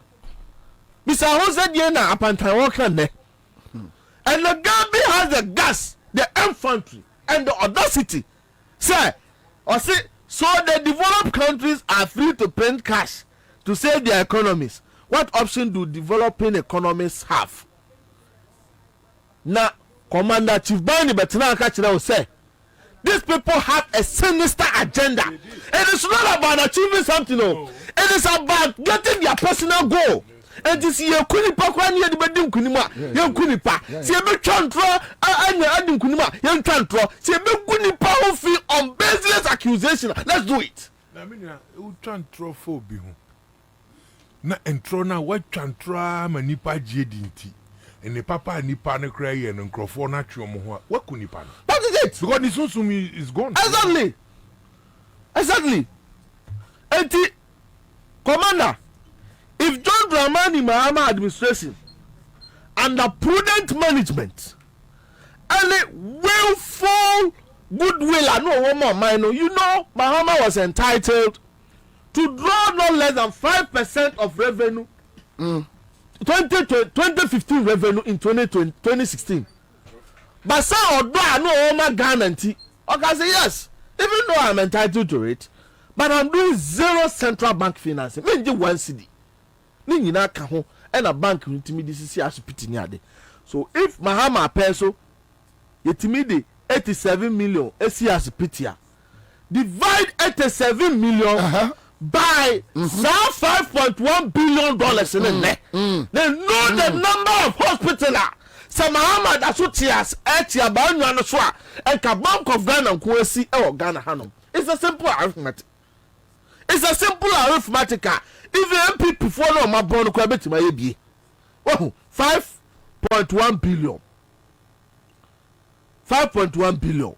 Mr. Who said na apantan worker ne. And the Gambia has the gas, the infantry, and the audacity. Say, or say, so the developed countries are free to print cash to save their economies. What option do developing economies have? Now, Commander Chief Bani Bettina Kachina will say, these people have a sinister agenda. It is not about achieving something, no. It is about getting their personal goal. And this year, Kunipa Kwani and the Bedim Kunima, young Kunipa, Siabe Chantra, and Adim Kunima, young Chantra, Siabe Kunipa who feel on baseless accusation. Let's do it. I mean, you Chantra for Bihu. Na entrona what Chantra Manipa Jedinti. And the papa nipa ne cry and Crawford natural moha. What kunipa? That is it. Because this also is gone. Exactly. And Commander, if John Dramani Mahama administration under prudent management and willful goodwill, I know one more minor, you know, Mahama was entitled to draw no less than 5% of revenue. 2015 revenue in 2016. But some of that no my guarantee. Okay, say yes, even though I'm entitled to it, but I'm doing zero central bank financing. Maybe one cedi. Ni na ka ho and a bank ntimi di sisi asupiti ni ade. So if Mahama peso yetimi de 87 million esi asupiti, divide 87 million by $5.1 billion in the net. They know the number of hospitals. Some Mahama that's what tears at your band and swa and Bank of Ghana Kwesi or Ghana Hanum. It's a simple arithmetic. If the MP follow my bond to my ABA. Oh, 5.1 billion. 5.1 billion.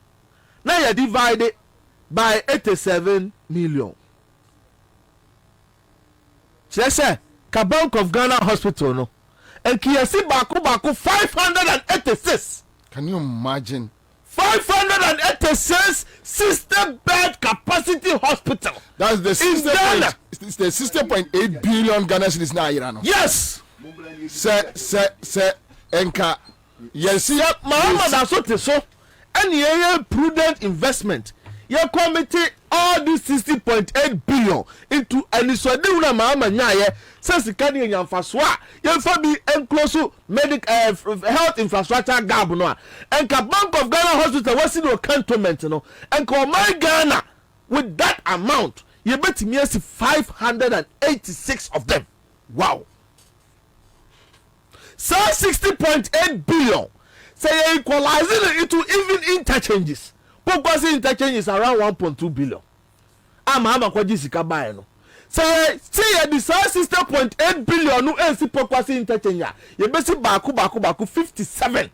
Now you divide it by 87 million. Say, Bank of Ghana Hospital no, and Kiasi Baku 586. Can you imagine? 586 system bed capacity hospital. That's the system. It's the 60.8 billion Ghana cedis now, Irano. Yes. Say, Enka. Yes, Mahama that's what they so. And prudent investment. Your committee all this 60.8 billion into and so they will Mahama nyaye says the Kenya Yamfaswa Yamfabi enclose medical health infrastructure gap no and Bank of Ghana Hospital was in your cantonment no and my Ghana with that amount you bet me 586 of them. Wow. So 60.8 billion say equalizing it into even interchanges. Purpose interchange is around 1.2 billion. Mahama kwaji sika buy no. Say the 60.8 billion no NC purpose interchange. You besi baku 57.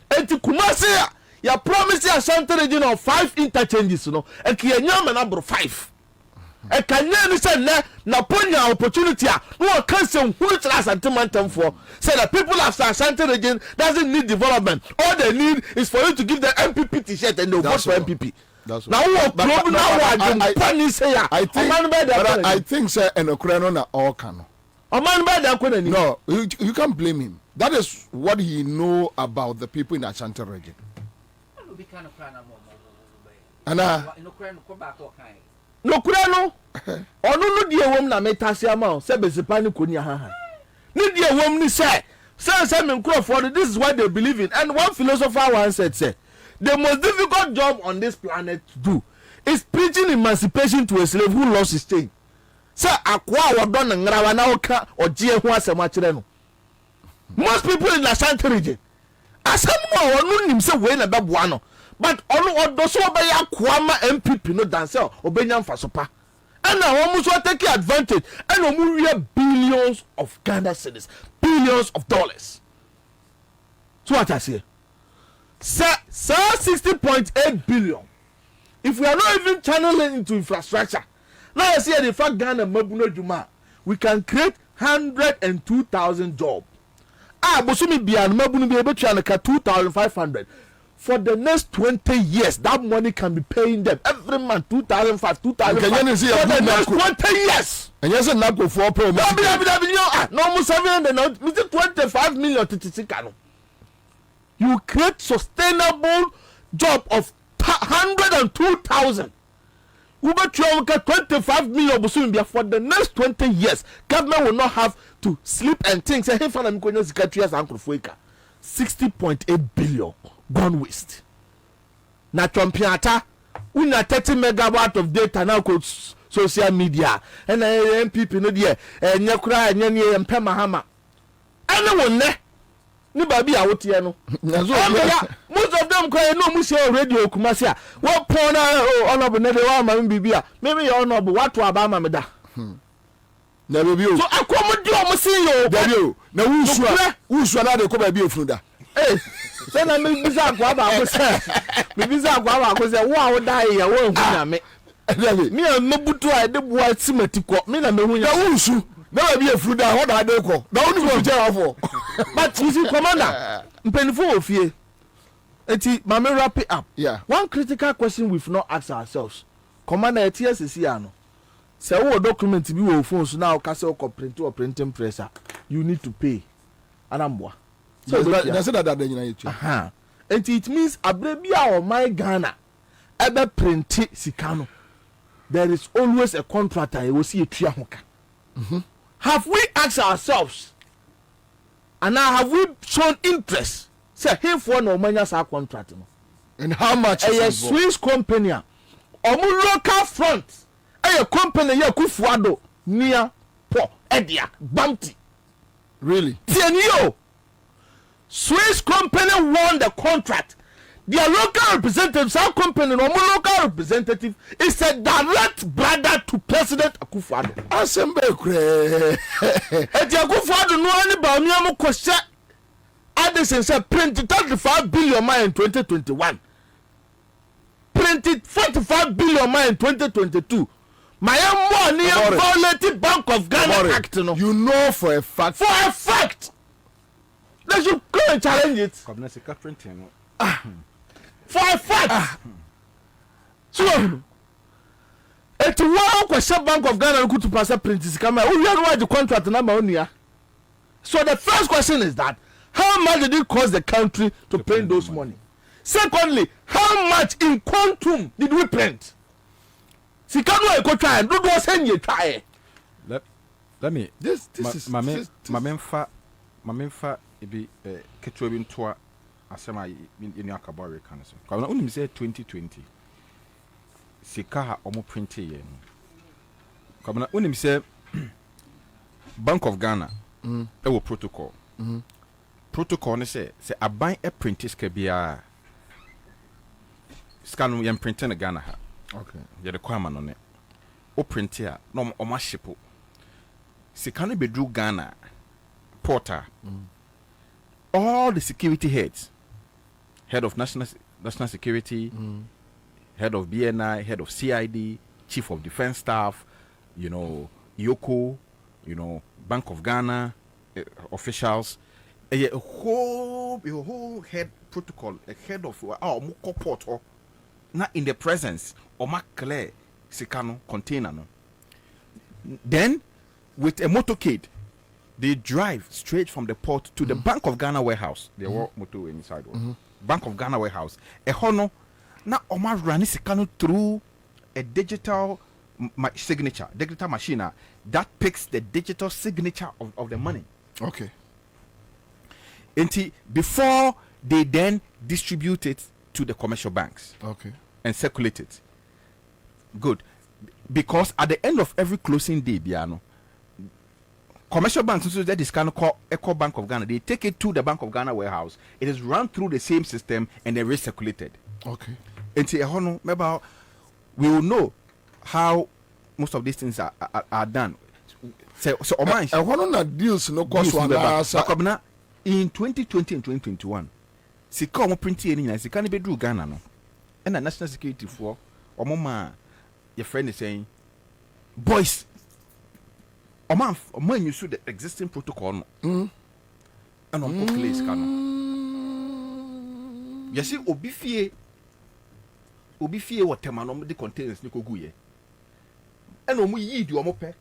Enti Kumasi ya promise ya Ashanti region of 5 interchanges no. And Kenya number 5. And Kenya ni say na ponya opportunity no can say who class antimantem for. Say the people of Ashanti region doesn't need development. All they need is for you to give the MPP t-shirt and they'll vote for MPP. Now I think sir and Ukraine na all can. No, you can't blame him. That is what he know about the people in Ashanti region. Nokurano ono no die wom na metase ama se bezipani koni ha ni die wom ni say me nkrofo this is what they believe in. And one philosopher once said say the most difficult job on this planet to do is preaching emancipation to a slave who lost his chain. Say akwa wodo na ngrawa na oka ogie ho asem akire no. Most people in the Ashanti region asem mo onu nim say we na beboa no. But all those who obey Kwama MPP no dance obenya mfasopa. And now we so take advantage and we billions of Ghana cedis, billions of dollars. So what I say? Sir 60.8 billion. If we are not even channeling into infrastructure, now I see the fact Ghana Mabuno Juma, we can create 102,000 jobs. Bosumi Bian Mabuno be able to 2,500. For the next 20 years, that money can be paying them every month 2,500, 2,500 for the next 20 years. And yes, not go for pro. No, 700 no, 25 million to you create sustainable job of 102,000. We bet you get 25 million for the next 20 years. Government will not have to sleep and think. Say, hey, I'm going to 60.8 billion gone waste. Na Trumpiata, we na 30 megawatt of data now called social media. And MPP no there, and Yakura and Yeni and Pemahama. Anyone ne? Ni baby out here no. Most of them cry no much radio Kumasia. What pona honorable Nedwa Bibia? Maybe you honorable what to Abama Meda. Never be. So I come do almost see you. Now who's another come be a fluda? Hey, then I make bizarre Kwaba was maybe Kwaba was a wow die. I won't me. Me and Mobutu, I did what Simetiko. Me and me. Never be a fluda. What I do call. Don't go jail for. But you see, Commander, painful of you. Mama, wrap it up. Yeah. One critical question we've not asked ourselves. Commander, it's Siano. Say, what document to be with phones now, castle or print or printing presser. You need to pay. Anambwa. So that's that. And it means Abrebia or my Ghana ever print Sikano. There is always a contractor. You will see a triahoka. Have we asked ourselves? And now have we shown interest? Say, here for no money as our contract. And how much is a Swiss company? Or local front. A company here Kufuado near Po Edia Bounty. Really? Tienio. Swiss company won the contract. Their local representative, some company, no local representative, is a direct brother to President Akufo-Addo. Assemble kre. And Akufo-Addo no any ba mi am question. Addison said printed 35 billion in 2021. Printed 45 billion in 2022. My money violated Bank of Ghana Act. No. You know for a fact. For a fact. They should go and challenge it. For a fact. So, it's one question Bank of Ghana could to pass a print is coming. Oh, you know the contract number only. So the first question is that how much did it cost the country to print those money? Secondly, how much in quantum did we print? Sikano eko try, do do send you try. Let me. This is my memfa ebi ketwe bi ntoa asema yenu akabore kan so. Kwa unim say 2020 sika ha omo print ye no. Kwa unim say Bank of Ghana e wo protocol. Protocol ne say aban e print sika bia scan yem print na Ghana ha. Okay. Ya de kwama no ne. O print ya no o ma shipo. Sika no bedru Ghana porter. All the security heads, head of national security, head of BNI, head of CID, chief of defense staff, Yoko, Bank of Ghana officials, a whole head protocol, a head of port not in the presence of clear Sikano container. No. Then with a motorcade, they drive straight from the port to the Bank of Ghana warehouse. They walk motor inside. Bank of Ghana warehouse. A hono na Omar run Sikano through a digital signature, digital machine that picks the digital signature of the money. Okay. And before they then distribute it to the commercial banks. Okay. And circulate it. Good. Because at the end of every closing day, Biano, commercial banks, so that is kind of called Eco Bank of Ghana. They take it to the Bank of Ghana warehouse. It is run through the same system and then recirculated. Okay. And maybe we will know how most of these things are done. So Oman, I want to deals no cost one. In 2020 and 2021, sika omo printing any sika ne bedru Ghana no. And the national security for Omoma, your friend is saying, boys. Oman you see the existing protocol no. And on place can. You see obi fie what no the containers ni kogu ye. And omo yi di omo pe.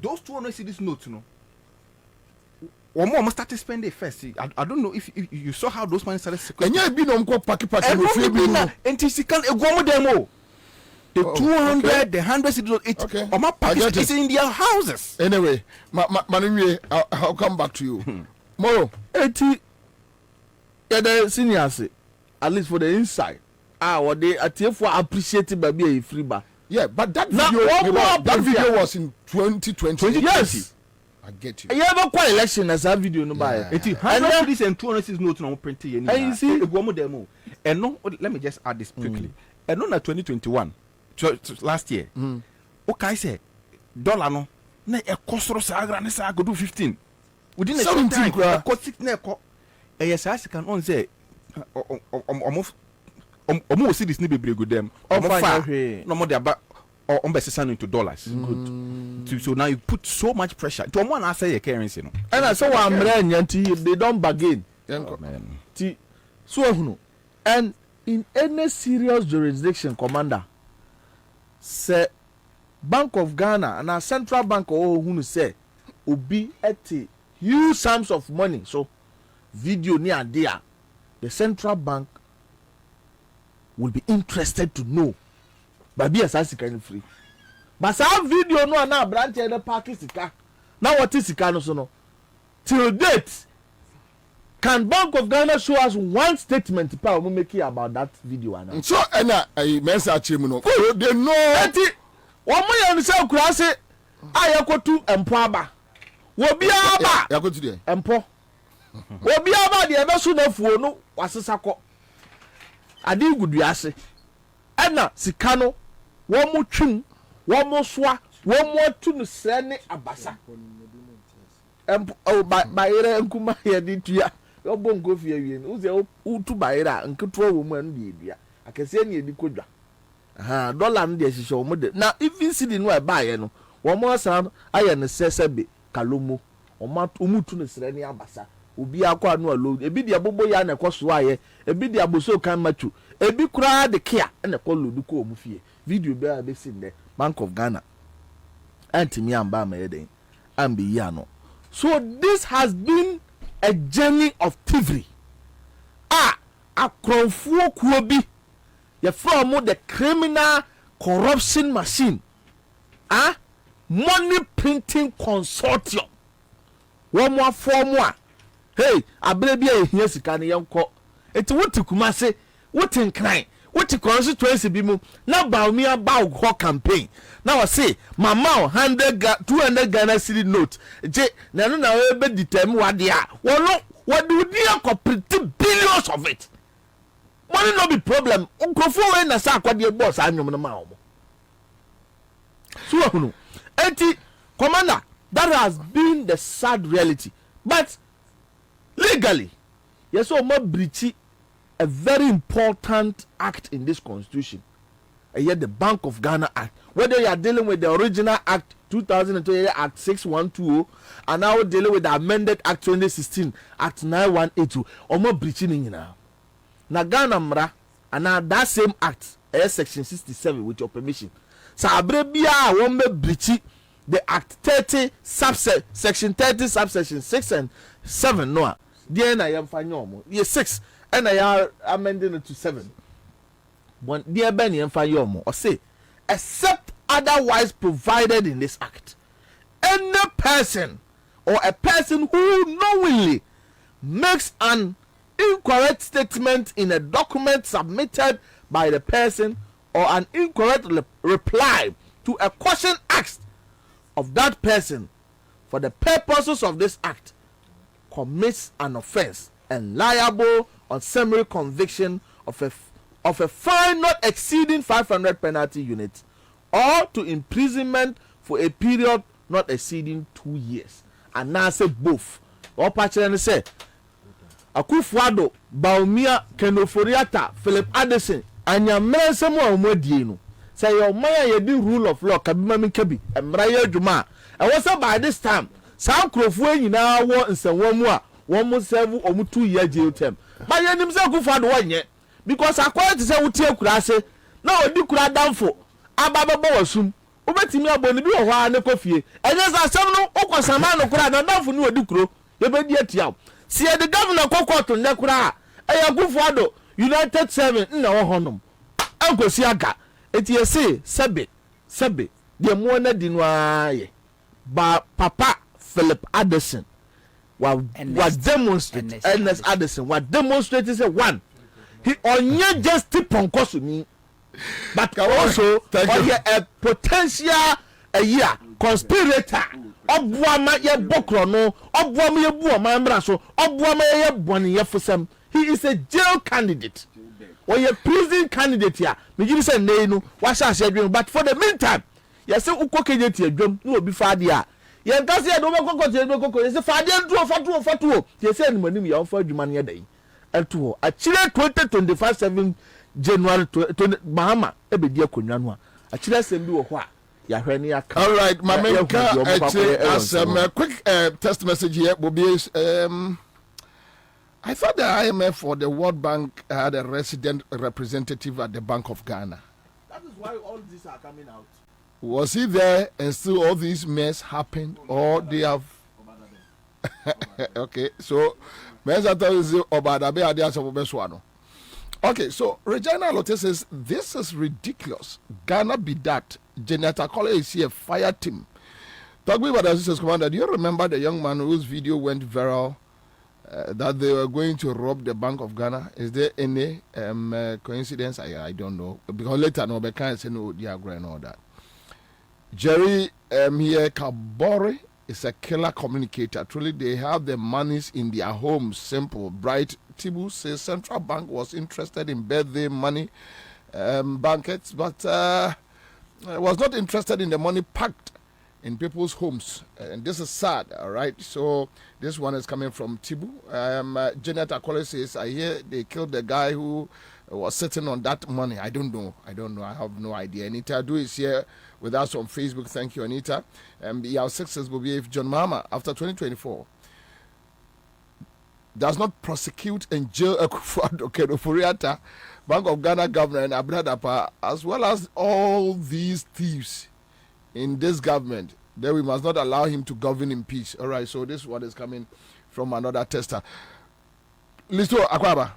those 200 cedis notes, or more started spending first. I don't know if you saw how those money started. And you have been on packy. And she can't go with them. The 200, the 100 cedis, it's in their houses. Anyway, I'll come back to you. Moro, 80. Yeah, the seniors, at least for the inside. What they for appreciating by being a free bar. Yeah, but that video was in 2020. Yes. I get you. You have quite election as a video no buy. 100 and 200 notes on printing. And you see, demo. And no, let me just add this quickly. And no, 2021, last year. Okay, I say dollar no. Na e kosoro sagra ne sa go do 15. Within the same time, cost 6 na e yes, I can on say almost see this ni bebre go dem. No more dey about $1 into dollars. Good. So now you put so much pressure. To one answer your currency no. And I say one nyanti they don't bargain. Ti so no. And in any serious jurisdiction, commander, say Bank of Ghana and our central bank or who say obi at huge sums of money. So video near there, the central bank will be interested to know. But be as kind free. But some video no na branch in the park sika. Now what is sika no so no? Till date, can Bank of Ghana show us one statement pa we make about that video ana? So I message him no. They know. Eti one mo yan say kura say ayakotu empo aba. Wo bia aba. Yakotu there. Empo. Wo bia aba de ebe so na fuo no wasesa ko. Ade gudu ase. Ena sika no wo mo twum, wo mo soa, wo mo atu no sre ne abasa. Bayere nkuma ye di tua. Yo bongo fie wie no. Uze utu bayere nketo wo mu anu de dua. Akese ne edi kodwa. Dollar no de hihye wo mo de. Na even cedi no e baaye no, wo mo san aye ne sesebe kalomo. O mutu no sre ne abasa. Obi akwa no alo. Ebi de abobo ya na ekoso aye. Ebi de aboso kan matu. Ebi kura de kia na ekolo du ko mu fie. Video be a be sin there. Bank of Ghana. Antimi amba ma yeden. Ambi ya no. So this has been a journey of thievery. Akronfuo kuo bi. Ye from the criminal corruption machine. Money printing consortium. One more form one. Hey, abrebi e hia sika ne yenko. Eti wotu kumase, wotu nkran, wotu constituency bi mu na ba mi aba ho campaign. Na we say mama 200 Ghana cedi note. Je na no na we be determine wade a. What do you pretty billions of it? Money no be problem. Unkofo we na sa akwade boss anwom no ma omo. So no. Eti commander, that has been the sad reality. But legally, yes, so more breachy a very important act in this constitution. And yet the Bank of Ghana Act, whether you are dealing with the original Act 2020 Act 6120 and now dealing with the amended Act 2016 Act 9182, or more breaching now. Na Ghana mra and now that same act, section 67 with your permission. So abrebia won be breachy the Act 30 section 30 subsection 6 and 7 no. There I am fine normal. Yes 6 and I are amending it to 7. When dear Benny and Fayomo or say, except otherwise provided in this act, any person or a person who knowingly makes an incorrect statement in a document submitted by the person or an incorrect reply to a question asked of that person for the purposes of this act commits an offense and liable on summary conviction of a fine not exceeding 500 penalty units or to imprisonment for a period not exceeding 2 years. And now say both. Or partially say Akufuado, Baumia, Kenoforiata, Philip Addison, and your man somewhere Modiano. Say your man you do rule of law, Kabimami Kabi, and Mraya Juma. And what's up by this time? Some Crofway you now want and some one more 7 or 2 year jail term. But you himself go for the 1 year. Because I quite say what you could say. No, you could have done for Ababa Bosum, Ubetimi aboni bi ohwa ne kofie. Enye sa asem no okosama no kura na danfo ne odi kuro. Ye be di atia. Si the governor kokoto ne kura Kufuado United 7 na wo honom. Ankosi aga. Eti yesi sebe de mo na di no aye. Ba Papa Philip Addison wa demonstrate Ernest Addison wa demonstrate say one he onye just ponkoso ni but also a potential a year conspirator obuama ye bokro no obuama ye buama mbra so obuama ye boni ye fosam. He is a jail candidate or a prison candidate here. Me give say nay no wa sha adwem but for the meantime you say ukokenye ti adwem no obi fa dia ye ntase ye do bekoko ti bekoko ye say fa dia ntuo fatuo ye say animanim ya fa adwuma ne dai etuo a chire 2025 7 January 20 Mahama ebedi akonwa no a chire sem bi wo ho a ya hwe ne aka. All right, Mamenka, as a quick test message here, Bobie. I thought the IMF or the World Bank had a resident representative at the Bank of Ghana. That is why all these are coming out. Was he there and still all these mess happened, or they have? Okay, so okay, so Regina Lotte says this is ridiculous. Ghana be that. Janetta Kola is here, fire team. Talk about the assistant commander. Do you remember the young man whose video went viral? That they were going to rob the Bank of Ghana. Is there any coincidence? I don't know. Because later, no, they can't say no, they are going all that. Jerry here, Kabore is a killer communicator. Truly, they have the monies in their homes. Simple. Bright Tibu says Central Bank was interested in birthday money banquets, but was not interested in the money packed in people's homes, and this is sad. All right, so this one is coming from Tibu. Janet Akole says, I hear they killed the guy who was sitting on that money. I don't know. I have no idea. Anita Do is here with us on Facebook. Thank you, Anita. Our success will be if John Mahama, after 2024, does not prosecute and jail Akufo-Addo, Furiata, Bank of Ghana governor, and Abradapa, as well as all these thieves in this government, then we must not allow him to govern in peace. All right, so this one is coming from another tester. Listo Akwaba.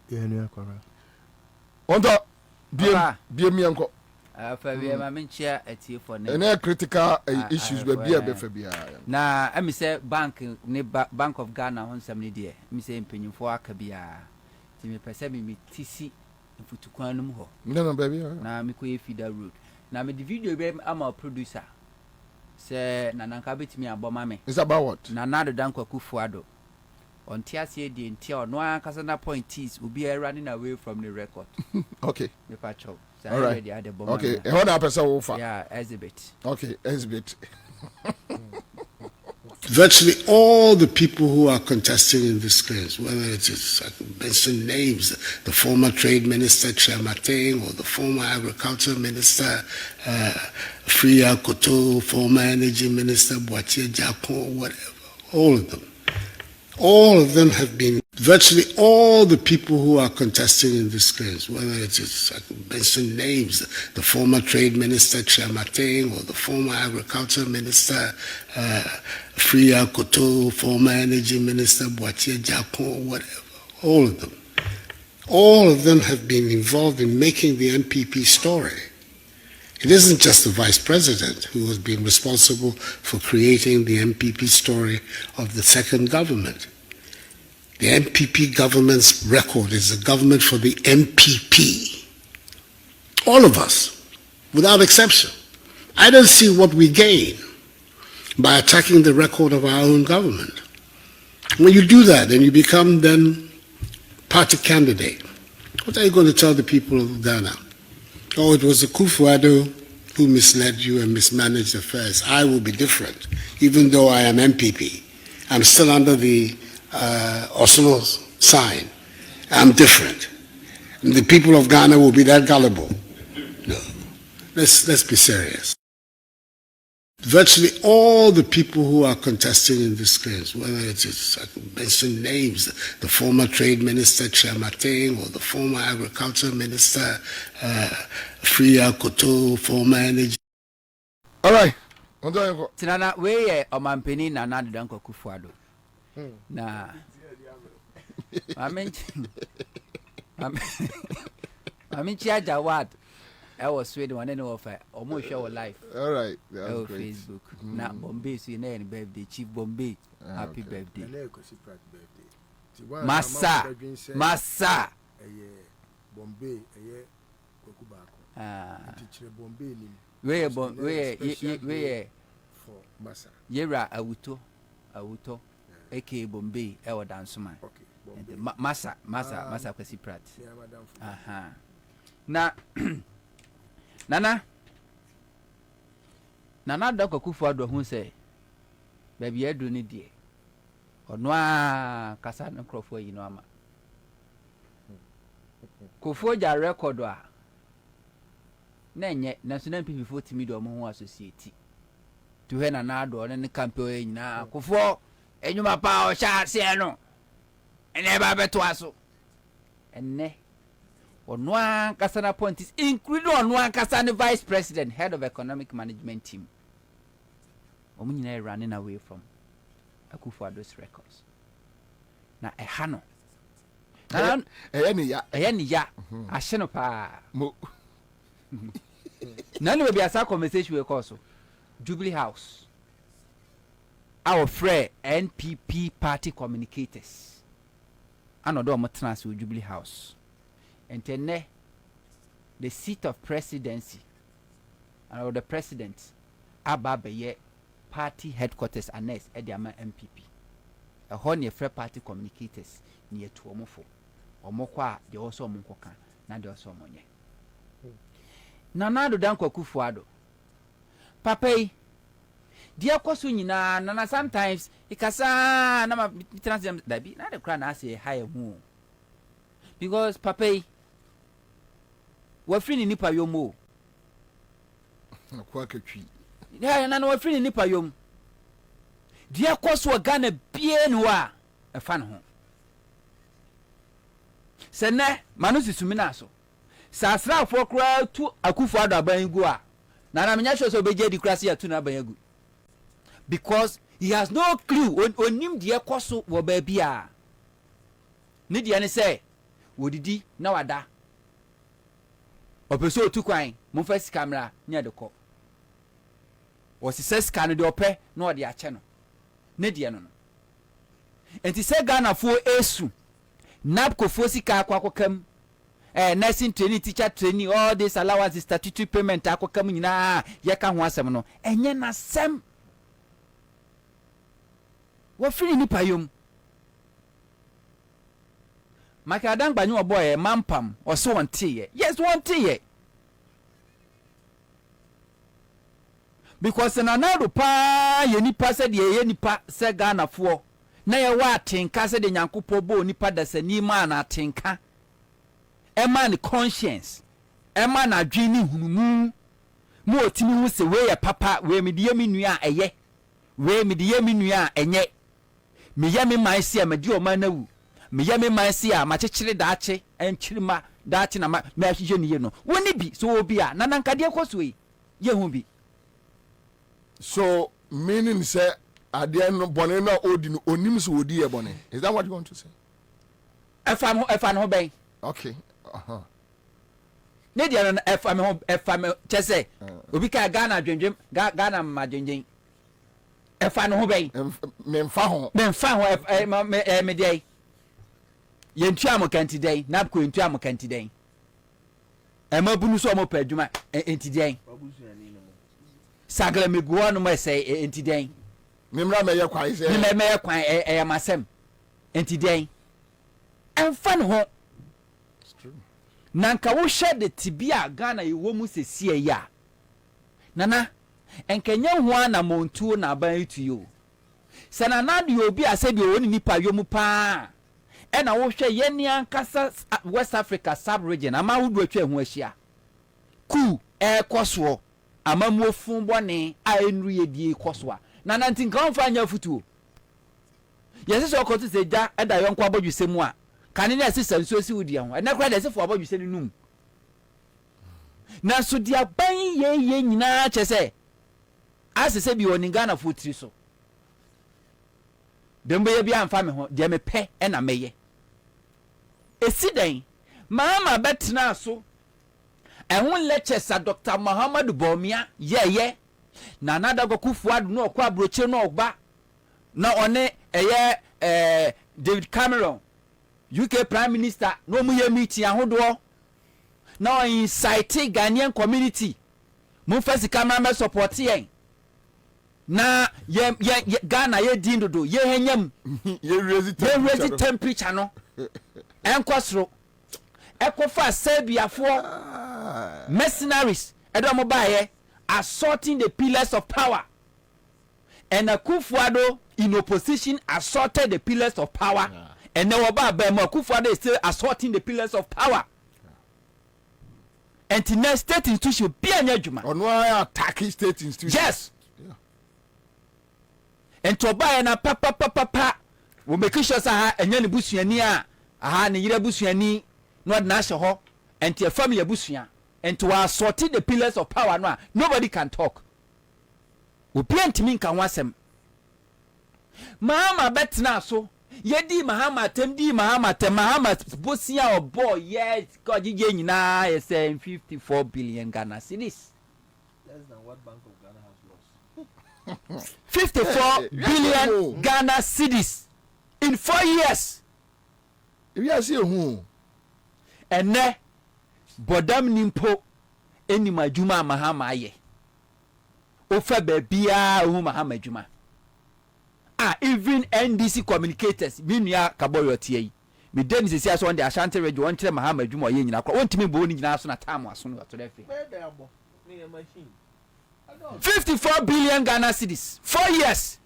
Yeah, no Akwaba. Onto BM Yanko. Any critical issues will be a befebia. Na I say bank of Ghana on some idea. Me say penny for Akabia. Timi pese me TC mfutukwanum ho. No baby. Na me ko feeder road. Na me the video be am a producer. Say na nanka betimi aboma me. It's about what? Na na do danko Kufuado. On tiase de ntia no akasa na point is obi running away from the record. Okay. Me pacho. All right. Okay. What happened? Yeah, exhibit. Okay, exhibit. Virtually all the people who are contesting in this case, whether it is, I can mention names, the former Trade Minister Chamateng, or the former Agriculture Minister Freya Koto, former Energy Minister Boatie Japo, whatever, all of them have been, virtually all the people who are contesting in this case, whether it is, I can mention names, the former Trade Minister Chamateng, or the former Agriculture Minister Freya Koto, former Energy Minister Boatie Japo, whatever, all of them have been involved in making the MPP story. It isn't just the Vice President who has been responsible for creating the MPP story of the second government. The MPP government's record is a government for the MPP. All of us, without exception. I don't see what we gain by attacking the record of our own government. When you do that and you become then party candidate, what are you going to tell the people of Ghana? Oh, it was the Kufuor who misled you and mismanaged affairs. I will be different. Even though I am MPP, I'm still under the Osno sign. I'm different. And the people of Ghana will be that gullible. No. Let's be serious. Virtually all the people who are contesting in this case, whether it is, I can mention names, the former Trade Minister Chamateng, or the former Agriculture Minister Freya Koto, former Energy Tinana we omampeni na Nana Danko Kufuado. Na Amen Jawad. I was Sweden one of almost show life. All right. That's great. Facebook. Now Bombay see na birthday Chief Bombay. Happy birthday. Massa. Bombay Kokubako. Teacher Bombay ni. We for Massa. Yera Awuto. Aka Bombay ewa dance man. Okay. Massa kwesi prat. Aha. Na Nana Doko Kufuado hu say baby edu ni die. Ono a kasa no krofo yi no ama. Kufuo ja record a na nye national people for timi do mo ho associate. To he Nana Ado ne campaign nyina Kufuo enyuma pa o sha se no. Ene ba beto aso. Enne Onwa Kasana appointees, including Onwa Kasana vice president, head of economic management team. Omunina running away from Akufo-Addo's records. Na ehano. Ehani ya. Asheno pa. Nani we be asa conversation we call so. Jubilee House. Our friend NPP party communicators. Anodo mo trans with Jubilee House. And then the seat of presidency and the president Ababe party headquarters annex at the MPP. A honey free party communicators near to Omofo. Omokwa the also Munkoka, na the also monye. Nana do Danko Kufuado. Pape, dear Kosunina, Nana sometimes Ikasa Nama Transam Dabi, not the crown as a higher moon. Because Pape we free nipa yom o kwa ketwi ya na we free nipa yom dia koso Ghana bie no a efa no ho sene manu sisumi na so sasra fo kra tu Akufo-Addo aban gu a na menya hwe so beje di krasi atu na aban gu because he has no clue onim dia koso wo ba bia ne dia ne say wodidi na wada opeso otukwan mo fa camera nya de ko osise scan de opɛ na ɔde akyɛ no ne de no enti sɛ Ghana fo esu napko fo sika akwakokam nursing training teacher training all this allowance statutory payment akwakam nyina ye ka ho asɛm no enye na sɛm wo firi ni payom Maka dan gbanyu oboy mampam oso wonte yes wonte because Nana Ado pa ye nipa se de ye nipa se Ghana fo na ye wa atenka se de Nyankopɔ bo nipa da sani ma na atenka e ma ni conscience e ma na adwini hunumu mo otimi hu se we ye papa we me de mi nua eye we me de mi nua enye me ye me man si amadi o ma na wu me ye me man si a ma kyekere daache enkyirima daache na ma ahihye ne ye no woni bi so obi a na nankade ekoso yi ye hu bi so meaning say ade no bone na odi no onim so odi ye bone is that what you want to say efa no ben okay ne dia no efa me chese obi ka Ghana dwendwem Ghana ma dwendwen efa no ho ben me mfa ho me dia yentu amokanti den napko yentu amokanti den emabunu so mo pa adwuma enti den sagla meguwa no ma say enti den memra me ye kwan say me ye kwan e masem enti den emfa no ho nanka wo hye de tibia Ghana yewo mu sesie ya nana enkenya ho na montu na ban etuyo sanana de obi ase de woni nipa yomu pa ena wo hwe ye ni ankasa West Africa sub region ama wo do atwa ho ahia ku koso amamu ofun bone a enru ye die koso a nana ntinka onfa anya futuo yesi so kotu se ja eda yonko abodwuse mu a kane na sisa nso si wudi ho ena kra de se fo abodwuse ni num na so dia ban ye nyina chese as say bi oni Ghana fo tiri so dem be bi amfa me ho de me pe e na meye esi den mama betena so ehun lectures a Dr. Muhammad Bomia ye na nada Kufuor no okwa broche no ogba na one David Cameron UK Prime Minister no mu ye meeting ahodo na on incite Ghanaian community mu first camera support yen na ye Ghana ye din dodo ye henyam ye raise temperature no enkosro ekofa Serbiafo mercenaries edo baye assaulting the pillars of power, and Kufuor in opposition assaulted the pillars of power, and now Kufuor is still assaulting the pillars of power. And the next state institution be an argument. On why attacking state institutions? Yes. Yeah. And to buy na papa we make sure say enye ne busuani a ne yire busuani no na hye ho and the family busua and to assault the pillars of power no nobody can talk. We ntimi nka wasem mama betna so yedi mahama bosia obo yes god ye nyina yes 54 billion Ghana cedis. Less than what Bank of Ghana has lost. 54 billion Ghana cedis in 4 years. If you see who and ne bodam nimpo eni majuma mahama aye ofa bebia hu mahama juma even NDC communicators minua kaboyo tie me den se sia so on the Ashanti region on kire mahama juma ye nyina kwa ontimi bo ni nyina so na time aso no to refi 54 billion Ghana cedis 4 years.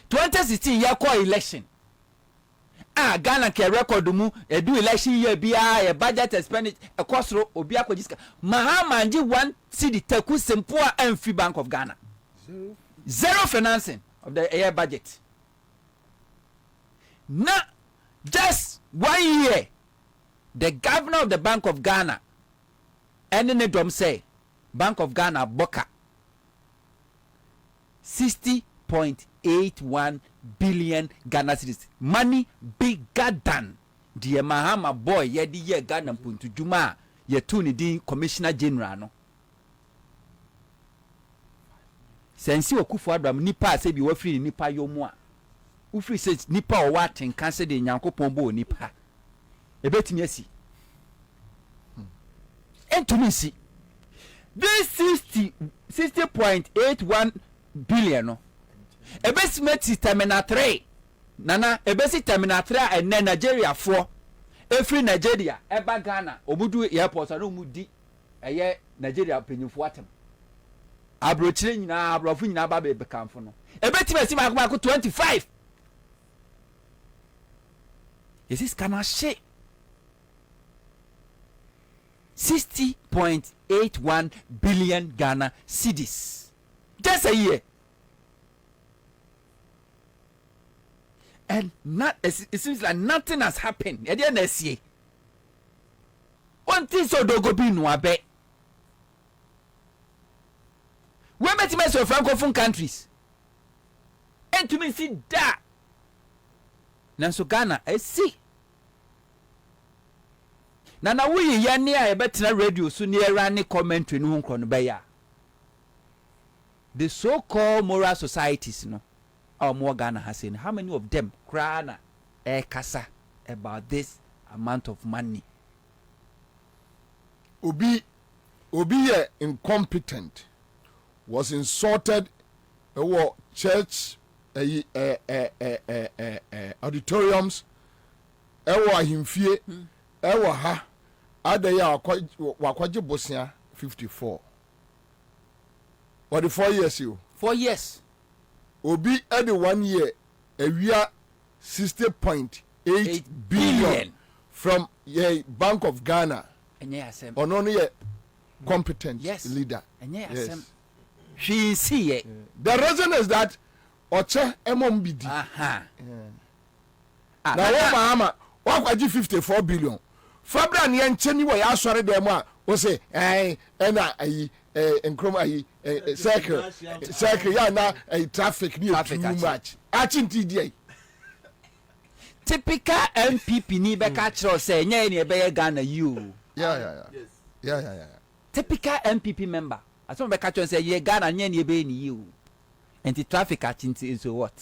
2016 year call election Ghana ke record mu edu election year bia budget expenditure ekosoro obi akwajiska mahama nji 1 cedi taku simple and free Bank of Ghana zero financing of the year budget. Now just 1 year the governor of the Bank of Ghana and the drum say Bank of Ghana boka 60.81 billion Ghana cedis, money bigger than the Mahama boy yedi ye Ghana puntu juma ye tuni din commissioner general no. Sensi Kufuor nipa se bi wafiri nipa yomu a ufiri se nipa o wa tenkan se de Nyankopon bo nipa ebetimi asi entumi si this 60.81 billion no ebestimate terminal 3 nana ebesi terminal 3 and Nigeria 4 every Nigeria eba Ghana omudu airport na omudi eye Nigeria penyufo atem abrochire nyina abrofu nyina ba be bekamfo no ebetime si makoma 25 is kana she 60.81 billion Ghana cedis just a year. And it seems like nothing has happened. One thing so do go be no abe. We met of francophone countries. And to me see that. Nanso Ghana see. Na we ya near a better radio so near running commentary no nkro no be ya. The so-called moral societies no. Our more Ghana has seen how many of them cry kasa about this amount of money. Obi incompetent was insulted church auditoriums ahimfie ha adaya wakwaje bosia 54 or the 4 years you 4 years. Obi every 1 year awia 60.8 billion from Bank of Ghana. On only a competent leader. Yes. She see it. The reason is that Oche MMBD. Now Mahama wakwaji 54 billion. Fabra ni encheni wa ya asore dem a wo say ena ayi nkroma circle ya na traffic ni too much achinti dey typical MPP ni be ka kire say nya ne be ye Ghana you yeah typical MPP member aso be ka kire say ye Ghana nya ne be ni you anti traffic achinti is what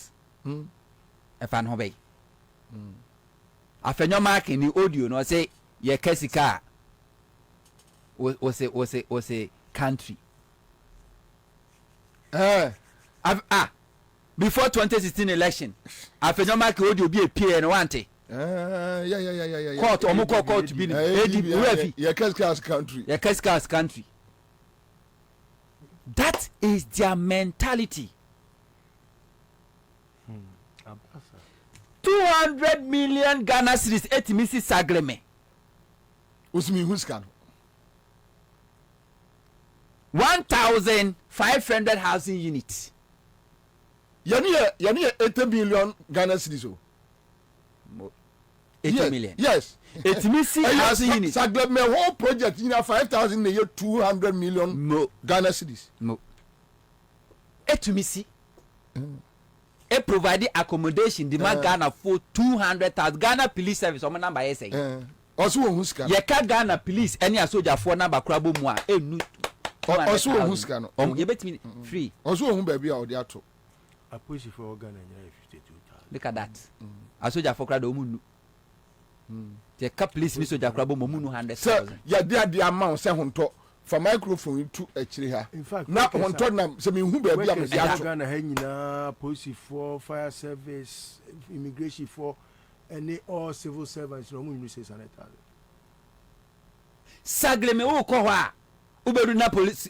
e fa no be afenyo mark ni audio no say ye kesika was a country before 2016 election afenyo mark audio be a PA no wante court omo court be ye kesika country that is their mentality. 200 million Ghana cedis etimisi sagreme usmi huskan 1,500 housing units yani 80 million Ghana cedis o 80 million yes etimisi housing units sagreme whole project in 5,000 na 200 million Ghana cedis etimisi it provided accommodation the man Ghana for 200,000 Ghana police service omo number yes also huska ye ka Ghana police any a soldier for number krabo mu a enu also huska no ye betimi free also hu ba bia o de ato a push for Ghana nya 52,000 look at that a soldier for krado mu nu ye ka police ni soldier krabo mu nu 100,000 ya de amount se honto for microphone to actually ha na honto na se me hu ba bia me de ato Ghana ha nyina police for fire service immigration for any all civil servants no mu 600,000 sagleme wo ko ho a ubedu na police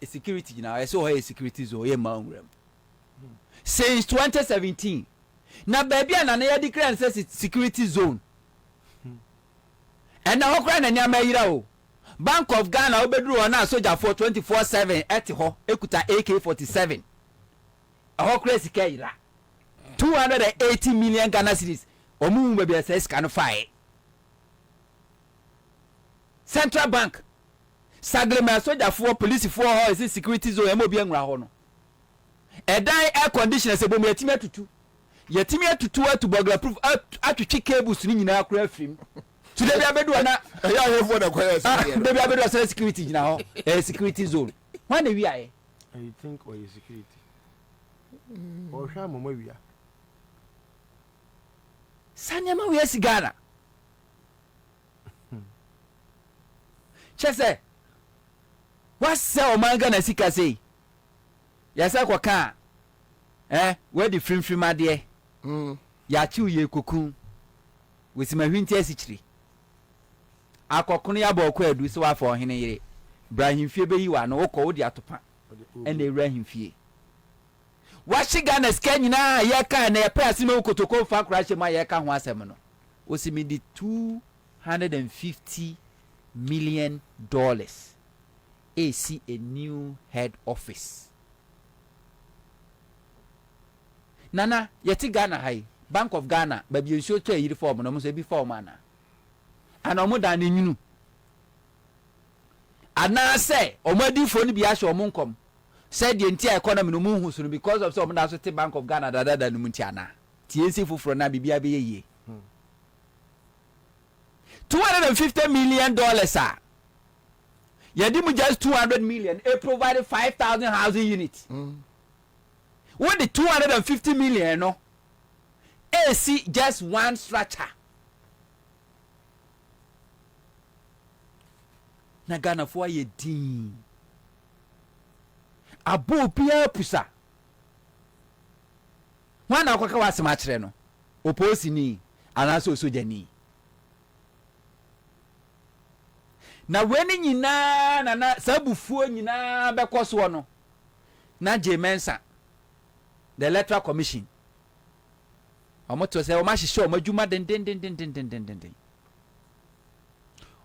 security na so ho security zone ye manwram since 2017 na baby na ya declare say security zone and na hokra na nyama yira o Bank of Ghana ubedu na soldier for 24/7 at ho ekuta AK-47 hokra sika yira 280 million Ghana cedis omu baby say scan fire Central Bank saglema soldier for police for ho is security zone emobi anwura ho no edan air conditioner se bomu yetimi atutu atu burglar proof atwitwi cables ni nyina akura afrim today bia bedu na ya hefo na kwaya bia bedu say security nyina ho security zone when we are I think or security or sha mama wi a sanyama we sigara chese what's o manga na sika sei yasa kwa ka where the film ade ya chi uye kokun wesi mahwinti asichiri akokun ya ba okwa adu se wa fa ohene yire Ibrahim fie be yi wa no wo di atopa ena Ibrahim fie washi Ghana ska nyina ye ka na ye pa asime okotoko fa kra hye ma ye ka ho asem no osimi di $250 million AC a new head office nana yeti Ghana hai Bank of Ghana baby ensure to yiri form no so bi form ana omo dan nyunu ana say omadi fo ni bi ahye omo nkom said the entire economy no mu hu so because of some na so te Bank of Ghana dada no mu ti ana TNC fufuro na bibia be yeye $250 million yadimu just 200 million it provided 5,000 housing units with the 250 million no AC just one structure na Ghana for ye din abo pia pusa wana akwaka wasema kire no oposi ni anaso sojani na weni nyina na sabufuo nyina bekoso no na Ansah the electoral commission omoto se o ma hihye o madwuma den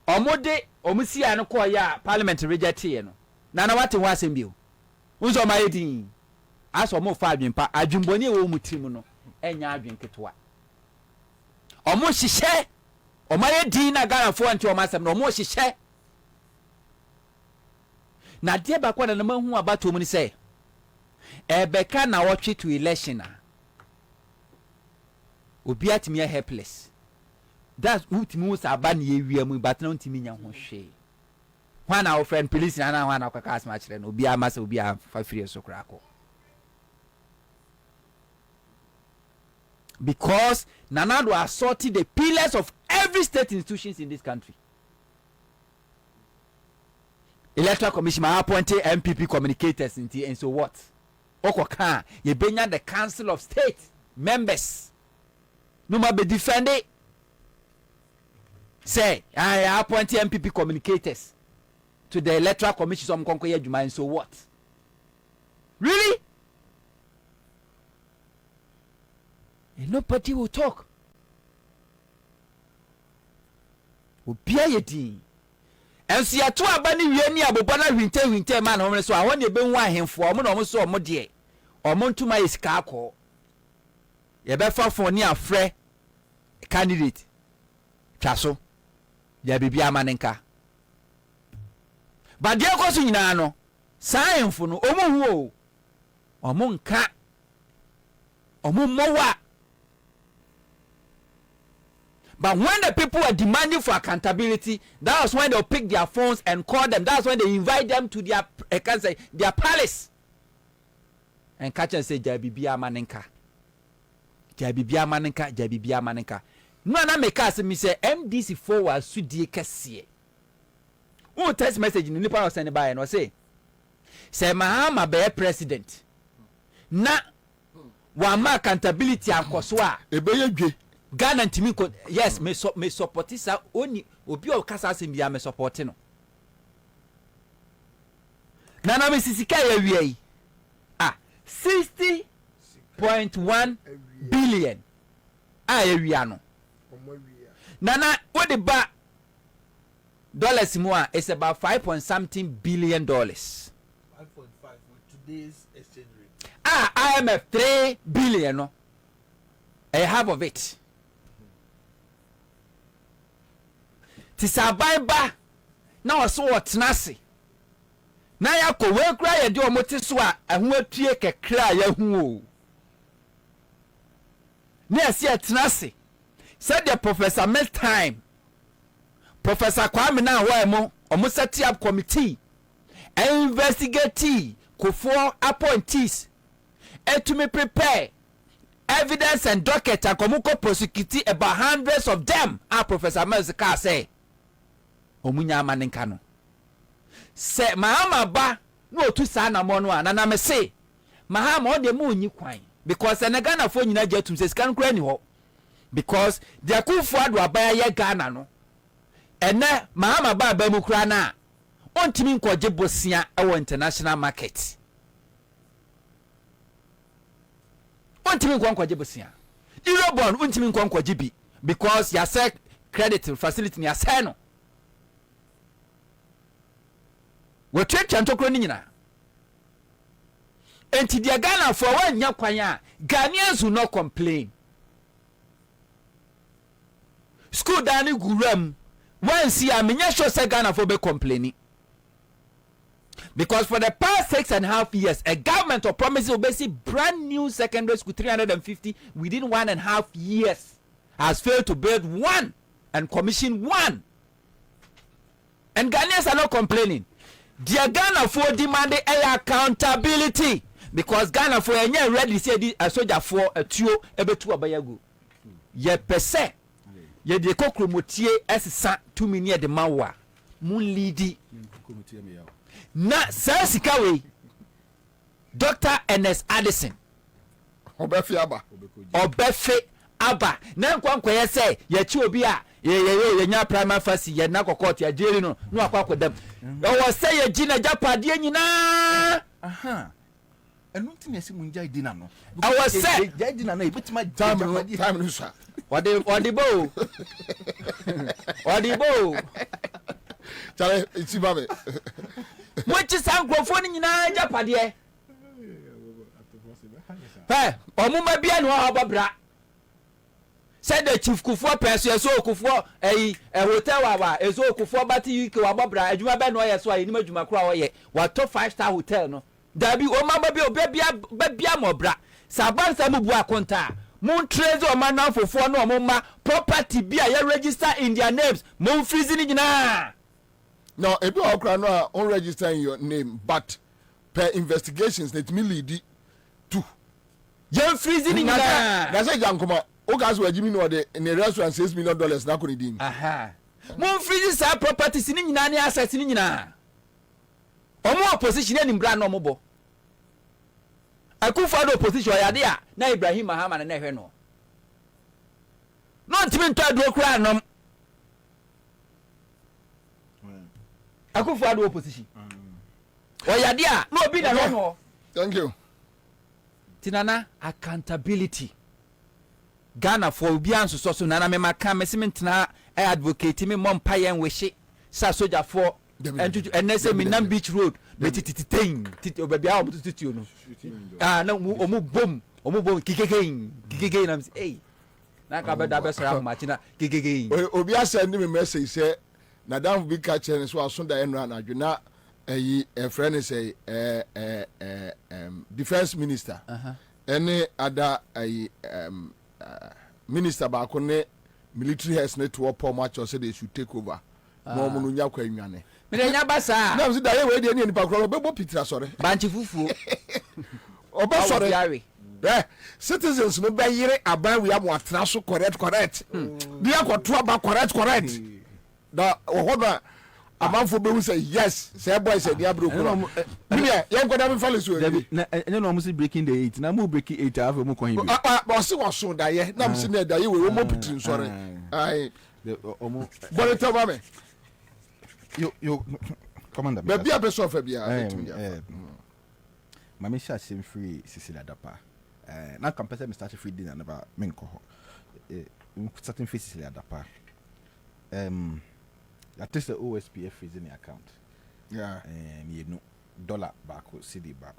omode omusia no ko ya parliamentary reject ye no na wate ho asem bio unzo ma yedin aso mo fa adwempa adwumboni e wo mutim no enya adwen ketwa omo hihye o ma yedin na Ghana fo anti o ma asem no omo hihye na de ba kwa na mahu abato mu ni say ebeka na wotwe to election obi atimi helpless that's ultimi wo saba na ewia mu but na ultimi nya ho hwe when our friend police na when our cast match no obi amasa obi a fa free so krako because Nanado assaulted the pillars of every state institutions in this country. Electoral Commission appointed MPP communicators and so what? Okoka, you bring the Council of State members. No more be defended. Say, I appointed MPP communicators to the Electoral Commission. Some conquer Juma and so what? Really? And nobody will talk. Obia yedi. And see a 2 abani wieni abobana winter man home so I want you be one him for omo no so omo de. Omo ntuma isika akọ. Ye be fa for ni afre candidate. Twaso. Ya bibia amanenka. But de akoso nyina no. Science no omo hu o. Omo nka. Omo mowa. But when the people were demanding for accountability, that was when they'll pick their phones and call them. That's when they invite them to their palace. And catch and say, Jabibia Manenka. Jabibia Manenka, Jabibia Manenka. No, na make us me say MDC forward Sudi Cassie. Who text message in the Nippon send by and was say Mahama be president. Na wama accountability and Koswa. Ebeye Ghana ntimi ko yes me support sa oni obi o kasa asem bia me support no na me sisika ya wie 60.1 billion ya wie no na what ba dollars mu is about 5.something billion dollars 5.5 with today's exchange rate IMF 3 billion no half of it. Tisabaiba na waso wotnase na yakọ we kra ye de omoti so a ehu atue kekra ya hu o na ase atnase said the professor met time Professor Kwabena wa mo omo set up committee investigate kofo appointees to me prepare evidence and docket and komuko prosecute about hundreds of them. Professor Melzika say omunya manenka no se mahama ba no otu sa na mo no na me say mahama o de mu nyi kwan because na Ghana fo nyina jatum se sika nkura ni ho because de akufo ado abaya ye Ghana no ene mahama ba mu kura na ontimi nkoje bosia e international market ontimi nkoje bosia Eurobond ontimi nkoje bi because ya say credit facility ni asay no we trade chantokro ni nyina enti dia Ghana for one nya kwan a Ghanaians will not complain. School dani guram one see a menya sure say Ghana for be complaining because for the past 6.5 years a government of promises will be brand new secondary school 350 within 1.5 years has failed to build one and commission one, and Ghanaians are not complaining. Dear Ghana for demanding accountability because Ghana for any ready say a soldier for a tuo ebetu abayagu ye pese ye de kokromotie esesa 2 million de mawa mun lidi na sasika we Dr. Ernest Addison obefe aba na nkwankwa ye say ye chi obi a ye nya primary pharmacy ye na kokot ya jeri no akwa dem o say ye gina japade nyina enu tin esi munja idina no I say ya idina na ebetima time no sir Wadibo chale iti babe which is ankrofo nyina japade omuma bia no ababra said the chief Kufuor person so Kufuor hotel wa so Kufuor bati UK wa bobra adwuma be no yeso ayi ni adwuma kura wo ye wa to 5-star hotel no dabi o ma ba bi obia mobra saban sa mu bu akonta mon trade o man na fofo no mo ma property bi a ye register in their names mon freeze ni nyina. No, if you are on register in your name, but per investigations, let me lead to. You're freezing in that. That's a young come on. Oh, guys, were Jimmy know in the restaurant $6 million. Now, could it? Aha. Mon freezes our properties in any assets in Nina. Or more position in brand no mobile. I could find opposition idea. Na Ibrahim Muhammad and never know. Not even to do crown. I could find opposition. Oh, yeah, dear. No, be the wrong. Thank you. Tinana, accountability. Ghana for Bianso so nana me maka mesiment na advocate me mom pay and wish sa soldier for and nese me nam beach road betititin titi obabia o titi no na omu bom kikeke na say na ka beda be sra ma china kikeke obi send me message say na dan bi ka chere so aso da enra na adwena a friend say defense minister any other minister baako ne military heads ne to up much or say they should take over no mo nya kwa nwane me nya basa na so da ye we dey ni nipa kro be bo pitra sore banchi fufuo oba sore citizens no be yire aban we am atena so correct dia kwato aba correct da ohoda amanfo be hu say yes say boy say dia bro ko me ye ngoda me fale so na enye no mo si breaking the 8 na mo breaking 8 afa mo kon hibi bo se wo so da ye na mo si na da ye we mo pitrin sore ai omo bole to ba me yo commander be bia be so fa bia mama sha sim free Cecilia Dapa na compare me start free dinner na ba men ko ho certain free Cecilia Dapa at least the OSPF is in the account. Yeah. You know, dollar back, CD back.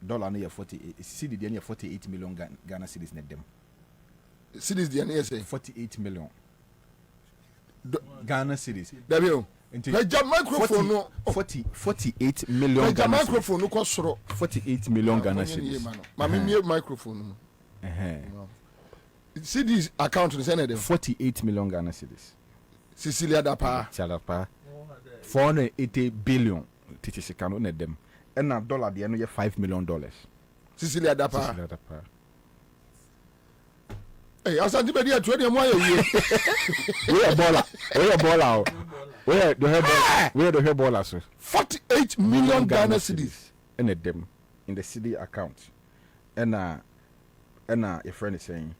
Dollar near 48, CD near 48 million Ghana cedis net them. Cedis the NSA 48 million Ghana cedis. W. The microphone no 48 million. The microphone no cost 48 million Ghana cedis. Mama me microphone. CD's account is any 48 million Ghana cedis. Cecilia Dapa 480 billion titi kanu net them and na dollar the no $5 million. Cecilia Dapa hey asanti be dia 20 mo aye we a baller we the hair baller so 48 million Ghana cedis and them in the CD account and your friend is saying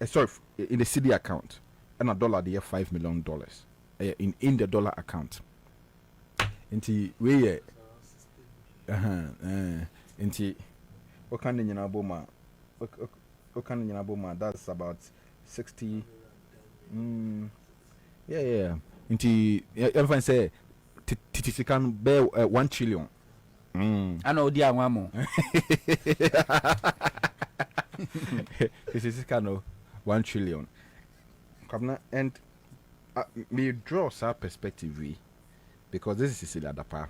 sorry in the CD account and a dollar the $5 million in the dollar account. Inti we inti okan nyina boma that's about 60 yeah inti everyone say titi can bear 1 trillion ana odi anwa mo this is kind of 1 trillion. And me draw some perspective because this is Cecilia Dapa.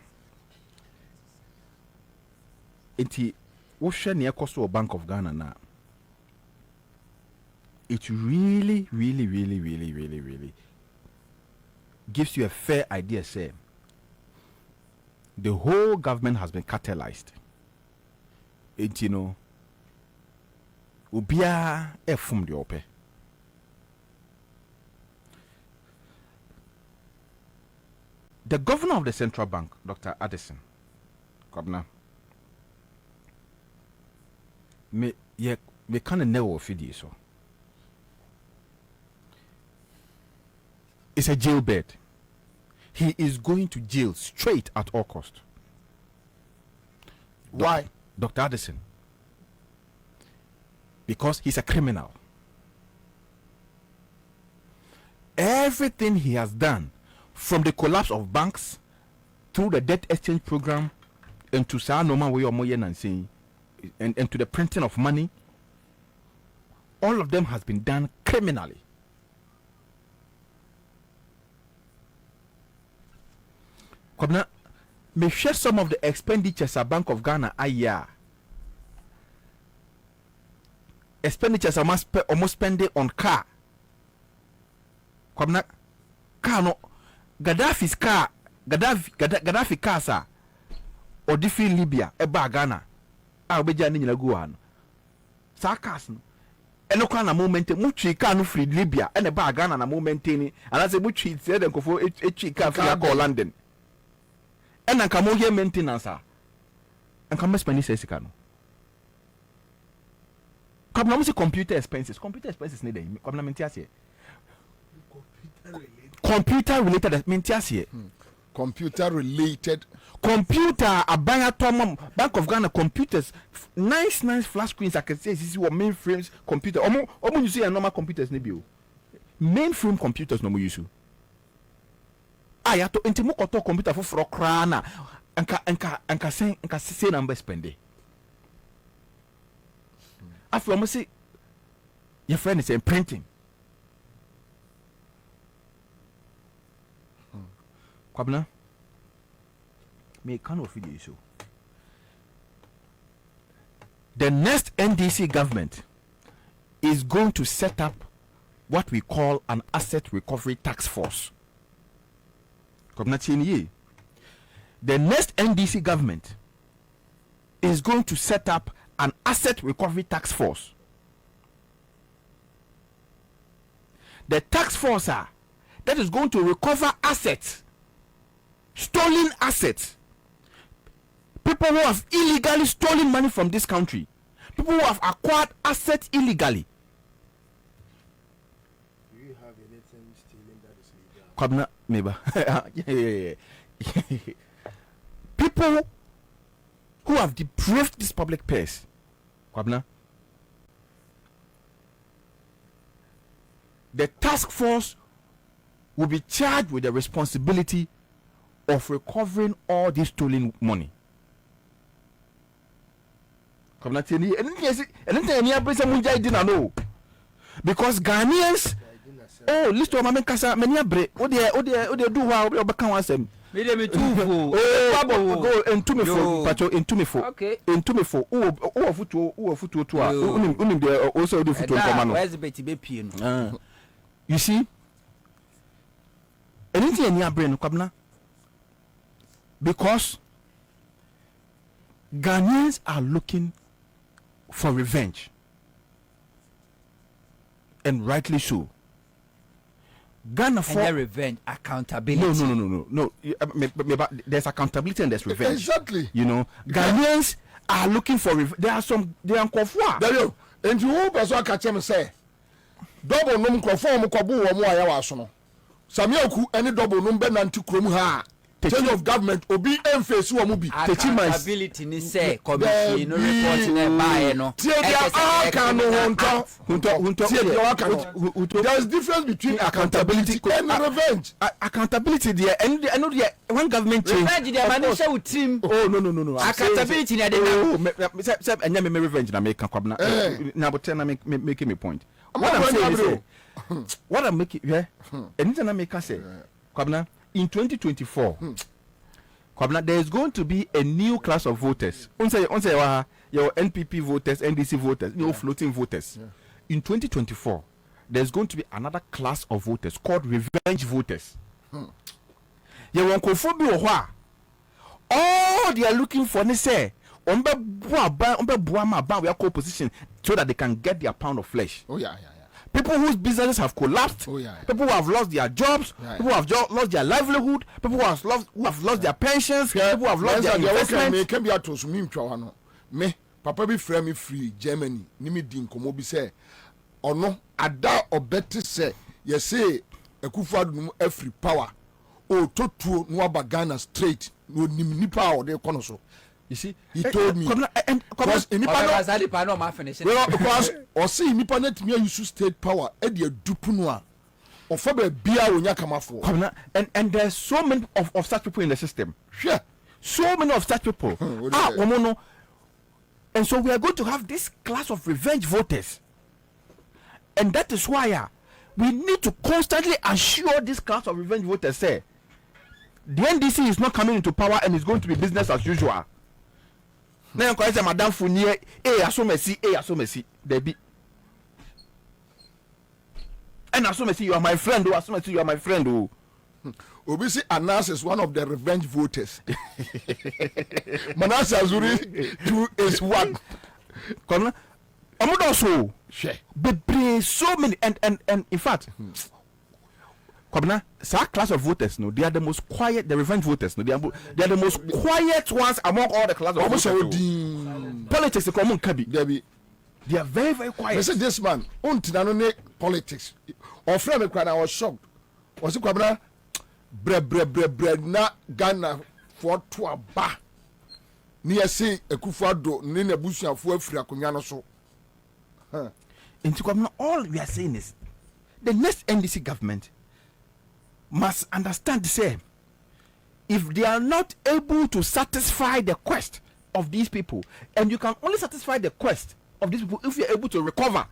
Enti wo hwe ne ekoso o Bank of Ghana na it really gives you a fair idea say the whole government has been catalyzed. Enti no obia efum de ope. The governor of the central bank, Dr. Addison, Kwabena, me kind of know of it so. It's a jailbird. He is going to jail straight at all cost. Why? Dr. Addison. Because he's a criminal. Everything he has done, from the collapse of banks through the debt exchange program and to and to the printing of money, all of them has been done criminally. Kwabena, me share some of the expenditures at Bank of Ghana a year. Expenditures almost spending on car. Kwabena, car no Gaddafi's car, Gaddafi car sir. Or different Libya, Ghana. I'll be joining in a guan. Sarcasm. And no kind of moment, Muchi can't free Libya and a Ghana and a moment in it. And as a Muchi said, and go for a chica for London. And I come here maintenance. And come spend this second. Come now, computer expenses. Computer expenses need a computer related maintenance. Computer related. Computer Bank of Ghana computers, nice flash screens. I can say this is what mainframes computer. You see a normal computers maybe. Mainframe computers no more use. I have to intimo computer for krana. Anka say number spende. After I say your friend is saying printing. Kwabena. Me kind of video issue. The next NDC government is going to set up what we call an asset recovery task force. The next NDC government is going to set up an asset recovery task force. The task force that is going to recover assets, stolen assets. People who have illegally stolen money from this country. People who have acquired assets illegally. Do you have anything stealing that is legal? Kwabena, maybe. Yeah. People who have depraved this public purse. Kwabena. The task force will be charged with the responsibility of recovering all this stolen money. Because Ghanaians, list of my casa, many break. Oh, they do how we become one them. Me too. Go into me for patrol into me for. Okay. Into me for. Oh, foot to also the foot command. Where's the Betty Bepi? You see, anything in your brain, Kwabena, because Ghanaians are looking for revenge, and rightly so. Ghana for revenge, accountability. No. There's accountability and there's revenge. Exactly. You know, Ghanaians are looking for revenge. There are uncomfortable. There you. And you person catch him say, double num conform kwabu wo mo ayawaso. Samioku any double num be nanti krom ha. Change of government obi emface wo mu bi. Accountability ni say commission no report na buy no. There's difference between accountability and revenge. Accountability there and one government change. Revenge there man share with team. Oh no. Accountability na dey now. Say enya me revenge na make Kwabena. Na but na making me point. What I'm saying is what I'm making anything I make say Kwabena in 2024, Kwabena, there is going to be a new class of voters. Your NPP voters, NDC voters, floating voters. Yeah. In 2024, there is going to be another class of voters called revenge voters. All they are looking for is say, we are co-position so that they can get their pound of flesh. Oh yeah. People whose businesses have collapsed, people who have lost their jobs, people who have lost their livelihood, people who have lost their pensions, people who have lost their investments. Me, Papa be frame me free Germany, nimi din komo bi say, ono ada obeti say, ye say Akufo-Addo no every power, o totuo no aba Ghana straight, no nipa o de kono so. You see, he told me because because or see nipa net me use state power e dey dupu no a ofa ba bia wonya kamafo. And there's so many of such people in the system. Sure. So many of such people. And so we are going to have this class of revenge voters. And that is why we need to constantly assure this class of revenge voters say the NDC is not coming into power and it's going to be business as usual. Now I say Madame Fournier, Asomesi, they be. And Asomesi, you are my friend. Asomesi, you are my friend. Obisi Anas is one of the revenge voters. Manasa Azuri is one. Also, so many and in fact, Kwabena, that class of voters, no, they are the most quiet. The revenge voters, no, they are the most quiet ones among all the class of voters. Politics, they are very, very quiet. Listen, this man, politics. Or friend me I was shocked. Was it Kwabena? Bre na Ghana for to aba. Ni ese Akufo-Addo ni na busuafo afiri akonya no so. Into Kwabena, all we are saying is the next NDC government must understand the same. If they are not able to satisfy the quest of these people, and you can only satisfy the quest of these people if you are able to recover.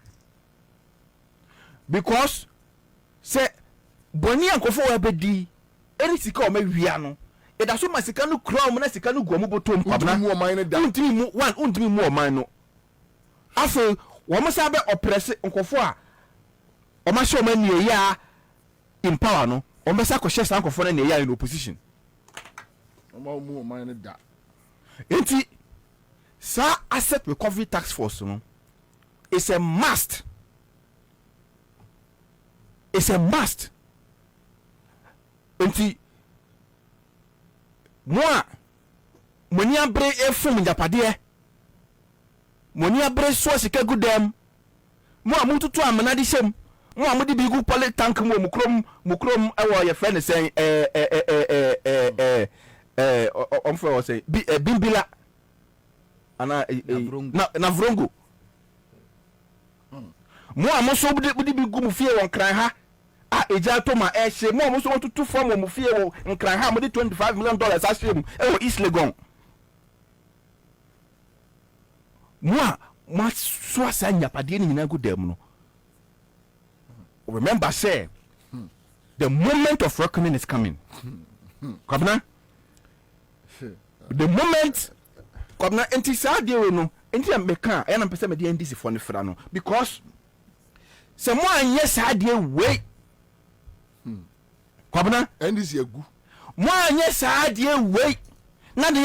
Because say Boni and Kofo Ebedi, any sika o me wia no. E da so ma sika no kura o na sika no guamu botom Kwabena. Untimi mu o man no. Aso wo mo sa be oppress Nkofo a o ma show man ne ya in power no. O me sa ko share san Nkofo na ne ya in opposition. O ma mu o man da. Enti sa asset recovery tax force no. It's a must. It's a must. Enti moi moni abre efum japade moni abre so sika gudem mo amututu amana di sem mo amudi bi gu pole tank mo mukrom ewo ye friend say onfo say bimbila ana na vrongo mo amoso budi bi gu mu fie won kran ha eja to ma ehye mo mo so tutu form mo fie wo nkran ha mo de $25 million ashem East Legon mo so asanya pade ni nyina go dem no. Remember say the moment of reckoning is coming. Kwabena, the moment Kwabena enti sa de we no enti am beka e na pese me de NDC for ne fra no because se mo anye sa de we Kwabena NDC egu mo anye sa de we na de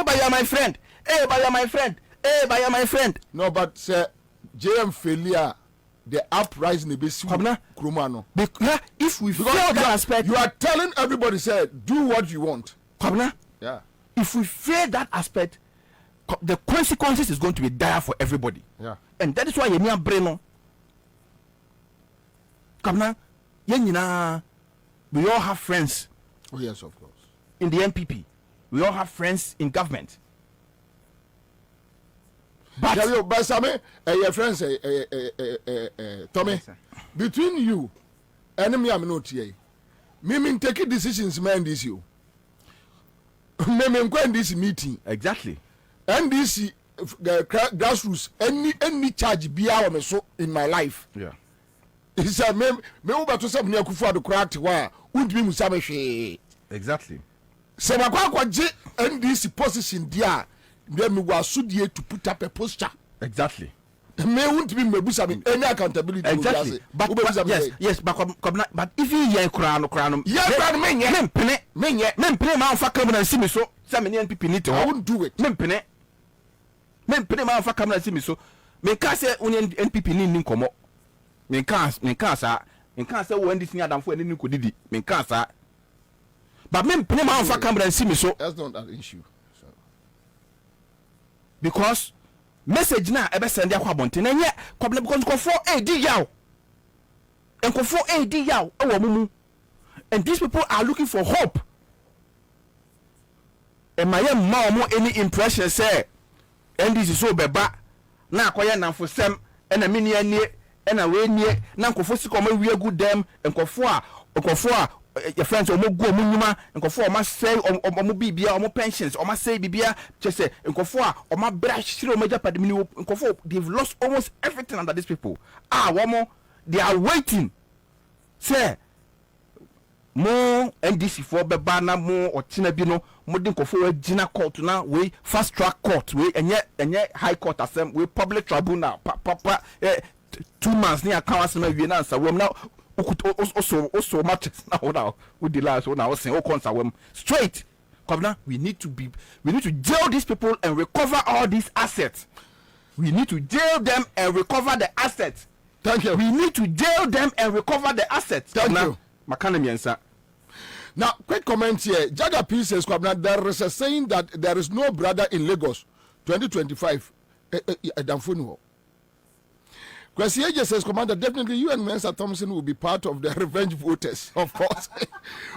by you my friend by you my friend by you my friend. No, but say JM failure the uprising be Kroma no. If we fail that aspect, you are telling everybody say do what you want. Kwabena, yeah. If we fail that aspect, the consequences is going to be dire for everybody. Yeah. And that is why Yenia Breno. Kwabena, we all have friends. Oh yes, of course. In the NPP, we all have friends in government. But Basame, your friends, Tommy, between you and me, I'm not here. Me taking decisions, man, this you. Me going this meeting. Exactly. And this grassroots, any charge be our so in my life. Yeah. It's a me over to some near Kufu cracked wire. Wouldn't be Musame. Exactly. So my NDC position there. Then we were sued to put up a poster. Exactly. May won't be any accountability. Exactly. But yes, but if you hear crown, men man for coming and see me so. Some NPP need to. I wouldn't do it. Men man for coming and see me so. Men can't say NPP need come up. Men can't say when this thing Adam for any could did. Men can't say. But men man for coming and see me so. That's not an issue. Because message na ebe send ya kwa bonte na ye Kwabena because Nkofo yaw Nkofo yaw ewo mumu, and these people are looking for hope. And my mom any impression say NDC so beba na akoye na for sem and a mini anie and a we nie na Nkofo si come we good them Nkofo your friends omo go omo nyuma nkofo omo say omo bibia omo pensions omo say bibia just say nkofo a omo brash sire omo japadimini nkofo they've lost almost everything under these people womo they are waiting say mo NDC for beba na mo otina bi no mo de nkofo wa gina court na we fast track court we enye high court asem we public tribunal papa 2 months ni account asem awie na Ansah wom na also much now with the last one I was saying straight. Kwabena, we need to jail these people and recover all these assets. We need to jail them and recover the assets. Thank you. We need to jail them and recover the assets. Thank you. Ansah. Now, quick comment here. Jaga P says, Kwabena, there is a saying that there is no brother in Lagos 2025. Kwesi Eje says, Commander, definitely you and Ansah Thompson will be part of the revenge voters, of course.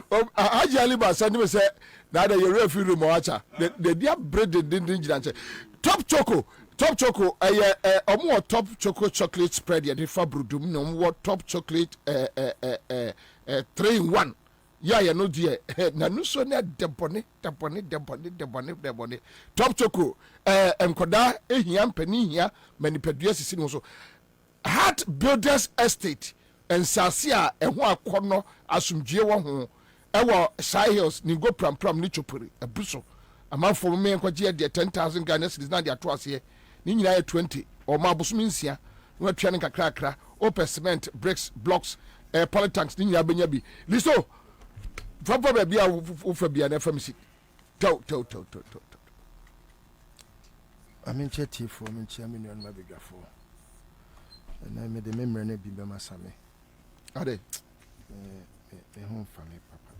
Haji Ali Basani say, "Nada you referee Moacha." The dear bread didn't top choco, more top choco chocolate spread. Ya defa brudum no more top chocolate 3-in-1. Yeah, no dear. Na no so na debone. Top choco enkoda ehia mpani hia manipedua sisi no so. Heart Builders Estate and Sasia and one corner asumdie wo ho ewo Shy Hills ni go pram ni chopuri abuso amount for me enkoje de 10,000 Ghana cedis na de ato ase ni nyina 20 o ma busumi nsia no atwa ne kakra open cement bricks blocks polytanks ni nyina benya bi listo papa ba bia wo fa bia na famisi to amen cheti for me chia me no ma begafo and I made the memory ne bibe masame ade home family papa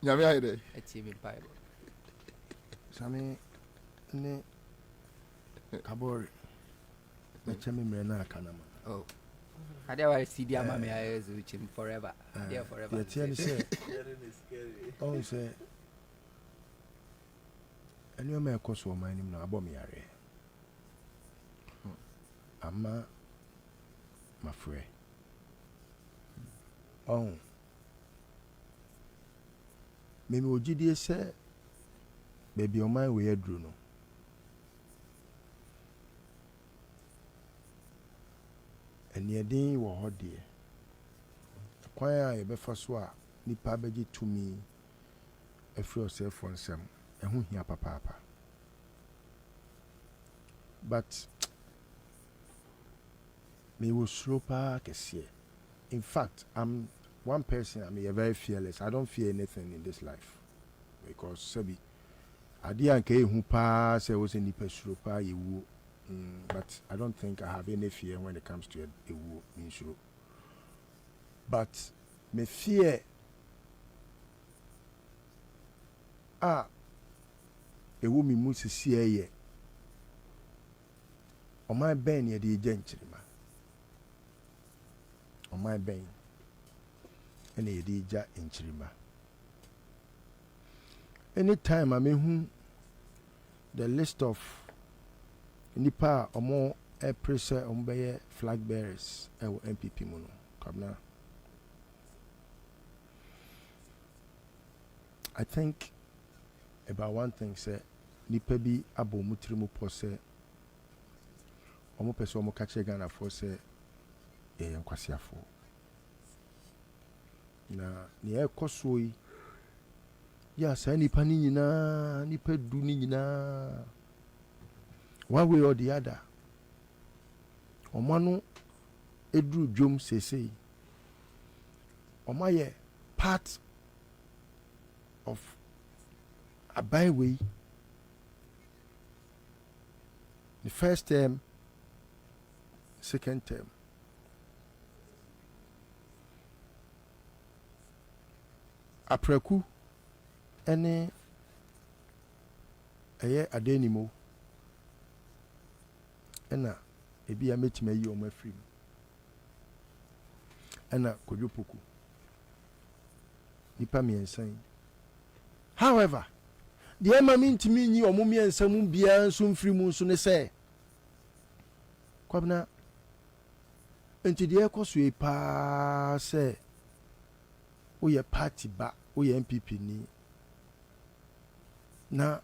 nyame ayede TV Bible same ne kabori me chemi memory na kanama oh I never see the mama eyes with him forever there forever yeah say oh say enu me ekoso o man nim na abom yare ama my friend oh maybe ojidie say baby o man we adru no eni edin wo ho de kwan a ye be fa so a nipa beji tumi afri yourself for nsem ehu hia papa but me will slow park in fact I'm one person I'm very fearless. I don't fear anything in this life because sabi adi anke hu pa say was any slow pa you but I don't think I have any fear when it comes to a mean sure but me fear ewu mi mu sisi eye o my ben ye de genchirima on my brain and a dija in Chirima. Anytime I mean the list of nipa or more a pressure on by flag bearers or MPP mono Kwabena. I think about one thing say nipa bi abo mutrimu pose omo pese omo kache Ghana for say nkwasiafo na ne ekoso yi ya sa nipa ni nyina nipa du ni nyina one way or the other omano edru dwom sesei omaye part of a byway the first term second term apreku ene eye adenimo ena ebi ya metima yi o mafrim ena kodwopoku nipa miensan however the emami ntimi nyi o mo miensan mu bia nso mfiri mu nso ne se Kwabena nti deɛ ɛkɔ so yi paa sɛ woyɛ party ba woyɛ MPP ni na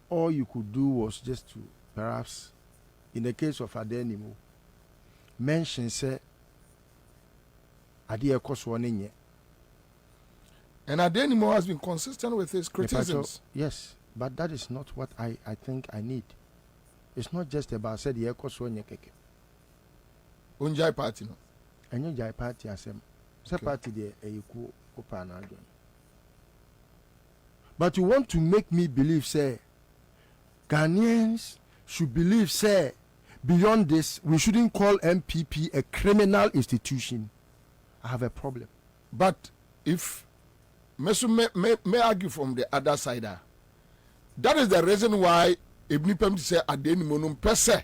all you could do was just to perhaps in the case of Adenimo mention say adeɛ ɛkɔ so ne nyɛ. And Adenimo has been consistent with his criticisms. Yes, but that is not what I think I need. It's not just about said the echo so nyekeke. Unjai party no. Enyo jai party asem. Say party there eku opa na adwen. But you want to make me believe say Ghanaians should believe say beyond this we shouldn't call MPP a criminal institution. I have a problem. But if may argue from the other side. That is the reason why Ibn Pem say Adenimo no pese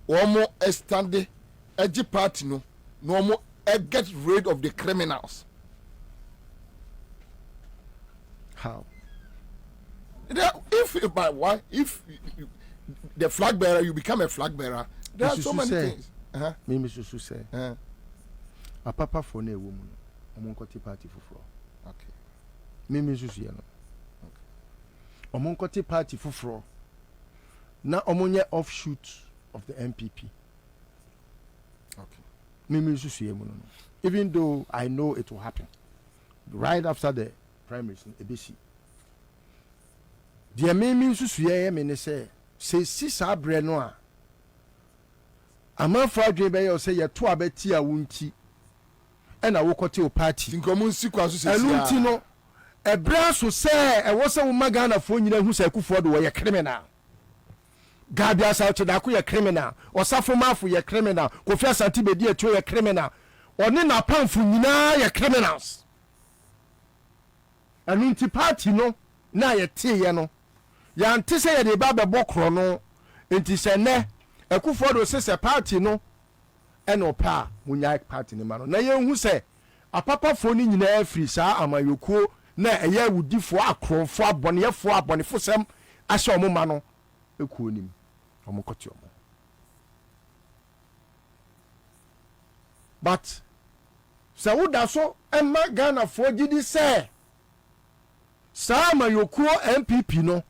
omo estande edgy party no omo get rid of the criminals. How? If the flag bearer, you become a flag bearer. There are so many things. Me Mr. say. A papa for ne woman. Omonkoti party for floor. Okay. Me Mr. say no. Omonkoti party for floor. Na omonye offshoot of the MPP. Okay. Me Mr. say no. Even though I know it will happen. Right after the primaries in ABC. Deɛ meme nsusu yɛ me ne sɛ si saa brɛ no a amanfo adwene bɛyɛ sɛ yɛto abɛti a wonti ɛna wokɔte o party nkomo nsi kwa so sɛ ɛno nti no ɛbrɛ so sɛ ɛwɔ sɛ wo maganafoɔ nyina hu sɛ akufoɔ do wɔyɛ criminal Gabi Asante Dako yɛ criminal Osafo Mafo yɛ criminal Kofi Asante Bedi Etuo yɛ criminal ɔne na pamfo nyinaa yɛ criminals ɛno nti party no na yɛte yɛ no yɛante sɛ yɛde ba bɛbɔ korɔ no nti sɛ nɛ akufoɔ do sɛ party no ɛna ɔpɛ a munyaa party no ma no na yɛnhu sɛ apapafoɔ no nyinaa firi saa amayɔkuo na ɛyɛ awudifoɔ akorɔmfoɔ abɔneyɛfoɔ abɔnefo sɛm ahyɛ ɔmo ma no ɛkuo nim ɔmo kɔte ɔmo but sɛ woda so ɛma Ghanafoɔ gyidi sɛ saa amayɔkuo MPP no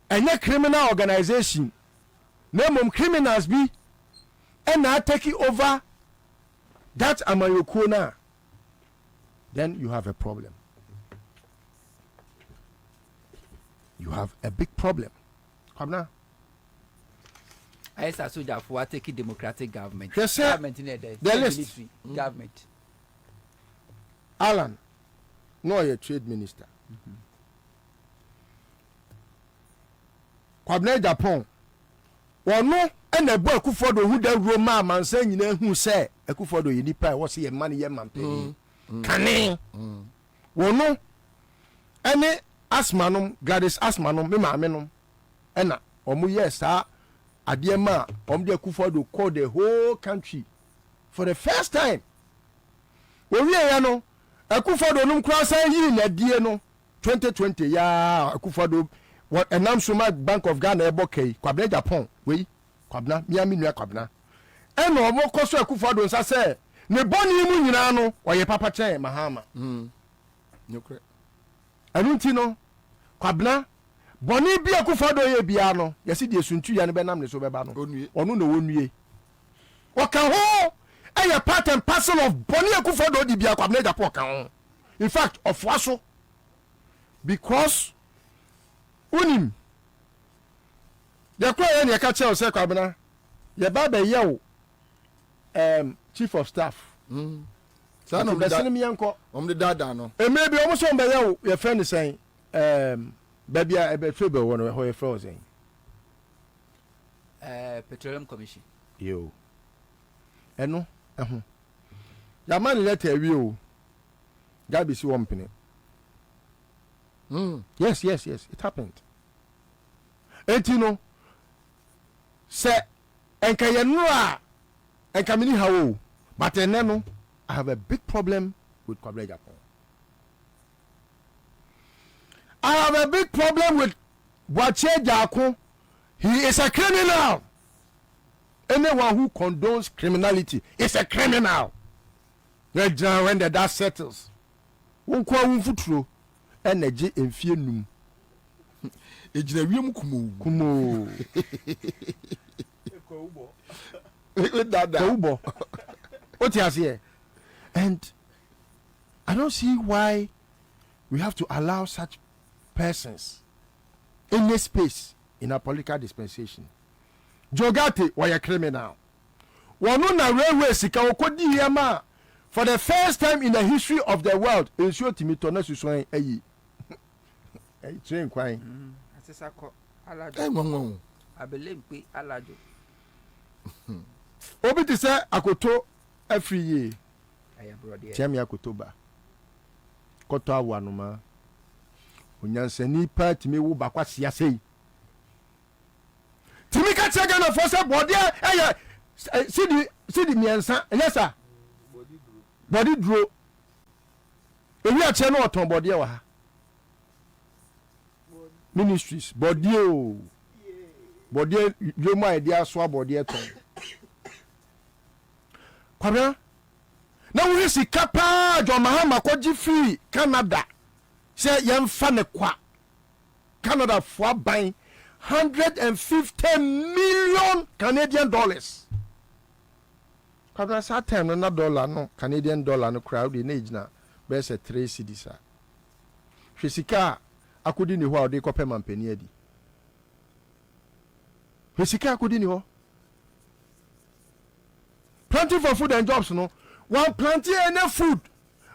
ɛnyɛ criminal organization na mmom criminals bi ɛna take over that amayɔkuo na then you have a problem. You have a big problem. Kwabena. Ansah soldier for taking democratic government. Yes, sir. Government in the list. Government. Alan, no, you're trade minister. Kwabena Japan. Ono ene bo Akufodo who da Roma man say nyina hu say Akufodo ye nipa wo say ye man ye man pe. Kane. Wono ene asmanom Gladys asmanom me maame nom ena omo yes saa ade ma om de Akufodo call the whole country for the first time. Owie ya no Akufodo num kra san yi na die no 2020 ya Akufodo what enam soma Bank of Ghana ebokai Kwabena Japan we Kwabena miami nua Kwabena ena omo koso Akufodo nsa se ne boni mu nyina no oye papa chen mahama nyokre anunti no Kwabena boni bi Akufodo ye bia no yesi de suntu ya ne benam ne so beba no onu na wonue waka ho eye part and parcel of boni Akufodo di bia Kwabena Japan kan ho in fact of waso because unim the cry any catch us say Kwabena ye ba be ye chief of staff so no be sene mi enko the dada no e maybe almost on be ye your friend is saying baby e be trebe won ho ye friend saying Petroleum Commission yo eno eho ya man letter wi o gabi si one penny. Yes, it happened. Etino se enka ye no a enka mini hawo but eneno I have a big problem with Kwabena Japan. I have a big problem with Boache Jako. He is a criminal. anyone who condones criminality is a criminal. When the dust settles, won't call futuro energy and fear num. Ejinawiem kumo. Ubo. What you here? And I don't see why we have to allow such persons in this space in a political dispensation. Jogate were a criminal. One on a railway sika okodi yama for the first time in the history of the world. Ensure Timito na suswan eyi. Eyi train kwan. Asesako alado. Abelempe alado. Obi ti say akoto every year. Tiami akoto ba. Koto awanuma. Onyansani pa timi wo bakwa siase. Timi ka chega na force body sidi miensa. Yes sir. Body draw. Ewi a che no oton body wa ha. Ministries body o. Body yo ma idea so body eton. Kwabena na wo si kapa jo mahama koji free Canada. Say yemfa ne kwa Canada for buying $150 million Canadian dollars. Kwabena sa time na dollar no Canadian dollar no crowd in age na be say 3 cedis a. Hwesika akodi ni ho a ode kope mampani adi. Hwesika akodi ni ho. Planting for food and jobs no. One planting any food.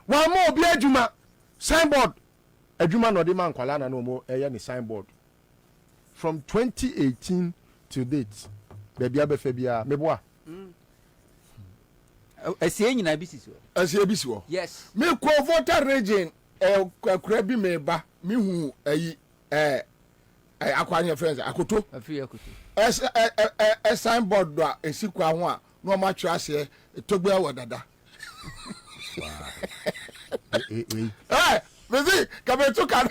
One more be adwuma. Signboard. Adwuma no de man kwala na no mo ni signboard. From 2018 to date. Baby abefa bia meboa. Asie nyina bisi so. Asie bisi wo. Yes. Me ko voter region akura bi me ba me hu ayi akwanya friends akoto. Afi akoto. Signboard do esikwa ho a no ma twa ase togbe awodada. Mezi kabetu kan.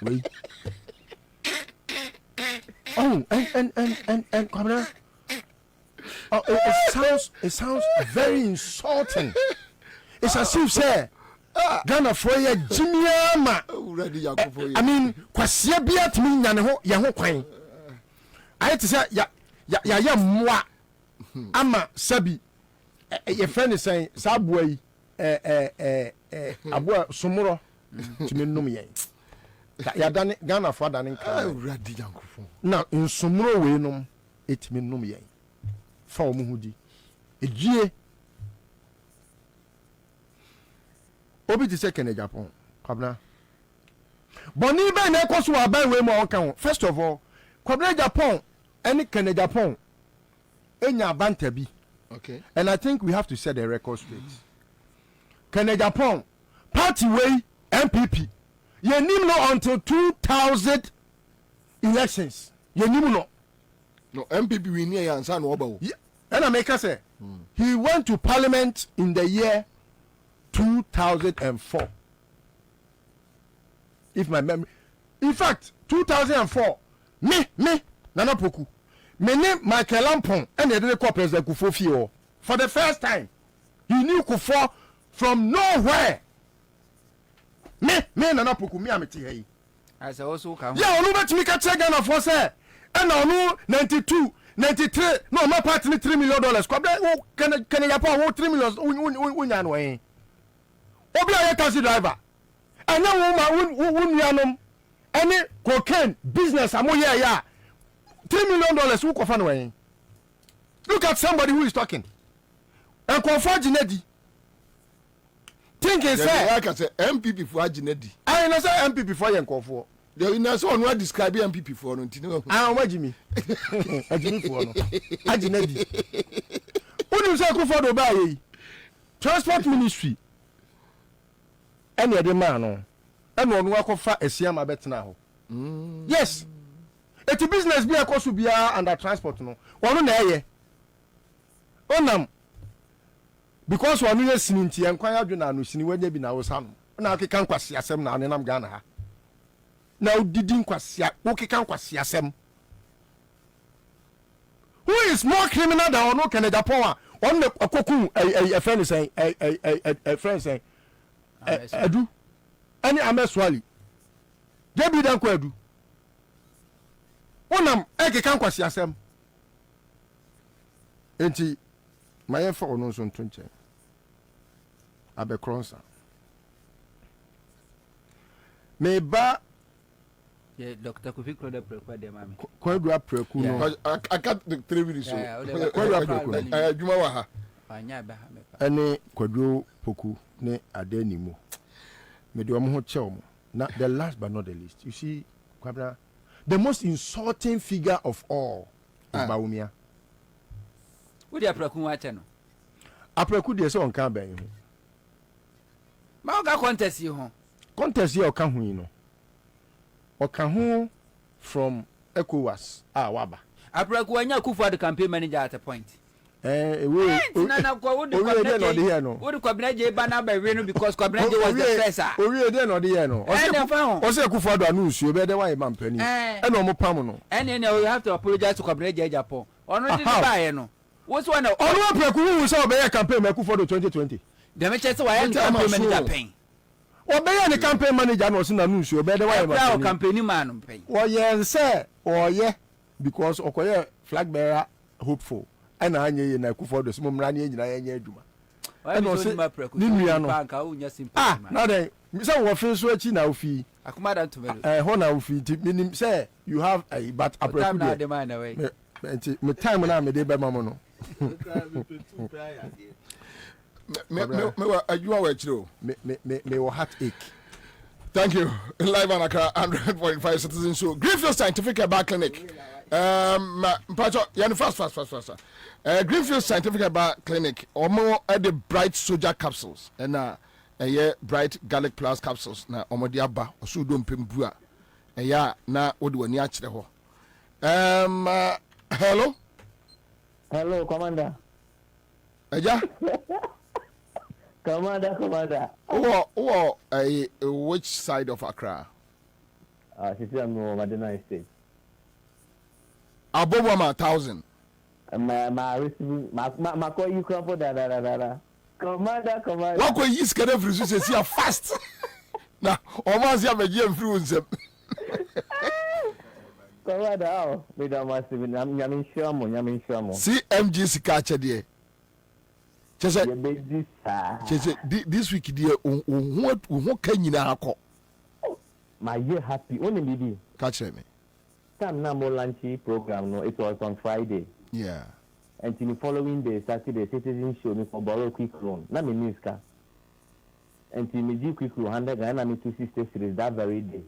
Wait. Oh, and Kwabena. Oh, it sounds very insulting. It's as if say Ghana for ye Jimiama. I mean, kwasia bia timi nya ne ho ye ho kwan. I to say ya moi. Ama sabi your friend is saying sabway abua sumuro timi num yen. Ya dane Ghana for dane kan. Ready yankofo. Na nsumuro we num etimi num yen. Fa omu hudi. Ejie Obi ti say Kenya Japan. Kwabena. Boni be na ekoso aban we mo kan. First of all, Kwabena Japan any Kenya Japan enya bantabi. Okay. And I think we have to set the record straight. Kenya Japan party way MPP. Ye nim no until 2000 elections. Ye nim no. No MPP we near Ansah no oba. And I make say he went to parliament in the year 2004. If my memory, in fact 2004 me Nana Poku me name Michael Lampon and the record president Kufo for the first time he knew Kufo from nowhere. Me Nana Poku me ameti hey. As also come. Yeah, onu bet me catch Ghana for say and onu 92 93 no my party $3 million. Can you pay $3 million unya no eh. Obi a taxi driver. And now woman any cocaine business amoye ya $3 million who ko fa no eh. Look at somebody who is talking. And confirm Ginedi. Think he say like I say MPP for Ginedi. I know say MPP for yen confirm. The na so no describe MPP for no ntino. Ah o Jimmy. Jimmy for no. Ginedi. Unu say ko for do ba yi. Transport ministry. Any the man no. And onu akofa esiama betena ho. Yes. Eti business bi akoso bia under transport no. Onu na eye. Onam because one year sininti enkwan adwena no sini wanya bi na wo sa no. Na akeka nkwase asem na anenam Ghana ha. Na udidi nkwase wo keka nkwase asem. who is more criminal than ono Kennedy Japan on the koku a friend saying a friend saying adu any ameswali debi dan ko adu onam eke kan kwasi asem enti maye fa ono so ntonche abekronsa me ba yeah, Dr. Kofi Kroda Preku de mami. Kwadu Preku no. I got the 3 minutes. Kwadu Preku. Juma wa ha. Anya ba ha me pa. Ene Kwadu Poku ne adeni mu. Me de omo ho che omo. Now the last but not the least. You see Kwabena, the most insulting figure of all is Bawumia. Who dey Preku wa che no? Apreku dey say on kan ben ho. Ma o ga contest yi ho. Contest here oka hu yi no. Oka hu from ECOWAS waba. Apreku anya Kufu the campaign manager at a point. Nana kwa wodi Kwabena je ba na ba we no because Kwabena je was the first. Owi dey no dey no. O se Kufu ado anu nsuo be dey wan man pani. E no mo pam no. You have to apologize to Kwabena je Japan. Ono di ba ye no. What's one of Ono Apreku hu say obey campaign me Kufu 2020. Dem che say why campaign manager pen. Obey the campaign manager no say na nsuo be dey wan man pani. Campaign man pen. O ye say because okoye flag bearer hopeful. And I nye na Kufu do smom rani nyina ye adwuma. And say ni nua no. Now then, say wo fe so achi na ofi. Akuma dan to me. Ho na ofi ti minim say you have a but Apreku na de man away. Me time na me dey be mamo no. Me adwuma wa chiro. Me wo heartache. Thank you. Live on Accra 100.5 Citizen Show. Greenfield Scientific Herbal Clinic. Fast. Greenfield Scientific Herbal Clinic. Omo at the Bright Soldier capsules. And Bright Garlic Plus capsules. Na omo di aba. Osu do mpembua. Na odi wani achire ho. Hello. Hello, Commander. Eja. Commander. Which side of Accra? She's in Madina State. Above 1,000. My receiving, my call you come for da. Commander. What could you scared of you say fast? Now, almost have a year influence. Commander, we don't must be Yamin Shamo. CMG Sikacha dear. This week, dear, what can you now call? My year happy, only baby. Catch me. Time now more lunchy program, no, it was on Friday. Yeah. And the following day, Saturday, citizen show me for borrow quick loan. Not me news car. And the me quick loan, 100 Ghana me 260 series that very day.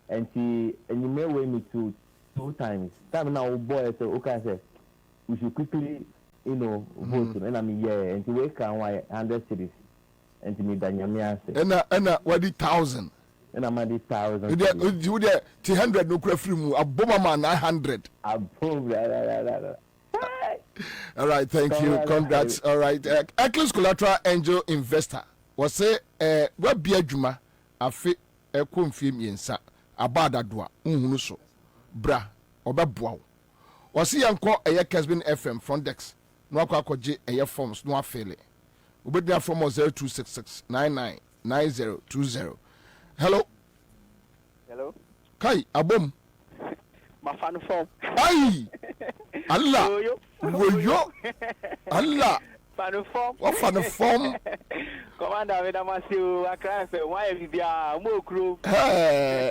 And you may weigh me two times. Time now, boy, so okay, I said, we should quickly. Vote and I mean and to wake and why 100 cities and to me Danyamia and what 1,000 and I'm at 1,000. You there 200 no free mu a bomber 900. All right, thank you. Congrats. All right. Eccles Collateral Angel Investor was say what be adwuma afi ekomfie miensa abada doa nhunu so bra obaboa wo se yanko eye Kesbin FM front desk no akwaje eye forms no afele obedia from 0266999020. Hello kai abom mafan form ai Allah woyo Allah fan form what fan form Commander we da masiu Accra FM why bibia mo kro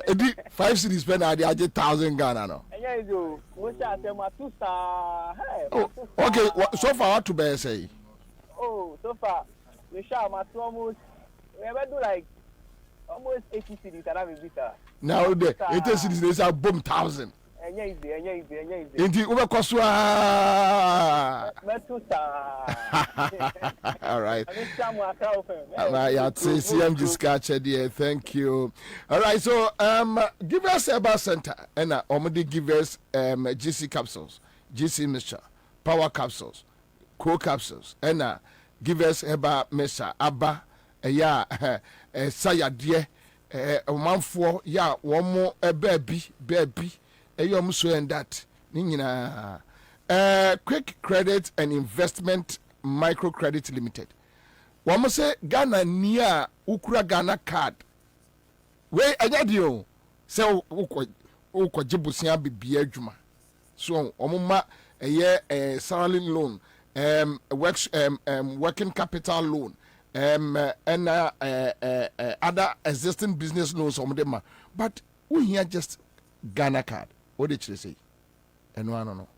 edi 5 cities spend at 1,000 Ghana no enya izo mo sha te ma tu sa okay so far what to be say so far we sha ma tu almost we ever do like almost 80 cities that have been now the 80 cities they say boom 1,000 enya izo inti ube koswa all right CMG Scatcher dear, thank you. All right, so give us Herbal Center and omedi give us GC capsules, GC mixture, power capsules, co capsules and give us Herbal mixture abba saya dear manfo ya one more baby you so and that ni nyina Quick Credit and Investment Microcredit Limited. One must say Ghana near Ukra Ghana card. Where ayadio say ukwa jibusia bibia juma. So omuma a year salary loan, working capital loan, and other existing business loans on them. But we here just Ghana card. What did you say? And no, no.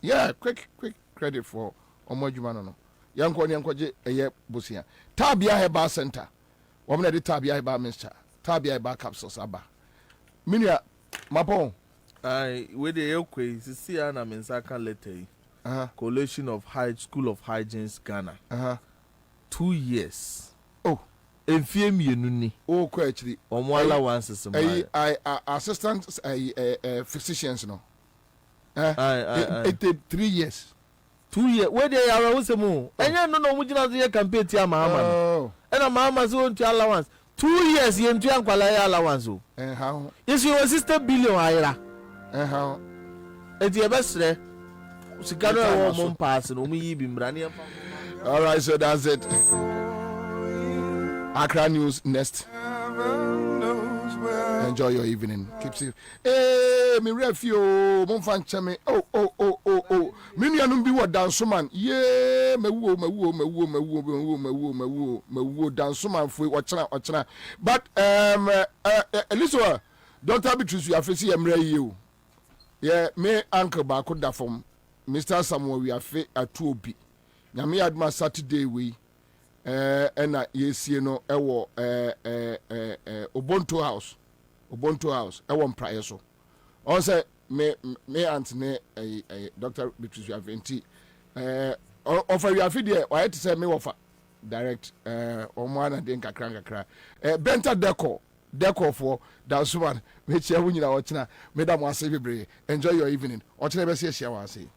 Yeah, quick credit for Omojuma no. Yankwaje a year busia. Tabia Heba Center. Woman at the Tabia Heba Minister. Tabia Heba capsules aba. Minia Mapo. I with the Elque, see Anna Mensaka letter. Collation of School of Hygiene Ghana. 2 years. Oh. Enfiem yenuni. Oh, actually. Omwala once I assistant physicians no. 3 years. 2 years. Where they are also more. And you know which is campaign to Mama. And a mama's own to allowance. 2 years you into Anquala allowance. And how? Yes, your sister billion Ira. And how? It's your best there. She got a woman passing. All right, so that's it. Accra News next. Enjoy your evening. Keep safe. Hey, me refio, mon fan chame. Oh. Many anum be what dance man. Yeah, me wo dance man for watchana. But listen, Dr. Beatrice, you have to see you. Yeah, me uncle back da from Mr. Samuel we have at 2B. Now me had my Saturday we. And yes, you know, Ubuntu House, I want prior so. Also, me Anthony, Dr. Beatrice, you have 20. Offer you a video, I had to say me offer direct, Omwana Denka Kranka. Benta Deco for that one, which I win your watching, Madam was enjoy your evening. Or never say, shall I say.